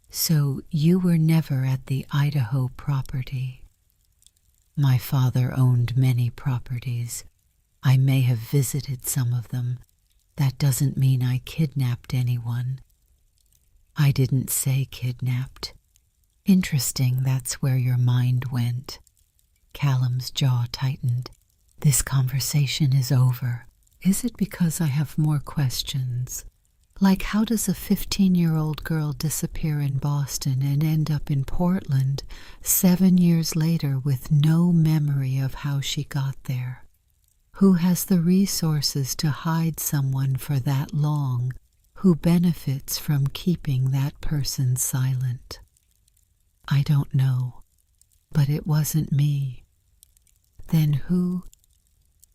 "So you were never at the Idaho property?" "My father owned many properties. I may have visited some of them. That doesn't mean I kidnapped anyone." "I didn't say kidnapped." "Interesting, that's where your mind went." Callum's jaw tightened. "This conversation is over." "Is it because I have more questions? Like, how does a 15-year-old girl disappear in Boston and end up in Portland 7 years later with no memory of how she got there? Who has the resources to hide someone for that long? Who benefits from keeping that person silent?" "I don't know, but it wasn't me." "Then who?"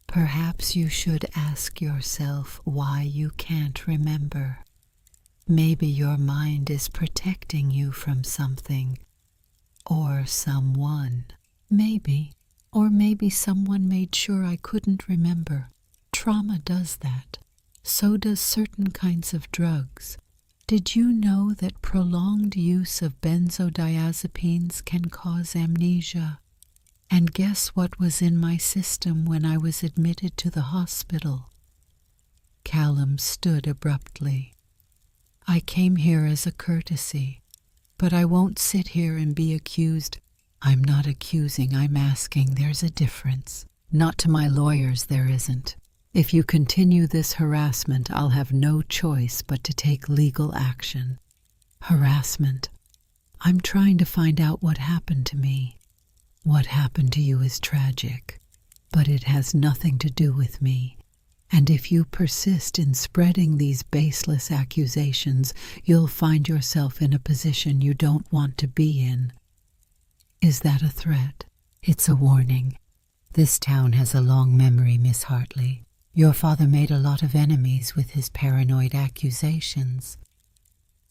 "Perhaps you should ask yourself why you can't remember. Maybe your mind is protecting you from something or someone. Maybe. Or maybe someone made sure I couldn't remember. Trauma does that. So does certain kinds of drugs. Did you know that prolonged use of benzodiazepines can cause amnesia? And guess what was in my system when I was admitted to the hospital?" Callum stood abruptly. "I came here as a courtesy, but I won't sit here and be accused." "I'm not accusing, I'm asking. There's a difference." "Not to my lawyers, there isn't. If you continue this harassment, I'll have no choice but to take legal action." "Harassment? I'm trying to find out what happened to me." "What happened to you is tragic. But it has nothing to do with me. And if you persist in spreading these baseless accusations, you'll find yourself in a position you don't want to be in. Is that a threat? It's a warning. This town has a long memory, Miss Hartley. Your father made a lot of enemies with his paranoid accusations.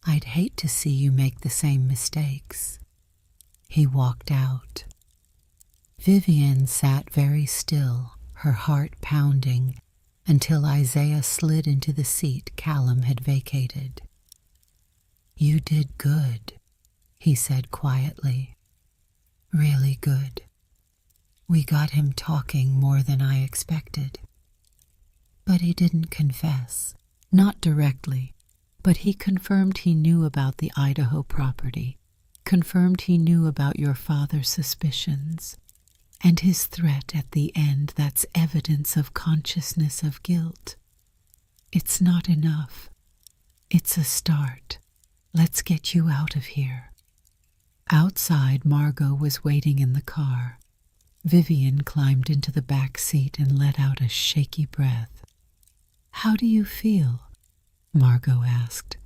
I'd hate to see you make the same mistakes. He walked out. Vivian sat very still, her heart pounding, until Isaiah slid into the seat Callum had vacated. You did good, he said quietly. Really good. We got him talking more than I expected. But he didn't confess. Not directly, but he confirmed he knew about the Idaho property, confirmed he knew about your father's suspicions, and his threat at the end. That's evidence of consciousness of guilt. It's not enough. It's a start. Let's get you out of here. Outside, Margot was waiting in the car. Vivian climbed into the back seat and let out a shaky breath. How do you feel? Margot asked.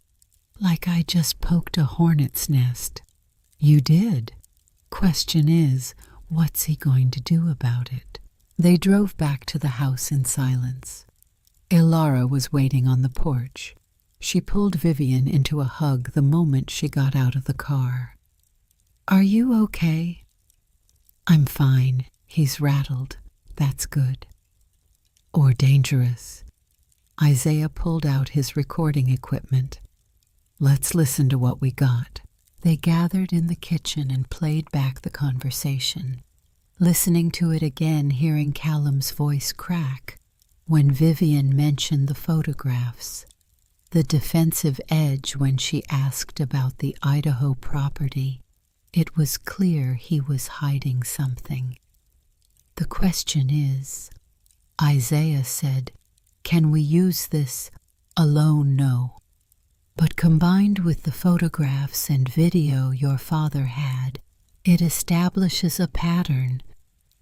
Like I just poked a hornet's nest. You did. Question is, what's he going to do about it? They drove back to the house in silence. Ilara was waiting on the porch. She pulled Vivian into a hug the moment she got out of the car. Are you okay? I'm fine. He's rattled. That's good. Or dangerous. Isaiah pulled out his recording equipment. Let's listen to what we got. They gathered in the kitchen and played back the conversation, listening to it again, hearing Callum's voice crack when Vivian mentioned the photographs, the defensive edge when she asked about the Idaho property. It was clear he was hiding something. The question is, Isaiah said, can we use this? Alone, no. But combined with the photographs and video your father had, it establishes a pattern.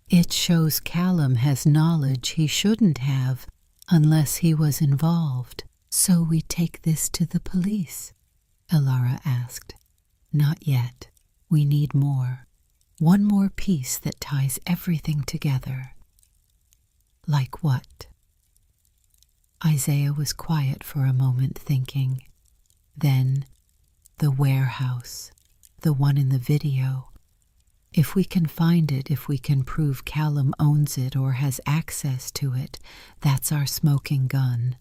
It shows Callum has knowledge he shouldn't have unless he was involved. So we take this to the police? Ilara asked. Not yet. We need more. One more piece that ties everything together. Like what? Isaiah was quiet for a moment, thinking. Then, the warehouse, the one in the video. If we can find it, if we can prove Callum owns it or has access to it, that's our smoking gun.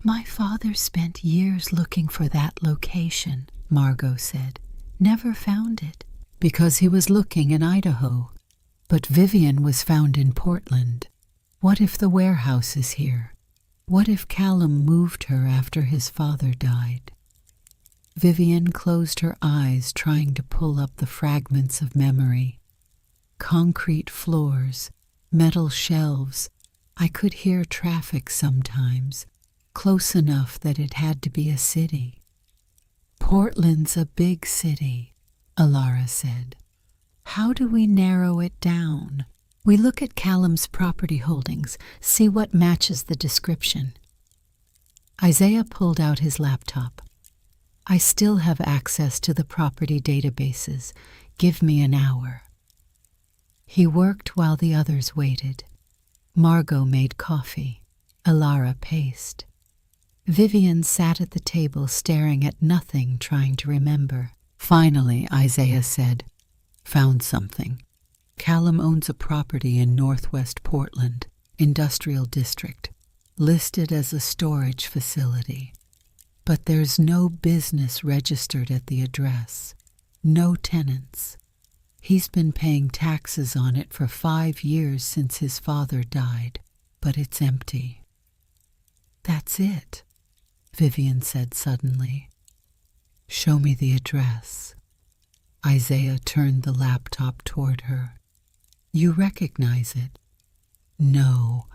My father spent years looking for that location, Margot said. Never found it. Because he was looking in Idaho. But Vivian was found in Portland. What if the warehouse is here? What if Callum moved her after his father died? Vivian closed her eyes, trying to pull up the fragments of memory. Concrete floors, metal shelves. I could hear traffic sometimes, close enough that it had to be a city. Portland's a big city, Ilara said. How do we narrow it down? We look at Callum's property holdings, see what matches the description. Isaiah pulled out his laptop. I still have access to the property databases. Give me an hour. He worked while the others waited. Margot made coffee. Ilara paced. Vivian sat at the table staring at nothing, trying to remember. Finally, Isaiah said, Found something. Callum owns a property in northwest Portland, industrial district, listed as a storage facility. But there's no business registered at the address, no tenants. He's been paying taxes on it for 5 years since his father died, but it's empty. That's it, Vivian said suddenly. Show me the address. Isaiah turned the laptop toward her. You recognize it? No,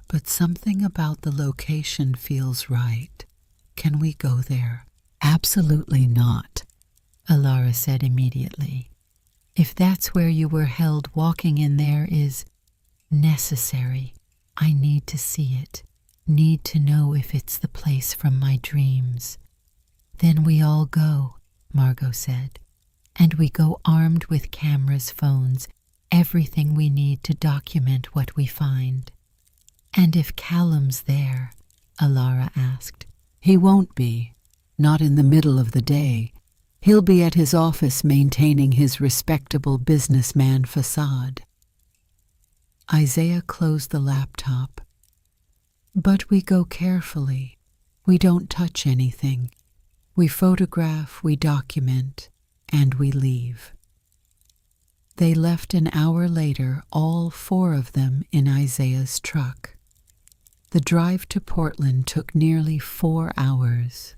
but something about the location feels right. Can we go there? Absolutely not, Ilara said immediately. If that's where you were held, walking in there is... Necessary. I need to see it. Need to know if it's the place from my dreams. Then we all go, Margot said. And we go armed with cameras, phones, everything we need to document what we find. And if Callum's there, Alara asked. He won't be. Not in the middle of the day. He'll be at his office maintaining his respectable businessman facade. Isaiah closed the laptop. But we go carefully. We don't touch anything. We photograph, we document, and we leave. They left an hour later, all 4 of them in Isaiah's truck. The drive to Portland took nearly 4 hours.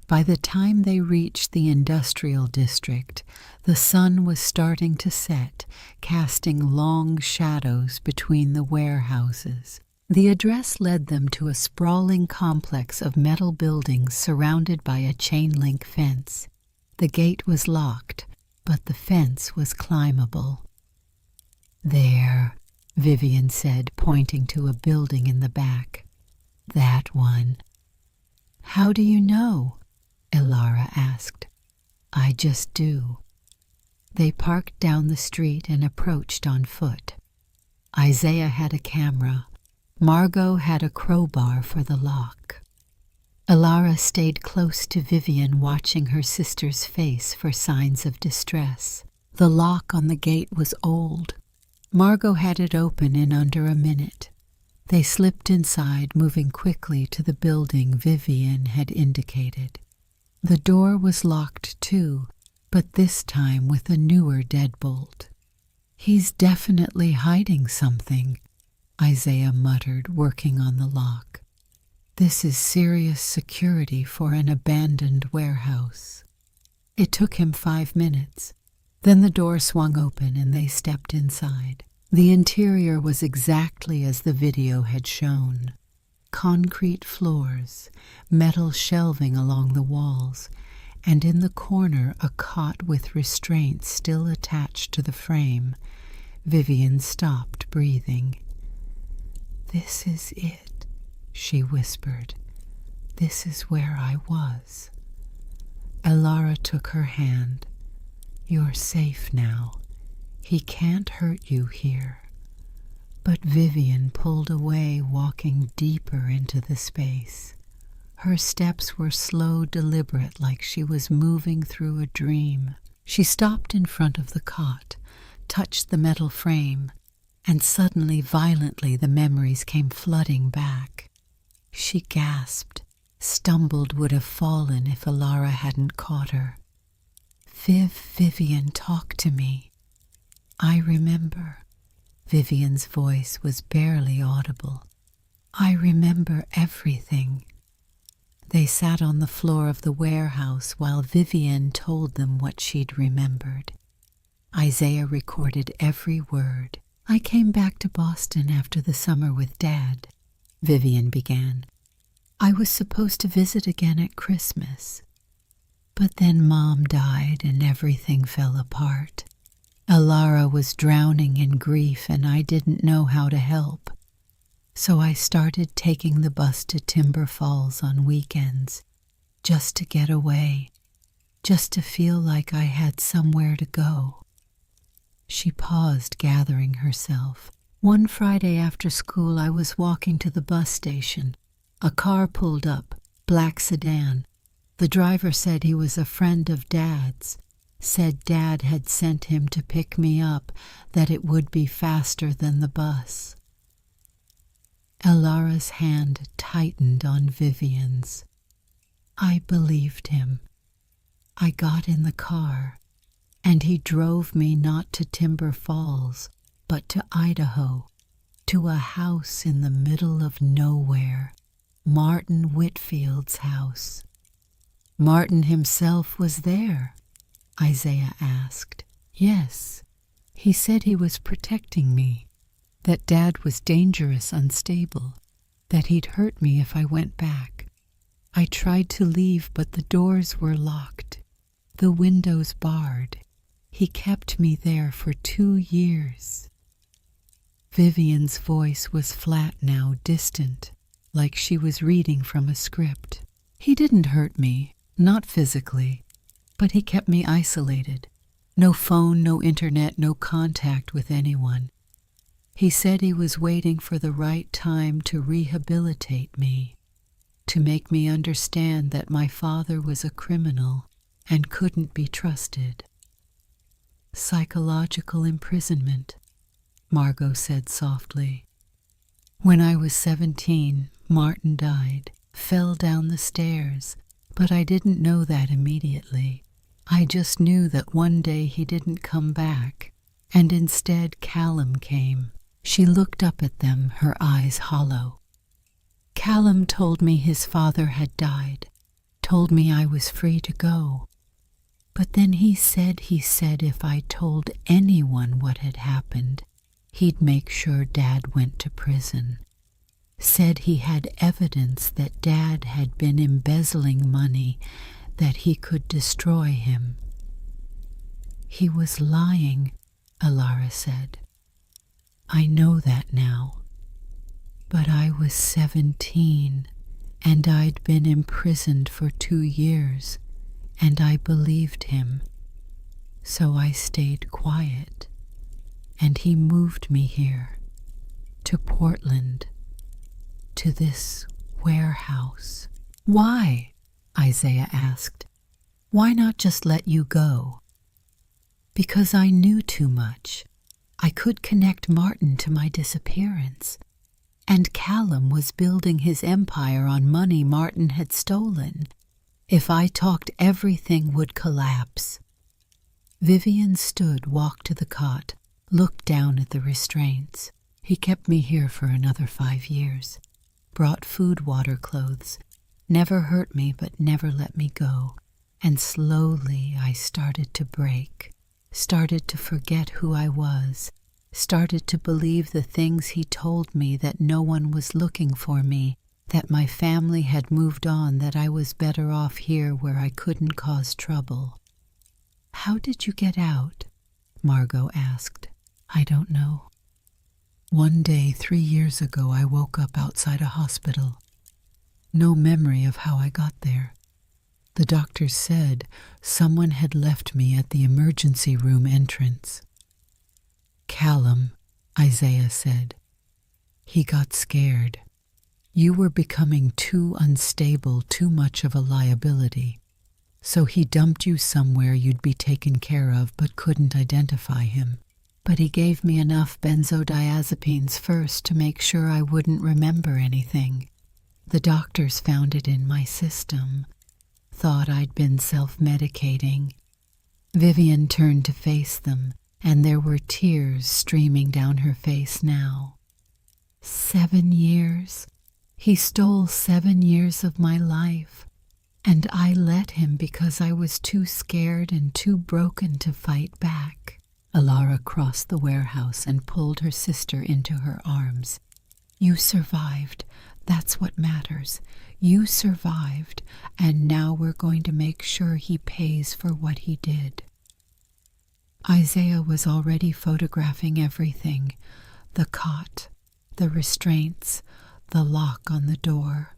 By the time they reached the industrial district, the sun was starting to set, casting long shadows between the warehouses. The address led them to a sprawling complex of metal buildings surrounded by a chain-link fence. The gate was locked, but the fence was climbable. There, Vivian said, pointing to a building in the back. That one. How do you know? Alara asked. I just do. They parked down the street and approached on foot. Isaiah had a camera. Margot had a crowbar for the lock. Alara stayed close to Vivian, watching her sister's face for signs of distress. The lock on the gate was old. Margot had it open in under a minute. They slipped inside, moving quickly to the building Vivian had indicated. The door was locked too, but this time with a newer deadbolt. He's definitely hiding something, Isaiah muttered, working on the lock. This is serious security for an abandoned warehouse. It took him 5 minutes. Then the door swung open and they stepped inside. The interior was exactly as the video had shown. Concrete floors, metal shelving along the walls, and in the corner a cot with restraints still attached to the frame. Vivian stopped breathing. This is it, she whispered. This is where I was. Alara took her hand. You're safe now. He can't hurt you here. But Vivian pulled away, walking deeper into the space. Her steps were slow, deliberate, like she was moving through a dream. She stopped in front of the cot, touched the metal frame, and suddenly, violently, the memories came flooding back. She gasped, stumbled, would have fallen if Alara hadn't caught her. Vivian, talk to me. I remember. Vivian's voice was barely audible. I remember everything. They sat on the floor of the warehouse while Vivian told them what she'd remembered. Isaiah recorded every word. I came back to Boston after the summer with Dad, Vivian began. I was supposed to visit again at Christmas. But then Mom died and everything fell apart. Alara was drowning in grief and I didn't know how to help. So I started taking the bus to Timber Falls on weekends, just to get away, just to feel like I had somewhere to go. She paused, gathering herself. One Friday after school I was walking to the bus station. A car pulled up, black sedan. The driver said he was a friend of Dad's. Said Dad had sent him to pick me up, that it would be faster than the bus. Alara's hand tightened on Vivian's. I believed him. I got in the car, and he drove me not to Timber Falls, but to Idaho, to a house in the middle of nowhere, Martin Whitfield's house. Martin himself was there, Isaiah asked. Yes, he said he was protecting me, that Dad was dangerous, unstable, that he'd hurt me if I went back. I tried to leave, but the doors were locked, the windows barred. He kept me there for 2 years. Vivian's voice was flat now, distant, like she was reading from a script. He didn't hurt me, not physically, but he kept me isolated. No phone, no internet, no contact with anyone. He said he was waiting for the right time to rehabilitate me, to make me understand that my father was a criminal and couldn't be trusted. Psychological imprisonment, Margot said softly. When I was 17, Martin died, fell down the stairs, but I didn't know that immediately. I just knew that one day he didn't come back, and instead Callum came. She looked up at them, her eyes hollow. Callum told me his father had died, told me I was free to go. But then he said if I told anyone what had happened, he'd make sure Dad went to prison. Said he had evidence that Dad had been embezzling money, that he could destroy him. He was lying, Alara said. I know that now. But I was 17, and I'd been imprisoned for 2 years, and I believed him. So I stayed quiet, and he moved me here, to Portland, to this warehouse. Why? Isaiah asked. Why not just let you go? Because I knew too much. I could connect Martin to my disappearance. And Callum was building his empire on money Martin had stolen. If I talked, everything would collapse. Vivian stood, walked to the cot, looked down at the restraints. He kept me here for another 5 years. Brought food, water, clothes. Never hurt me, but never let me go. And slowly I started to break. Started to forget who I was. Started to believe the things he told me, that no one was looking for me, that my family had moved on, that I was better off here where I couldn't cause trouble. How did you get out? Margot asked. I don't know. One day 3 years ago I woke up outside a hospital. No memory of how I got there. The doctors said someone had left me at the emergency room entrance. Callum, Isaiah said. He got scared. You were becoming too unstable, too much of a liability. So he dumped you somewhere you'd be taken care of, but couldn't identify him. But he gave me enough benzodiazepines first to make sure I wouldn't remember anything. The doctors found it in my system. Thought I'd been self-medicating. Vivian turned to face them, and there were tears streaming down her face now. 7 years? He stole 7 years of my life, and I let him because I was too scared and too broken to fight back. Alara crossed the warehouse and pulled her sister into her arms. You survived. That's what matters. You survived, and now we're going to make sure he pays for what he did. Isaiah was already photographing everything. The cot, the restraints, the lock on the door.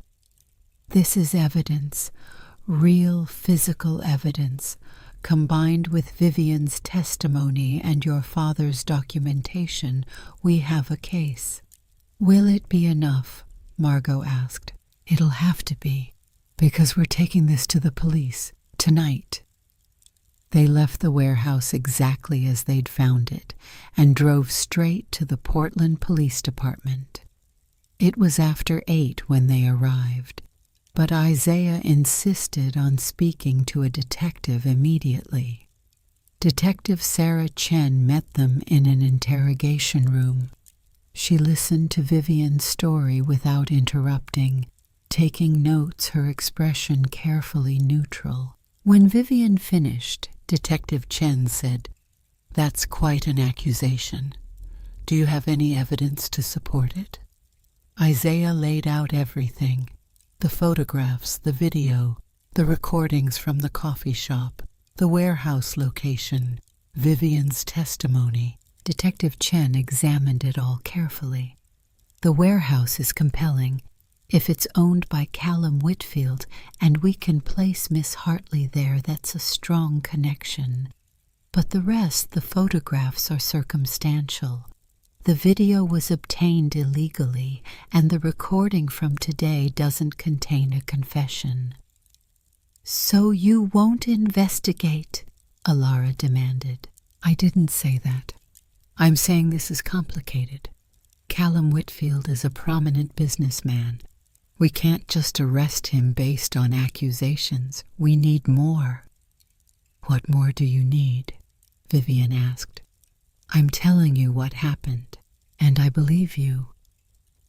This is evidence, real physical evidence, combined with Vivian's testimony and your father's documentation. We have a case. Will it be enough? Margot asked. It'll have to be, because we're taking this to the police tonight. They left the warehouse exactly as they'd found it and drove straight to the Portland Police Department. It was after 8 when they arrived, but Isaiah insisted on speaking to a detective immediately. Detective Sarah Chen met them in an interrogation room. She listened to Vivian's story without interrupting, taking notes, her expression carefully neutral. When Vivian finished, Detective Chen said, "That's quite an accusation. Do you have any evidence to support it?" Isaiah laid out everything. The photographs, the video, the recordings from the coffee shop, the warehouse location, Vivian's testimony. Detective Chen examined it all carefully. The warehouse is compelling. If it's owned by Callum Whitfield and we can place Miss Hartley there, that's a strong connection. But the rest, the photographs, are circumstantial. The video was obtained illegally, and the recording from today doesn't contain a confession. "So you won't investigate?" Alara demanded. "I didn't say that. I'm saying this is complicated. Callum Whitfield is a prominent businessman. We can't just arrest him based on accusations. We need more." "What more do you need?" Vivian asked. "I'm telling you what happened, and I believe you.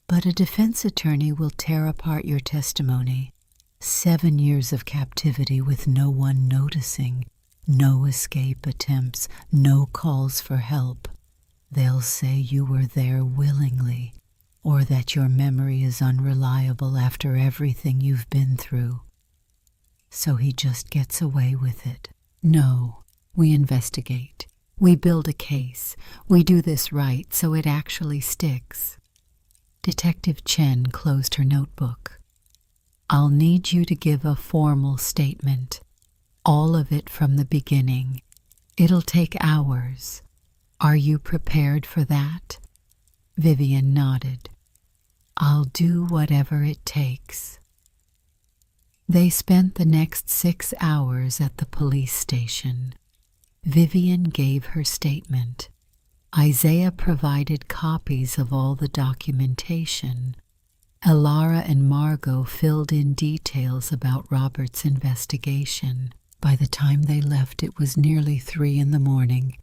But a defense attorney will tear apart your testimony. 7 years of captivity with no one noticing, no escape attempts, no calls for help. They'll say you were there willingly, or that your memory is unreliable after everything you've been through. So he just gets away with it. No, we investigate. We build a case. We do this right so it actually sticks." Detective Chen closed her notebook. "I'll need you to give a formal statement. All of it from the beginning. It'll take hours. Are you prepared for that?" Vivian nodded. "I'll do whatever it takes." They spent the next 6 hours at the police station. Vivian gave her statement. Isaiah provided copies of all the documentation. Alara and Margot filled in details about Robert's investigation. By the time they left, it was nearly 3 in the morning.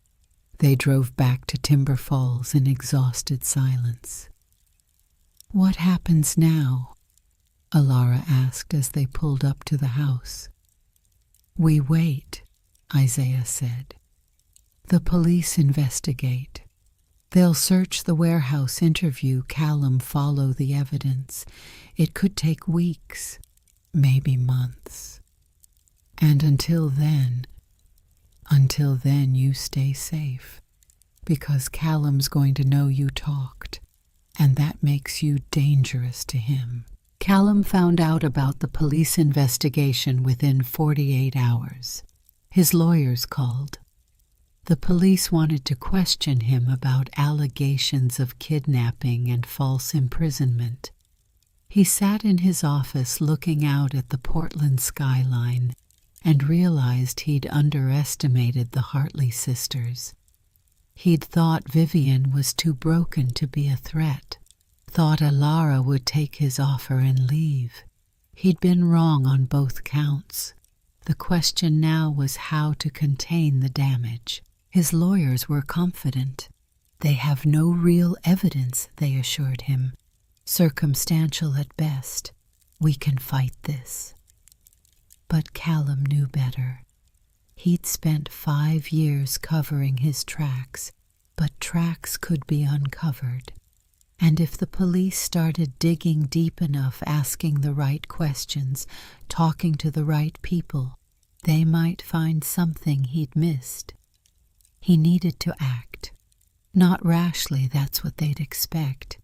They drove back to Timber Falls in exhausted silence. "What happens now?" Alara asked as they pulled up to the house. "We wait," Isaiah said. "The police investigate. They'll search the warehouse, interview Callum, follow the evidence. It could take weeks, maybe months. And until then you stay safe, because Callum's going to know you talked, and that makes you dangerous to him." Callum found out about the police investigation within 48 hours. His lawyers called. The police wanted to question him about allegations of kidnapping and false imprisonment. He sat in his office looking out at the Portland skyline and realized he'd underestimated the Hartley sisters. He'd thought Vivian was too broken to be a threat, thought Alara would take his offer and leave. He'd been wrong on both counts. The question now was how to contain the damage. His lawyers were confident. "They have no real evidence," they assured him. "Circumstantial at best. We can fight this." But Callum knew better. He'd spent 5 years covering his tracks, but tracks could be uncovered. And if the police started digging deep enough, asking the right questions, talking to the right people, they might find something he'd missed. He needed to act. Not rashly, that's what they'd expect,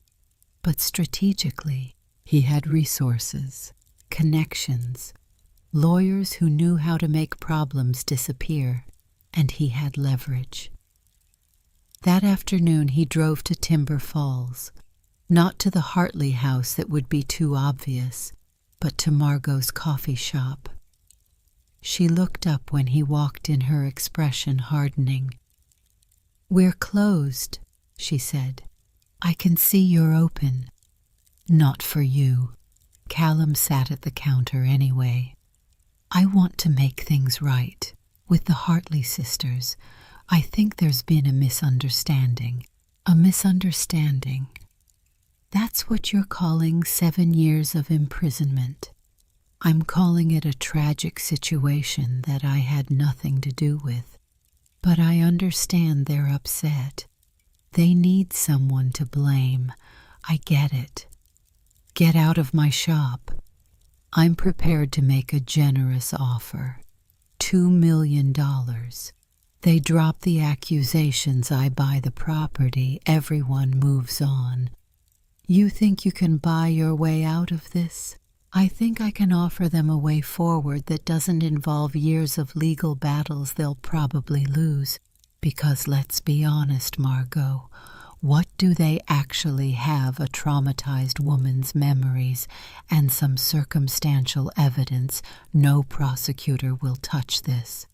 but strategically. He had resources, connections, lawyers who knew how to make problems disappear, and he had leverage. That afternoon he drove to Timber Falls, not to the Hartley house that would be too obvious, but to Margot's coffee shop. She looked up when he walked in, her expression hardening. "We're closed," she said. "I can see you're open." "Not for you." Callum sat at the counter anyway. "I want to make things right. With the Hartley sisters, I think there's been a misunderstanding." "A misunderstanding? That's what you're calling 7 years of imprisonment." "I'm calling it a tragic situation that I had nothing to do with. But I understand they're upset. They need someone to blame. I get it. Get out of my shop. I'm prepared to make a generous offer. $2 million. They drop the accusations I buy the property, everyone moves on. You think you can buy your way out of this? I think I can offer them a way forward that doesn't involve years of legal battles they'll probably lose. Because let's be honest, Margot, what do they actually have? A traumatized woman's memories and some circumstantial evidence. No prosecutor will touch this.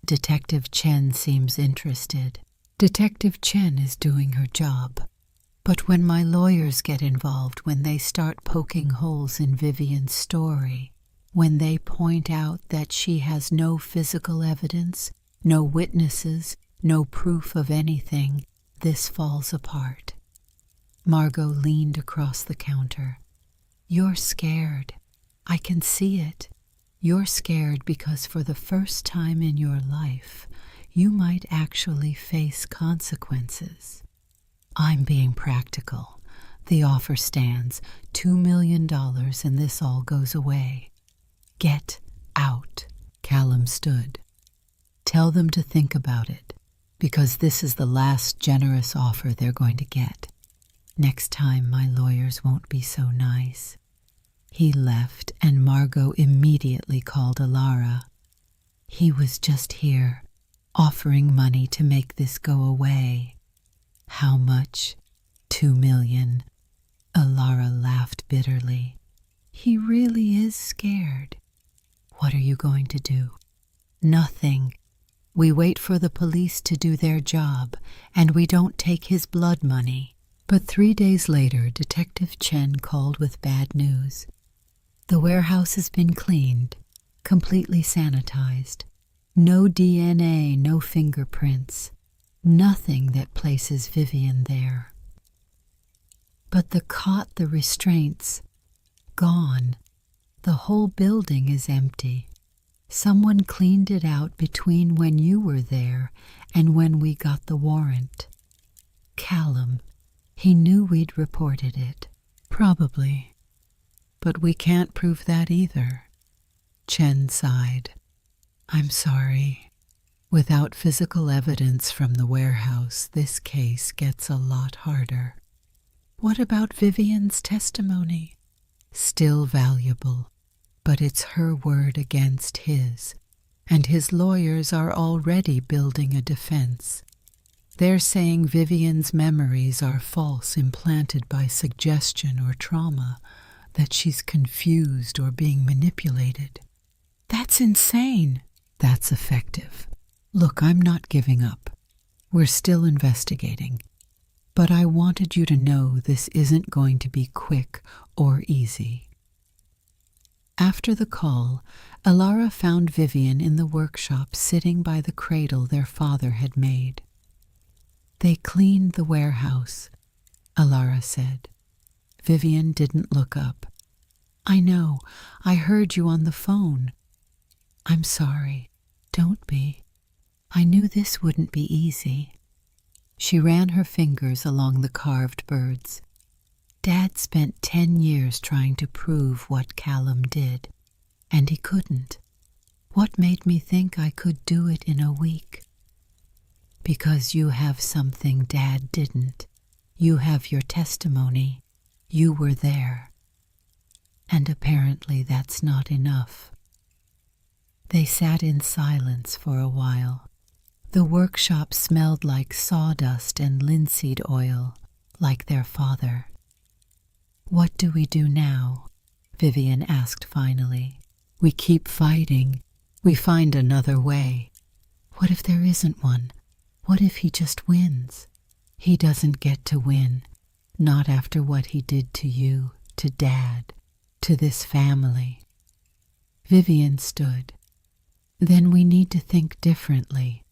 Detective Chen seems interested. Detective Chen is doing her job. But when my lawyers get involved, when they start poking holes in Vivian's story, when they point out that she has no physical evidence, no witnesses, no proof of anything, this falls apart. Margot leaned across the counter. You're scared. I can see it. You're scared because for the first time in your life, you might actually face consequences. I'm being practical. The offer stands, $2 million, and this all goes away. Get out. Callum stood. Tell them to think about it, because this is the last generous offer they're going to get. Next time my lawyers won't be so nice. He left, and Margot immediately called Alara. He was just here, offering money to make this go away. How much? $2 million. Alara laughed bitterly. He really is scared. What are you going to do? Nothing. We wait for the police to do their job, and we don't take his blood money. But 3 days later, Detective Chen called with bad news. The warehouse has been cleaned, completely sanitized. No DNA, no fingerprints. Nothing that places Vivian there. But the cot, the restraints, gone. The whole building is empty. Someone cleaned it out between when you were there and when we got the warrant. Callum, he knew we'd reported it. Probably. But we can't prove that either. Chen sighed. I'm sorry. Without physical evidence from the warehouse, this case gets a lot harder. What about Vivian's testimony? Still valuable, but it's her word against his, and his lawyers are already building a defense. They're saying Vivian's memories are false, implanted by suggestion or trauma, that she's confused or being manipulated. That's insane. That's effective. Look, I'm not giving up. We're still investigating. But I wanted you to know this isn't going to be quick or easy. After the call, Alara found Vivian in the workshop sitting by the cradle their father had made. They cleaned the warehouse, Alara said. Vivian didn't look up. I know, I heard you on the phone. I'm sorry. Don't be. I knew this wouldn't be easy. She ran her fingers along the carved birds. Dad spent 10 years trying to prove what Callum did, and he couldn't. What made me think I could do it in a week? Because you have something Dad didn't. You have your testimony. You were there. And apparently that's not enough. They sat in silence for a while. The workshop smelled like sawdust and linseed oil, like their father. What do we do now? Vivian asked finally. We keep fighting. We find another way. What if there isn't one? What if he just wins? He doesn't get to win. Not after what he did to you, to Dad, to this family. Vivian stood. Then we need to think differently.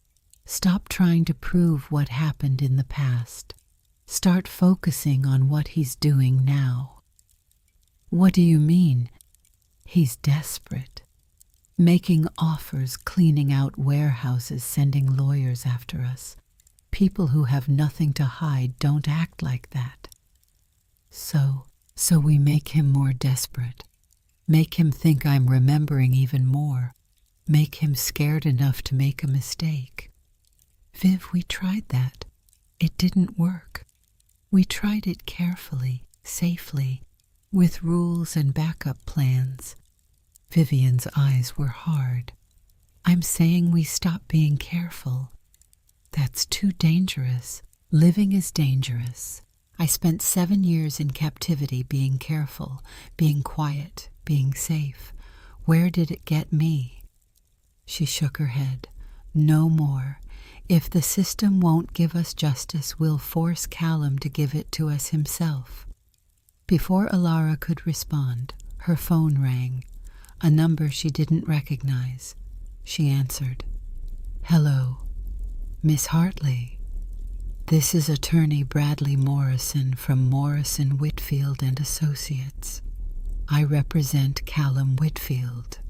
Stop trying to prove what happened in the past. Start focusing on what he's doing now. What do you mean? He's desperate. Making offers, cleaning out warehouses, sending lawyers after us. People who have nothing to hide don't act like that. So we make him more desperate. Make him think I'm remembering even more. Make him scared enough to make a mistake. Viv, we tried that. It didn't work. We tried it carefully, safely, with rules and backup plans. Vivian's eyes were hard. I'm saying we stop being careful. That's too dangerous. Living is dangerous. I spent 7 years in captivity being careful, being quiet, being safe. Where did it get me? She shook her head. No more. If the system won't give us justice, we'll force Callum to give it to us himself. Before Alara could respond, her phone rang, a number she didn't recognize. She answered. Hello, Miss Hartley. This is attorney Bradley Morrison from Morrison Whitfield and Associates. I represent Callum Whitfield.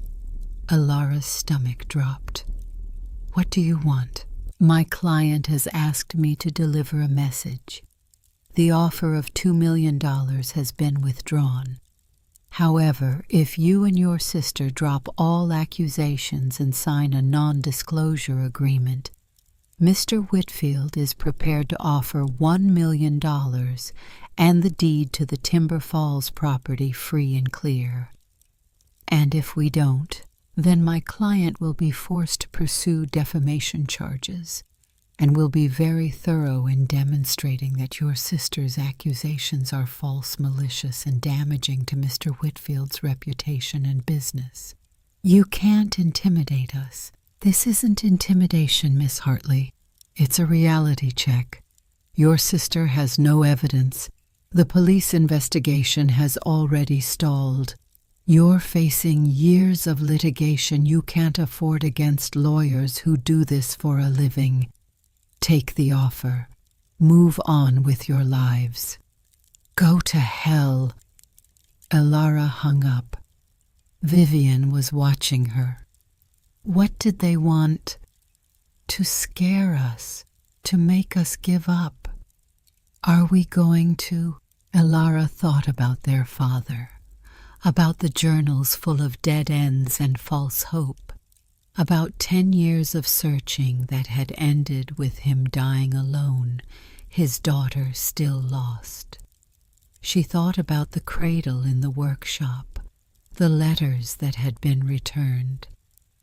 Alara's stomach dropped. What do you want? My client has asked me to deliver a message. The offer of $2 million has been withdrawn. However, if you and your sister drop all accusations and sign a non-disclosure agreement, Mr. Whitfield is prepared to offer $1 million and the deed to the Timber Falls property free and clear. And if we don't, then my client will be forced to pursue defamation charges and will be very thorough in demonstrating that your sister's accusations are false, malicious, and damaging to Mr. Whitfield's reputation and business. You can't intimidate us. This isn't intimidation, Miss Hartley. It's a reality check. Your sister has no evidence. The police investigation has already stalled. You're facing years of litigation you can't afford against lawyers who do this for a living. Take the offer. Move on with your lives. Go to hell. Alara hung up. Vivian was watching her. What did they want? To scare us, to make us give up. Are we going to? Alara thought about their father, about the journals full of dead ends and false hope, about 10 years of searching that had ended with him dying alone, his daughter still lost. She thought about the cradle in the workshop, the letters that had been returned,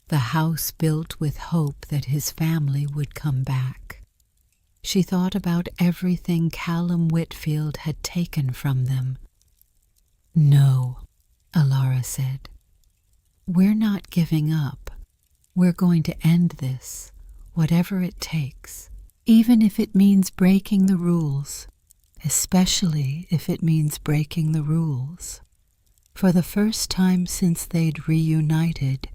the house built with hope that his family would come back. She thought about everything Callum Whitfield had taken from them. No, Alara said. We're not giving up. We're going to end this, whatever it takes, even if it means breaking the rules, especially if it means breaking the rules. For the first time since they'd reunited,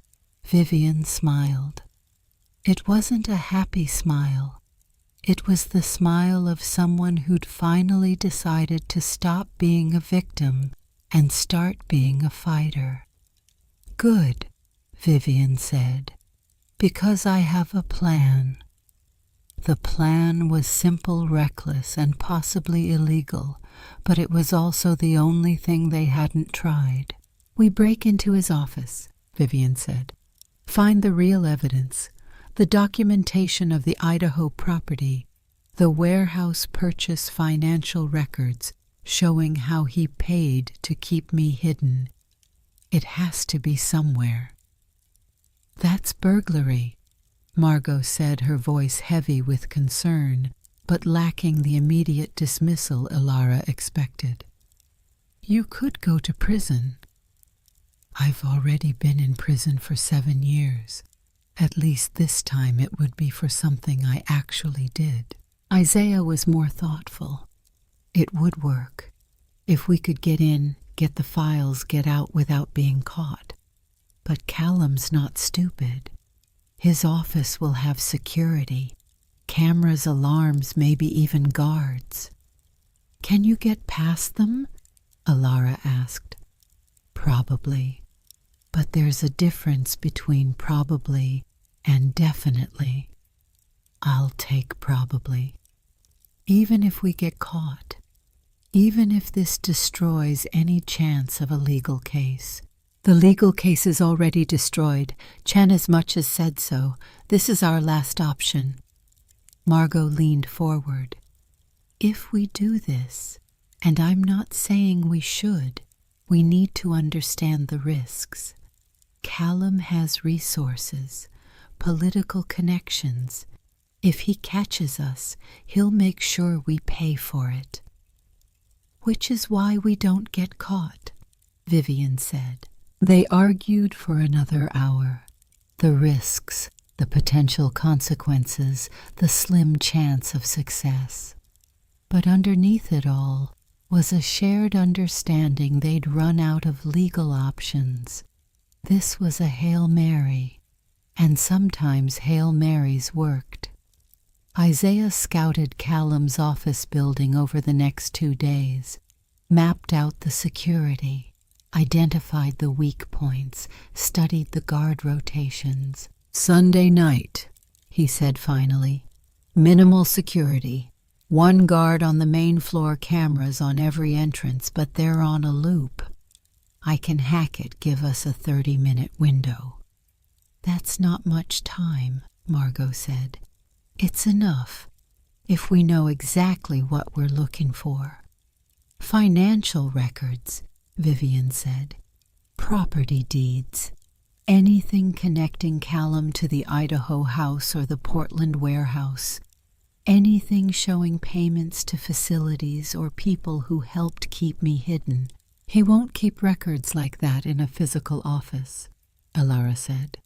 Vivian smiled. It wasn't a happy smile. It was the smile of someone who'd finally decided to stop being a victim and start being a fighter. Good, Vivian said, because I have a plan. The plan was simple, reckless, and possibly illegal, but it was also the only thing they hadn't tried. We break into his office, Vivian said. Find the real evidence, the documentation of the Idaho property, the warehouse purchase financial records showing how he paid to keep me hidden. It has to be somewhere. That's burglary, Margot said, her voice heavy with concern, but lacking the immediate dismissal Alara expected. You could go to prison. I've already been in prison for 7 years. At least this time it would be for something I actually did. Isaiah was more thoughtful. It would work. If we could get in, get the files, get out without being caught. But Callum's not stupid. His office will have security, cameras, alarms, maybe even guards. Can you get past them? Alara asked. Probably. But there's a difference between probably and definitely. I'll take probably. Even if we get caught, even if this destroys any chance of a legal case. The legal case is already destroyed. Chen as much as said so. This is our last option. Margot leaned forward. If we do this, and I'm not saying we should, we need to understand the risks. Callum has resources, political connections. If he catches us, he'll make sure we pay for it. Which is why we don't get caught, Vivian said. They argued for another hour. The risks, the potential consequences, the slim chance of success. But underneath it all was a shared understanding they'd run out of legal options. This was a Hail Mary, and sometimes Hail Marys worked. Isaiah scouted Callum's office building over the next 2 days, mapped out the security, identified the weak points, studied the guard rotations. Sunday night, he said finally. Minimal security. 1 guard on the main floor, cameras on every entrance, but they're on a loop. I can hack it, give us a 30-minute window. That's not much time, Margot said. It's enough, if we know exactly what we're looking for. Financial records, Vivian said. Property deeds. Anything connecting Callum to the Idaho house or the Portland warehouse. Anything showing payments to facilities or people who helped keep me hidden. He won't keep records like that in a physical office, Alara said.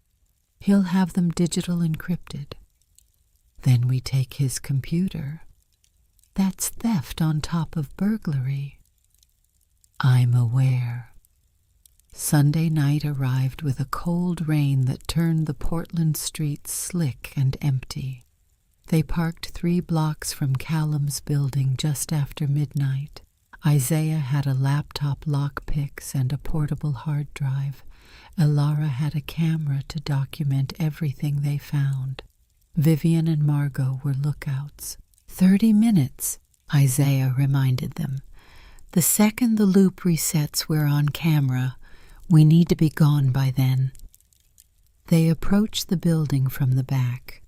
He'll have them digital encrypted. Then we take his computer. That's theft on top of burglary. I'm aware. Sunday night arrived with a cold rain that turned the Portland streets slick and empty. They parked 3 blocks from Callum's building just after midnight. Isaiah had a laptop lockpicks and a portable hard drive. Alara had a camera to document everything they found. Vivian and Margot were lookouts. 30 minutes, Isaiah reminded them. The second the loop resets, we're on camera. We need to be gone by then. They approached the building from the back.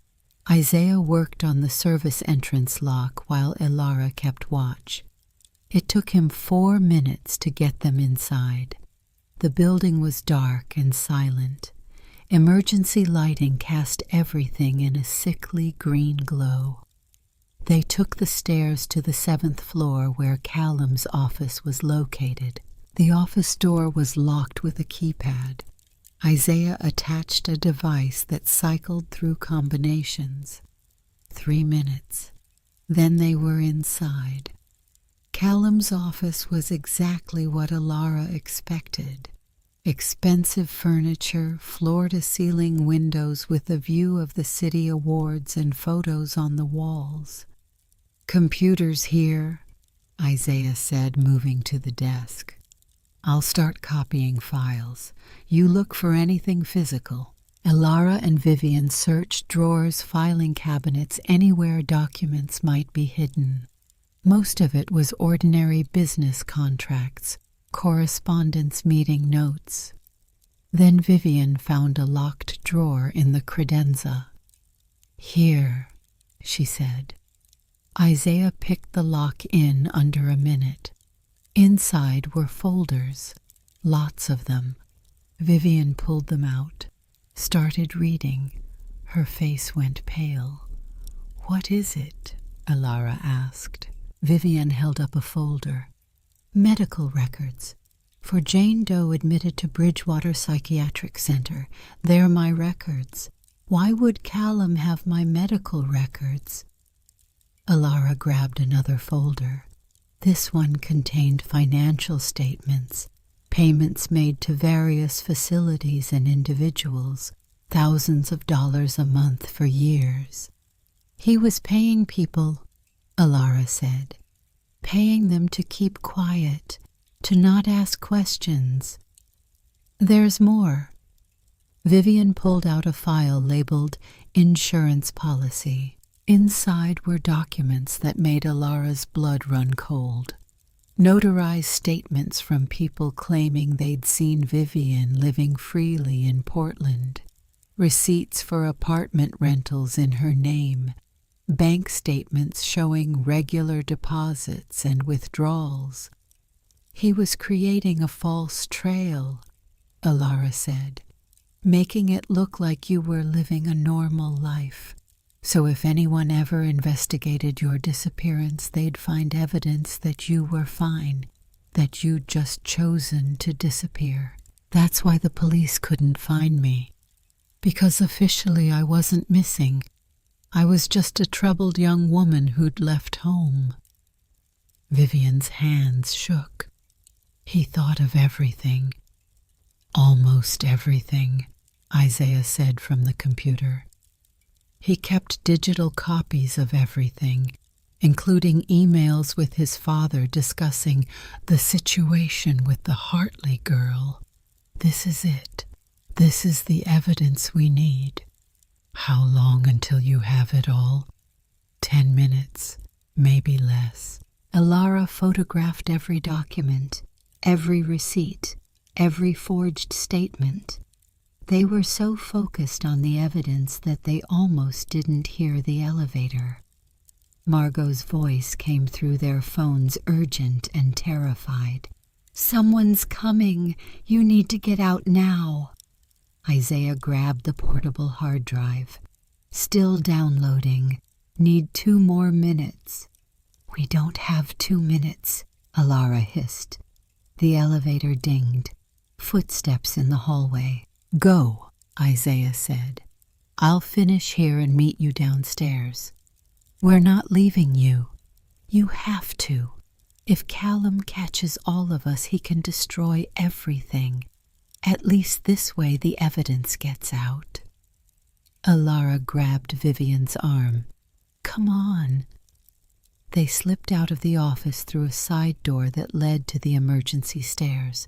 Isaiah worked on the service entrance lock while Alara kept watch. It took him 4 minutes to get them inside. The building was dark and silent. Emergency lighting cast everything in a sickly green glow. They took the stairs to the 7th floor where Callum's office was located. The office door was locked with a keypad. Isaiah attached a device that cycled through combinations. 3 minutes. Then they were inside. Callum's office was exactly what Alara expected. Expensive furniture, floor-to-ceiling windows with a view of the city awards and photos on the walls. Computers here, Isaiah said, moving to the desk. I'll start copying files. You look for anything physical. Alara and Vivian searched drawers, filing cabinets, anywhere documents might be hidden. Most of it was ordinary business contracts, correspondence meeting notes. Then Vivian found a locked drawer in the credenza. Here, she said. Isaiah picked the lock in under a minute. Inside were folders, lots of them. Vivian pulled them out, started reading. Her face went pale. What is it? Alara asked. Vivian held up a folder. Medical records. For Jane Doe admitted to Bridgewater Psychiatric Center. They're my records. Why would Callum have my medical records? Alara grabbed another folder. This one contained financial statements, payments made to various facilities and individuals, thousands of dollars a month for years. He was paying people, Alara said, paying them to keep quiet, to not ask questions. There's more. Vivian pulled out a file labeled Insurance Policy. Inside were documents that made Alara's blood run cold. Notarized statements from people claiming they'd seen Vivian living freely in Portland. Receipts for apartment rentals in her name. bank statements showing regular deposits and withdrawals. He was creating a false trail, Alara said, making it look like you were living a normal life. So if anyone ever investigated your disappearance, they'd find evidence that you were fine, that you'd just chosen to disappear. That's why the police couldn't find me. Because officially I wasn't missing. I was just a troubled young woman who'd left home. Vivian's hands shook. He thought of everything. Almost everything, Isaiah said from the computer. He kept digital copies of everything, including emails with his father discussing the situation with the Hartley girl. This is it. This is the evidence we need. How long until you have it all? 10 minutes, maybe less. Alara photographed every document, every receipt, every forged statement. They were so focused on the evidence that they almost didn't hear the elevator. Margot's voice came through their phones, urgent and terrified. "Someone's coming. You need to get out now." Isaiah grabbed the portable hard drive. "Still downloading. Need 2 more minutes." "We don't have 2 minutes," Alara hissed. The elevator dinged. Footsteps in the hallway. "Go," Isaiah said. "I'll finish here and meet you downstairs." "We're not leaving you." "You have to. If Callum catches all of us, he can destroy everything. At least this way the evidence gets out." Alara grabbed Vivian's arm. "Come on." They slipped out of the office through a side door that led to the emergency stairs.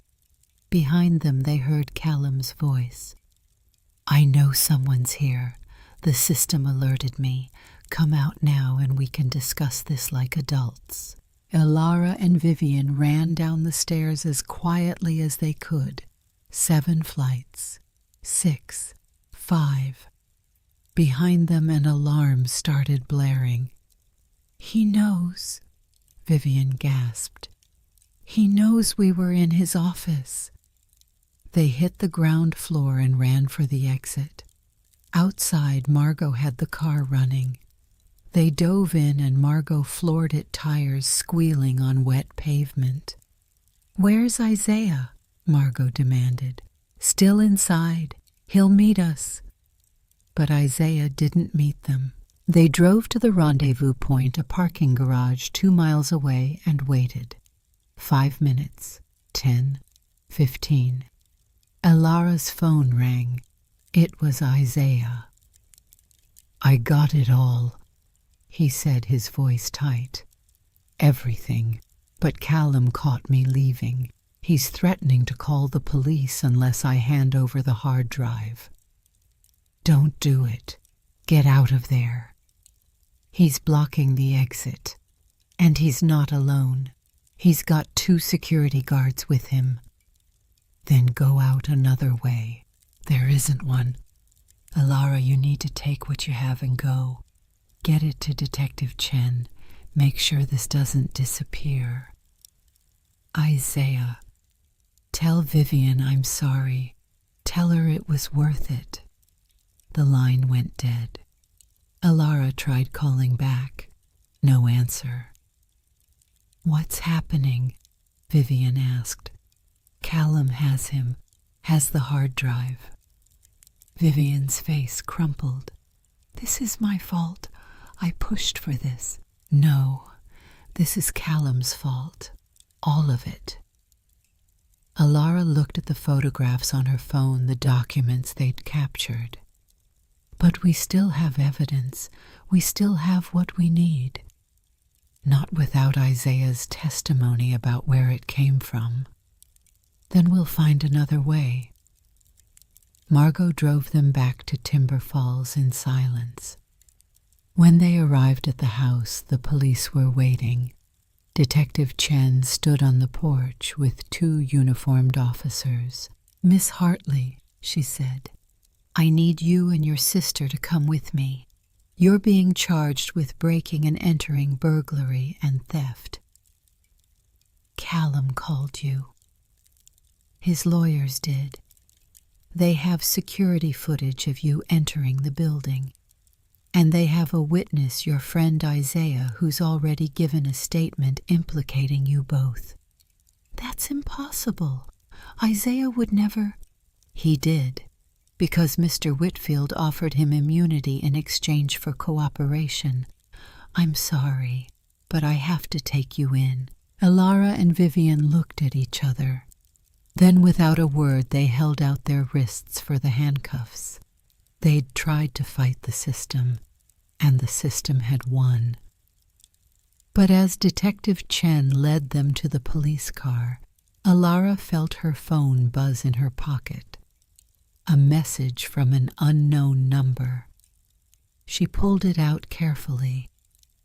Behind them they heard Callum's voice. "I know someone's here. The system alerted me. Come out now and we can discuss this like adults." Alara and Vivian ran down the stairs as quietly as they could. 7 flights. 6. 5. Behind them an alarm started blaring. "He knows," Vivian gasped. "He knows we were in his office." They hit the ground floor and ran for the exit. Outside, Margot had the car running. They dove in and Margot floored its tires, squealing on wet pavement. "Where's Isaiah?" Margot demanded. "Still inside. He'll meet us." But Isaiah didn't meet them. They drove to the rendezvous point, a parking garage 2 miles away, and waited. 5 minutes. 10. 15. Alara's phone rang. It was Isaiah. "I got it all," he said, his voice tight. "Everything. But Callum caught me leaving. He's threatening to call the police unless I hand over the hard drive." "Don't do it. Get out of there." "He's blocking the exit. And he's not alone. He's got 2 security guards with him." "Then go out another way." "There isn't one. Alara, you need to take what you have and go. Get it to Detective Chen. Make sure this doesn't disappear." "Isaiah, tell Vivian I'm sorry. Tell her it was worth it." The line went dead. Alara tried calling back. No answer. "What's happening?" Vivian asked. "Callum has him. Has the hard drive." Vivian's face crumpled. "This is my fault. I pushed for this." "No, this is Callum's fault. All of it." Alara looked at the photographs on her phone, the documents they'd captured. "But we still have evidence. We still have what we need." "Not without Isaiah's testimony about where it came from." "Then we'll find another way." Margot drove them back to Timber Falls in silence. When they arrived at the house, the police were waiting. Detective Chen stood on the porch with 2 uniformed officers. "Miss Hartley," she said, "I need you and your sister to come with me. You're being charged with breaking and entering, burglary, and theft. Callum called you. His lawyers did. They have security footage of you entering the building. And they have a witness, your friend Isaiah, who's already given a statement implicating you both. That's impossible. Isaiah would never... He did, because Mr. Whitfield offered him immunity in exchange for cooperation. I'm sorry, but I have to take you in. Alara and Vivian looked at each other. Then without a word they held out their wrists for the handcuffs. They'd tried to fight the system, and the system had won. But as Detective Chen led them to the police car, Alara felt her phone buzz in her pocket. A message from an unknown number. She pulled it out carefully.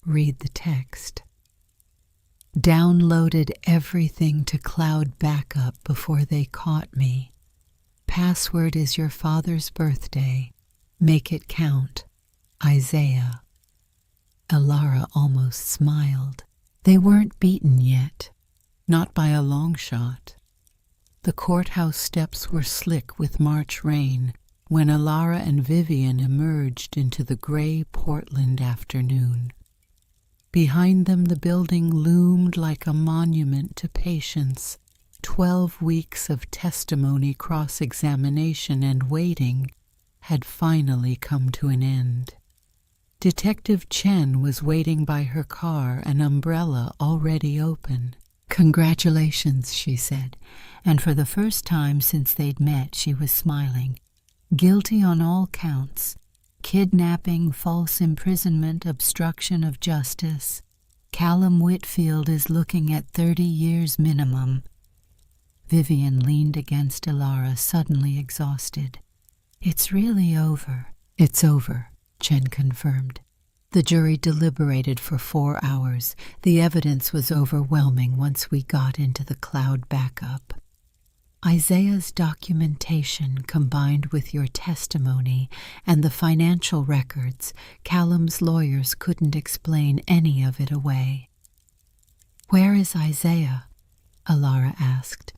Read the text. Downloaded everything to cloud backup before they caught me. Password is your father's birthday. Make it count. Isaiah. Alara almost smiled. They weren't beaten yet. Not by a long shot. The courthouse steps were slick with March rain when Alara and Vivian emerged into the gray Portland afternoon. Behind them the building loomed like a monument to patience. 12 weeks of testimony, cross-examination, and waiting had finally come to an end. Detective Chen was waiting by her car, an umbrella already open. Congratulations, she said, and for the first time since they'd met she was smiling. Guilty on all counts. Kidnapping, false imprisonment, obstruction of justice. Callum Whitfield is looking at 30 years minimum. Vivian leaned against Alara, suddenly exhausted. It's really over. It's over, Chen confirmed. The jury deliberated for 4 hours. The evidence was overwhelming once we got into the cloud backup. Isaiah's documentation combined with your testimony and the financial records, Callum's lawyers couldn't explain any of it away. Where is Isaiah? Alara asked.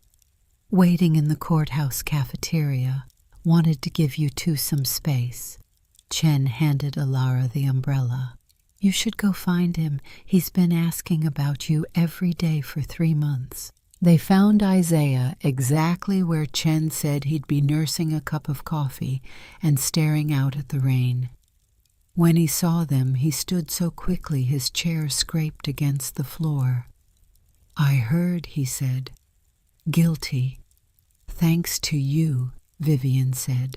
Waiting in the courthouse cafeteria. Wanted to give you two some space. Chen handed Alara the umbrella. You should go find him. He's been asking about you every day for 3 months. They found Isaiah exactly where Chen said he'd be, nursing a cup of coffee and staring out at the rain. When he saw them, he stood so quickly his chair scraped against the floor. I heard, he said. Guilty. Thanks to you, Vivian said.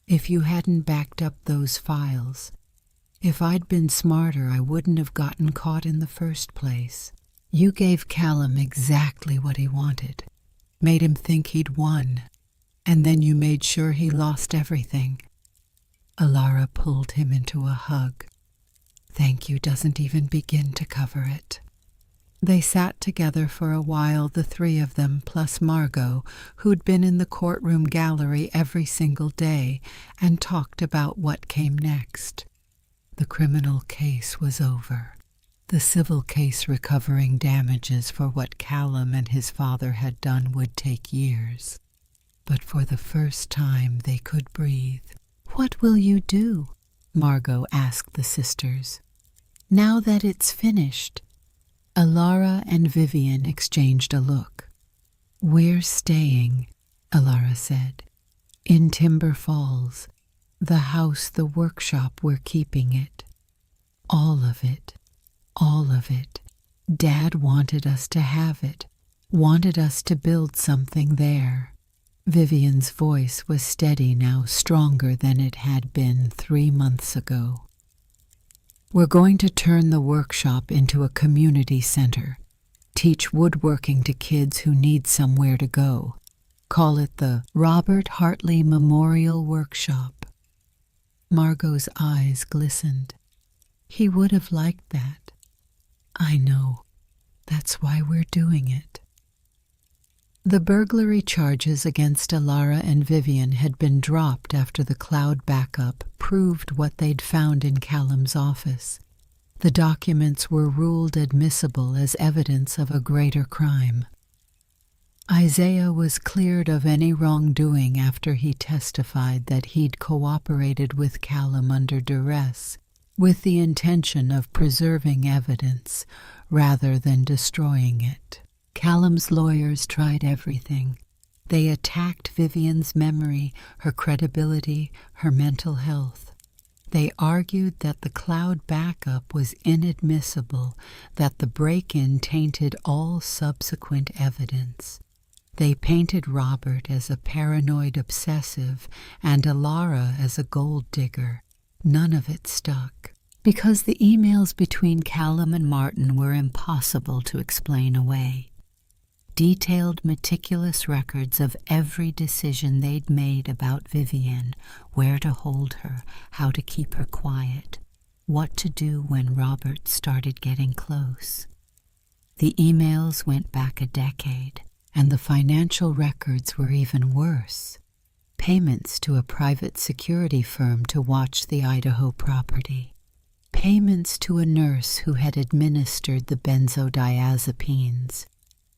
If you hadn't backed up those files. If I'd been smarter, I wouldn't have gotten caught in the first place. You gave Callum exactly what he wanted. Made him think he'd won. And then you made sure he lost everything. Alara pulled him into a hug. Thank you doesn't even begin to cover it. They sat together for a while, the three of them, plus Margot, who'd been in the courtroom gallery every single day, and talked about what came next. The criminal case was over. The civil case recovering damages for what Callum and his father had done would take years. But for the first time they could breathe. What will you do? Margot asked the sisters. Now that it's finished. Alara and Vivian exchanged a look. We're staying, Alara said. In Timber Falls. The house, the workshop, we're keeping it. All of it. All of it. Dad wanted us to have it. Wanted us to build something there. Vivian's voice was steady now, stronger than it had been 3 months ago. We're going to turn the workshop into a community center. Teach woodworking to kids who need somewhere to go. Call it the Robert Hartley Memorial Workshop. Margot's eyes glistened. He would have liked that. I know. That's why we're doing it. The burglary charges against Alara and Vivian had been dropped after the cloud backup proved what they'd found in Callum's office. The documents were ruled admissible as evidence of a greater crime. Isaiah was cleared of any wrongdoing after he testified that he'd cooperated with Callum under duress, with the intention of preserving evidence rather than destroying it. Callum's lawyers tried everything. They attacked Vivian's memory, her credibility, her mental health. They argued that the cloud backup was inadmissible, that the break-in tainted all subsequent evidence. They painted Robert as a paranoid obsessive and Alara as a gold digger. None of it stuck, because the emails between Callum and Martin were impossible to explain away. Detailed, meticulous records of every decision they'd made about Vivian, where to hold her, how to keep her quiet, what to do when Robert started getting close. The emails went back a decade, and the financial records were even worse. Payments to a private security firm to watch the Idaho property. Payments to a nurse who had administered the benzodiazepines.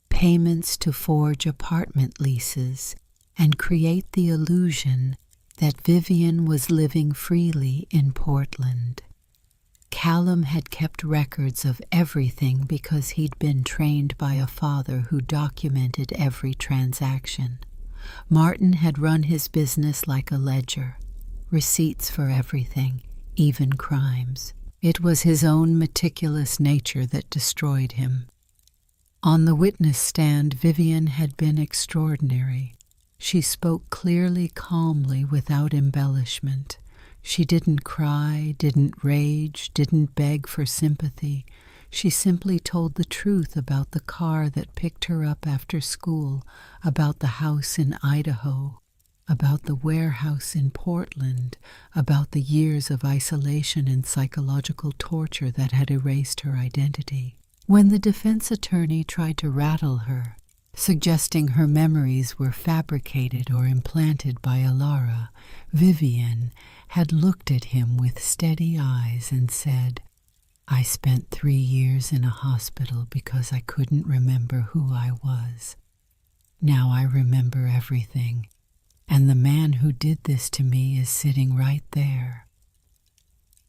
Payments to forge apartment leases and create the illusion that Vivian was living freely in Portland. Callum had kept records of everything because he'd been trained by a father who documented every transaction. Martin had run his business like a ledger, receipts for everything, even crimes. It was his own meticulous nature that destroyed him. On the witness stand, Vivian had been extraordinary. She spoke clearly, calmly, without embellishment. She didn't cry, didn't rage, didn't beg for sympathy. She simply told the truth about the car that picked her up after school, about the house in Idaho, about the warehouse in Portland, about the years of isolation and psychological torture that had erased her identity. When the defense attorney tried to rattle her, suggesting her memories were fabricated or implanted by Alara, Vivian had looked at him with steady eyes and said, "I spent 3 years in a hospital because I couldn't remember who I was. Now I remember everything, and the man who did this to me is sitting right there."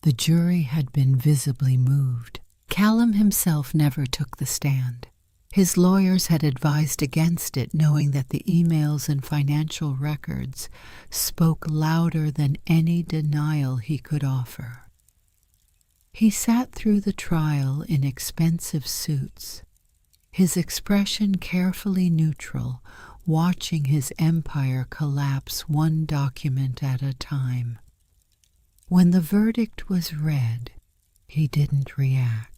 The jury had been visibly moved. Callum himself never took the stand. His lawyers had advised against it, knowing that the emails and financial records spoke louder than any denial he could offer. He sat through the trial in expensive suits, his expression carefully neutral, watching his empire collapse one document at a time. When the verdict was read, he didn't react,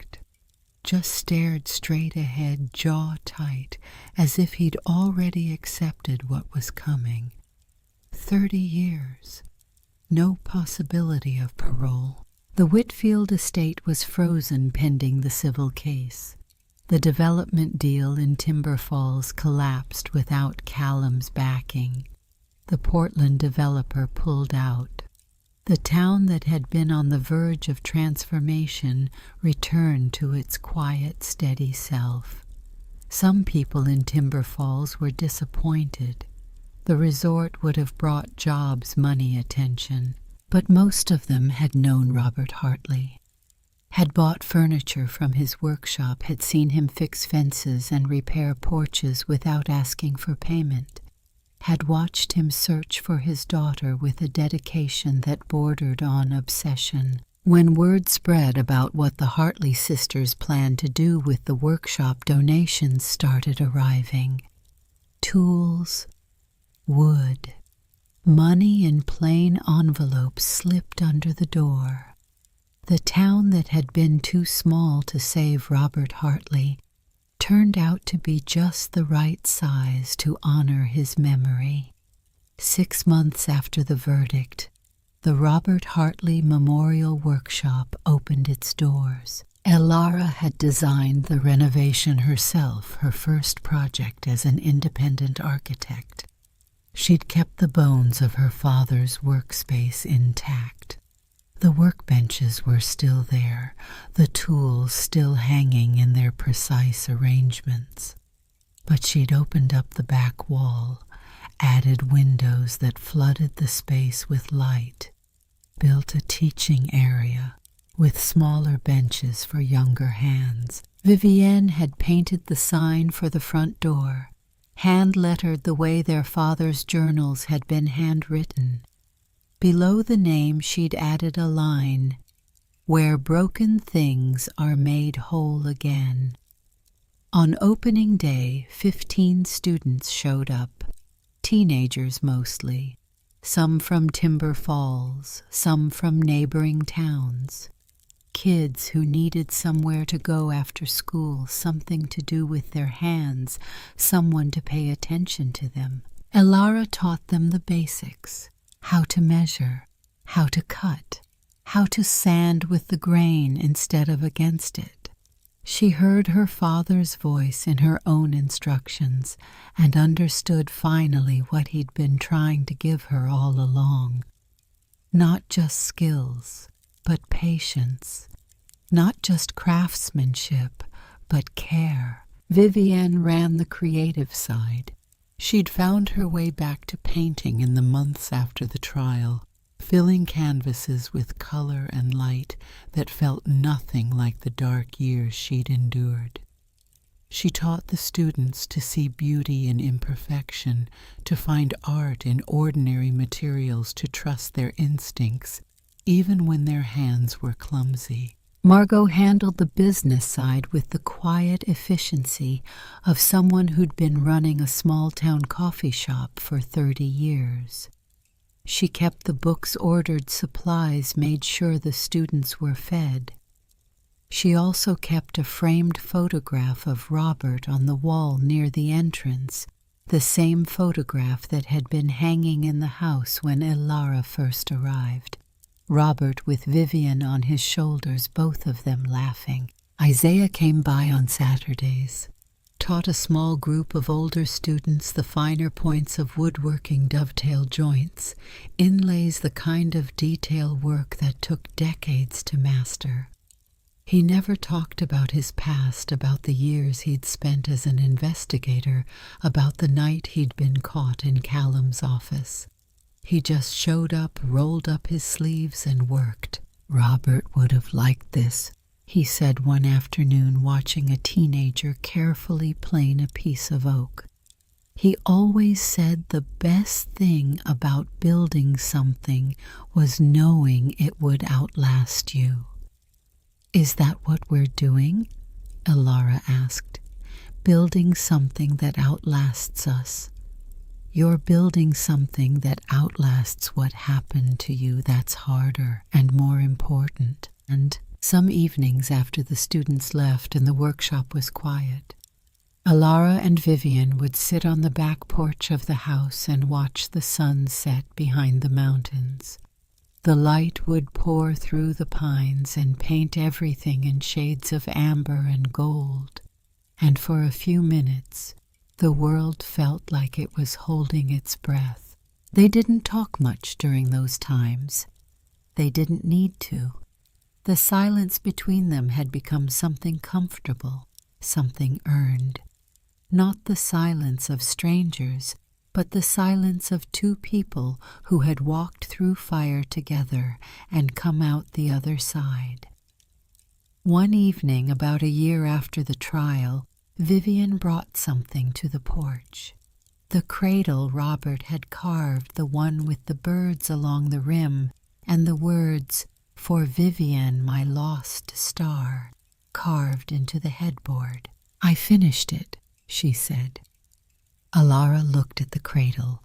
just stared straight ahead, jaw tight, as if he'd already accepted what was coming. 30 years. No possibility of parole. The Whitfield estate was frozen pending the civil case. The development deal in Timber Falls collapsed without Callum's backing. The Portland developer pulled out. The town that had been on the verge of transformation returned to its quiet, steady self. Some people in Timber Falls were disappointed. The resort would have brought jobs, money, attention. But most of them had known Robert Hartley, had bought furniture from his workshop, had seen him fix fences and repair porches without asking for payment, had watched him search for his daughter with a dedication that bordered on obsession. When word spread about what the Hartley sisters planned to do with the workshop, donations started arriving. Tools, wood, money in plain envelopes slipped under the door. The town that had been too small to save Robert Hartley turned out to be just the right size to honor his memory. 6 months after the verdict, the Robert Hartley Memorial Workshop opened its doors. Elara had designed the renovation herself, her first project as an independent architect. She'd kept the bones of her father's workspace intact. The workbenches were still there, the tools still hanging in their precise arrangements. But she'd opened up the back wall, added windows that flooded the space with light, built a teaching area with smaller benches for younger hands. Vivienne had painted the sign for the front door, hand-lettered the way their father's journals had been handwritten. Below the name she'd added a line, "Where broken things are made whole again." On opening day, 15 students showed up, teenagers mostly, some from Timber Falls, some from neighboring towns. Kids who needed somewhere to go after school, something to do with their hands, someone to pay attention to them. Elara taught them the basics: how to measure, how to cut, how to sand with the grain instead of against it. She heard her father's voice in her own instructions and understood finally what he'd been trying to give her all along. Not just skills, but patience. Not just craftsmanship, but care. Vivienne ran the creative side. She'd found her way back to painting in the months after the trial, filling canvases with color and light that felt nothing like the dark years she'd endured. She taught the students to see beauty in imperfection, to find art in ordinary materials, to trust their instincts, even when their hands were clumsy. Margot handled the business side with the quiet efficiency of someone who'd been running a small-town coffee shop for 30 years. She kept the books ordered, supplies, made sure the students were fed. She also kept a framed photograph of Robert on the wall near the entrance, the same photograph that had been hanging in the house when Elara first arrived. Robert with Vivienne on his shoulders, both of them laughing. Isaiah came by on Saturdays, taught a small group of older students the finer points of woodworking dovetail joints, inlays, the kind of detail work that took decades to master. He never talked about his past, about the years he'd spent as an investigator, about the night he'd been caught in Callum's office. He just showed up, rolled up his sleeves, and worked. Robert would have liked this, he said one afternoon, watching a teenager carefully plane a piece of oak. He always said the best thing about building something was knowing it would outlast you. "Is that what we're doing?" Elara asked. "Building something that outlasts us." "You're building something that outlasts what happened to you. That's harder and more important." And some evenings after the students left and the workshop was quiet, Elara and Vivienne would sit on the back porch of the house and watch the sun set behind the mountains. The light would pour through the pines and paint everything in shades of amber and gold, and for a few minutes the world felt like it was holding its breath. They didn't talk much during those times. They didn't need to. The silence between them had become something comfortable, something earned. Not the silence of strangers, but the silence of two people who had walked through fire together and come out the other side. One evening, about a year after the trial, Vivienne brought something to the porch. The cradle Robert had carved, the one with the birds along the rim, and the words, "For Vivienne, my lost star," carved into the headboard. "I finished it," she said. Elara looked at the cradle.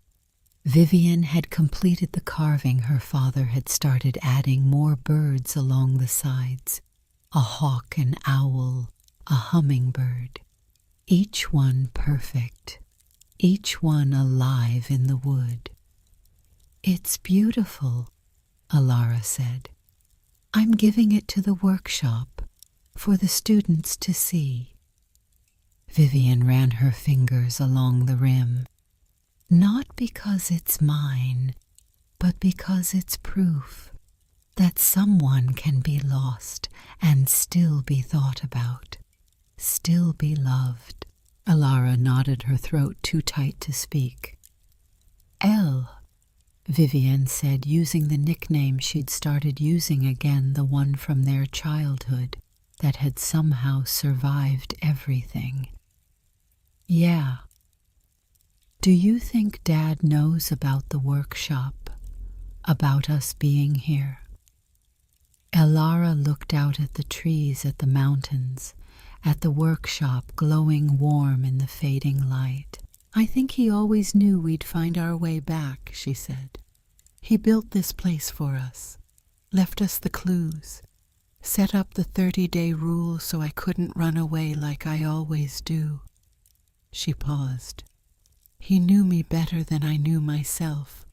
Vivienne had completed the carving. Her father had started adding more birds along the sides. A hawk, an owl, a hummingbird. Each one perfect, each one alive in the wood. "It's beautiful," Elara said. "I'm giving it to the workshop for the students to see. Vivian ran her fingers along the rim. Not because it's mine, but because it's proof that someone can be lost and still be thought about, still be loved. Alara nodded, her throat too tight to speak. Elle, Vivian said, using the nickname she'd started using again, the one from their childhood that had somehow survived everything. Yeah. Do you think Dad knows about the workshop, about us being here? Alara looked out at the trees, at the mountains, at the workshop glowing warm in the fading light. I think he always knew we'd find our way back, she said. He built this place for us, left us the clues, set up the 30-day rule so I couldn't run away like I always do. She paused. He knew me better than I knew myself.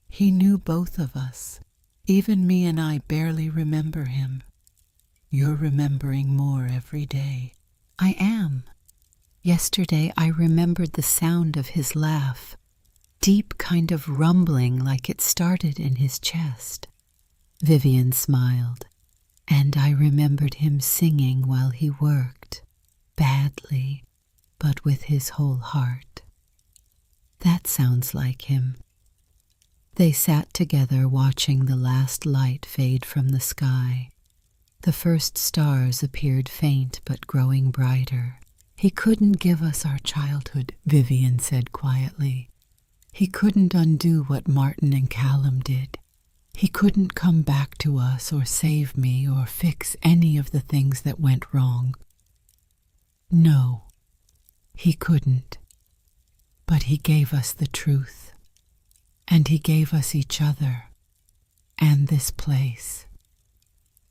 He knew both of us. Even me and I barely remember him. You're remembering more every day. I am. Yesterday I remembered the sound of his laugh, deep kind of rumbling like it started in his chest. Vivian smiled, and I remembered him singing while he worked, badly, but with his whole heart. That sounds like him. They sat together watching the last light fade from the sky. The first stars appeared faint but growing brighter. He couldn't give us our childhood, Vivian said quietly. He couldn't undo what Martin and Callum did. He couldn't come back to us or save me or fix any of the things that went wrong. No, he couldn't. But he gave us the truth. And he gave us each other, and this place.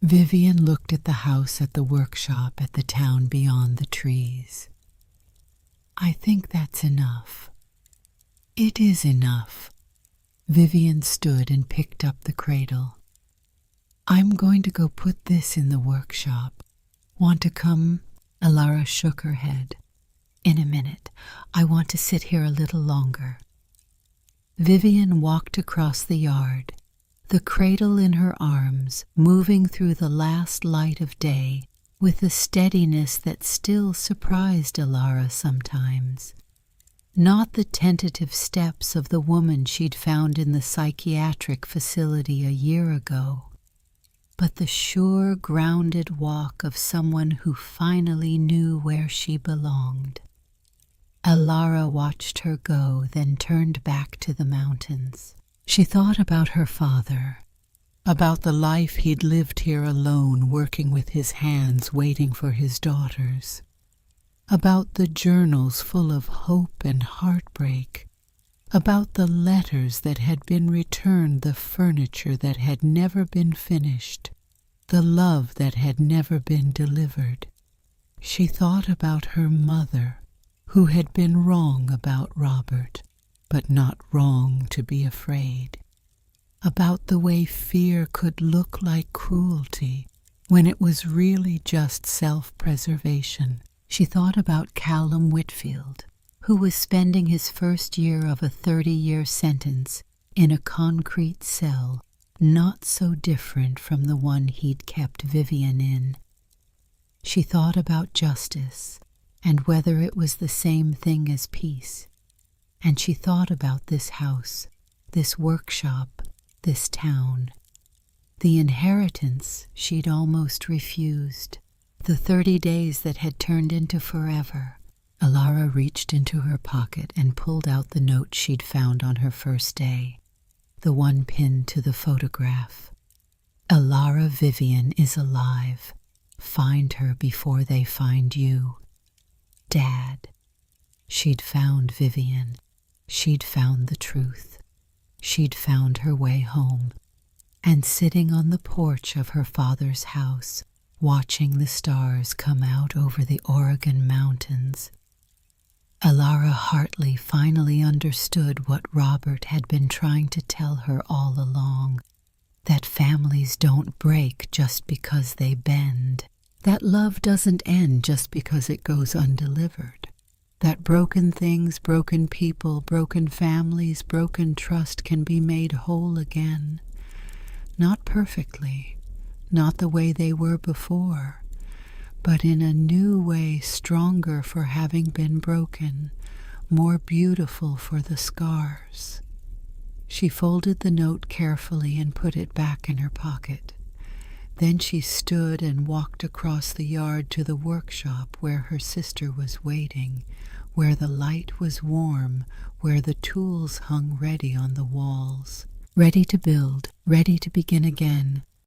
Vivian looked at the house, at the workshop, at the town beyond the trees. I think that's enough. It is enough. Vivian stood and picked up the cradle. I'm going to go put this in the workshop. Want to come? Alara shook her head. In a minute. I want to sit here a little longer. Vivian walked across the yard, the cradle in her arms, moving through the last light of day with a steadiness that still surprised Alara sometimes. Not the tentative steps of the woman she'd found in the psychiatric facility a year ago, but the sure, grounded walk of someone who finally knew where she belonged. Alara watched her go, then turned back to the mountains. She thought about her father, about the life he'd lived here alone, working with his hands, waiting for his daughters, about the journals full of hope and heartbreak, about the letters that had been returned, the furniture that had never been finished, the love that had never been delivered. She thought about her mother, who had been wrong about Robert, but not wrong to be afraid, about the way fear could look like cruelty when it was really just self-preservation. She thought about Callum Whitfield, who was spending his first year of a 30-year sentence in a concrete cell, not so different from the one he'd kept Vivian in. She thought about justice, and whether it was the same thing as peace. And she thought about this house, this workshop, this town. The inheritance she'd almost refused. The 30 days that had turned into forever. Alara reached into her pocket and pulled out the note she'd found on her first day, the one pinned to the photograph. Alara Vivian is alive. Find her before they find you. Dad. She'd found Vivian. She'd found the truth. She'd found her way home. And sitting on the porch of her father's house, watching the stars come out over the Oregon mountains, Alara Hartley finally understood what Robert had been trying to tell her all along, that families don't break just because they bend. That love doesn't end just because it goes undelivered. That broken things, broken people, broken families, broken trust can be made whole again. Not perfectly, not the way they were before, but in a new way, stronger for having been broken, more beautiful for the scars. She folded the note carefully and put it back in her pocket. Then she stood and walked across the yard to the workshop where her sister was waiting, where the light was warm, where the tools hung ready on the walls. Ready to build, ready to begin again,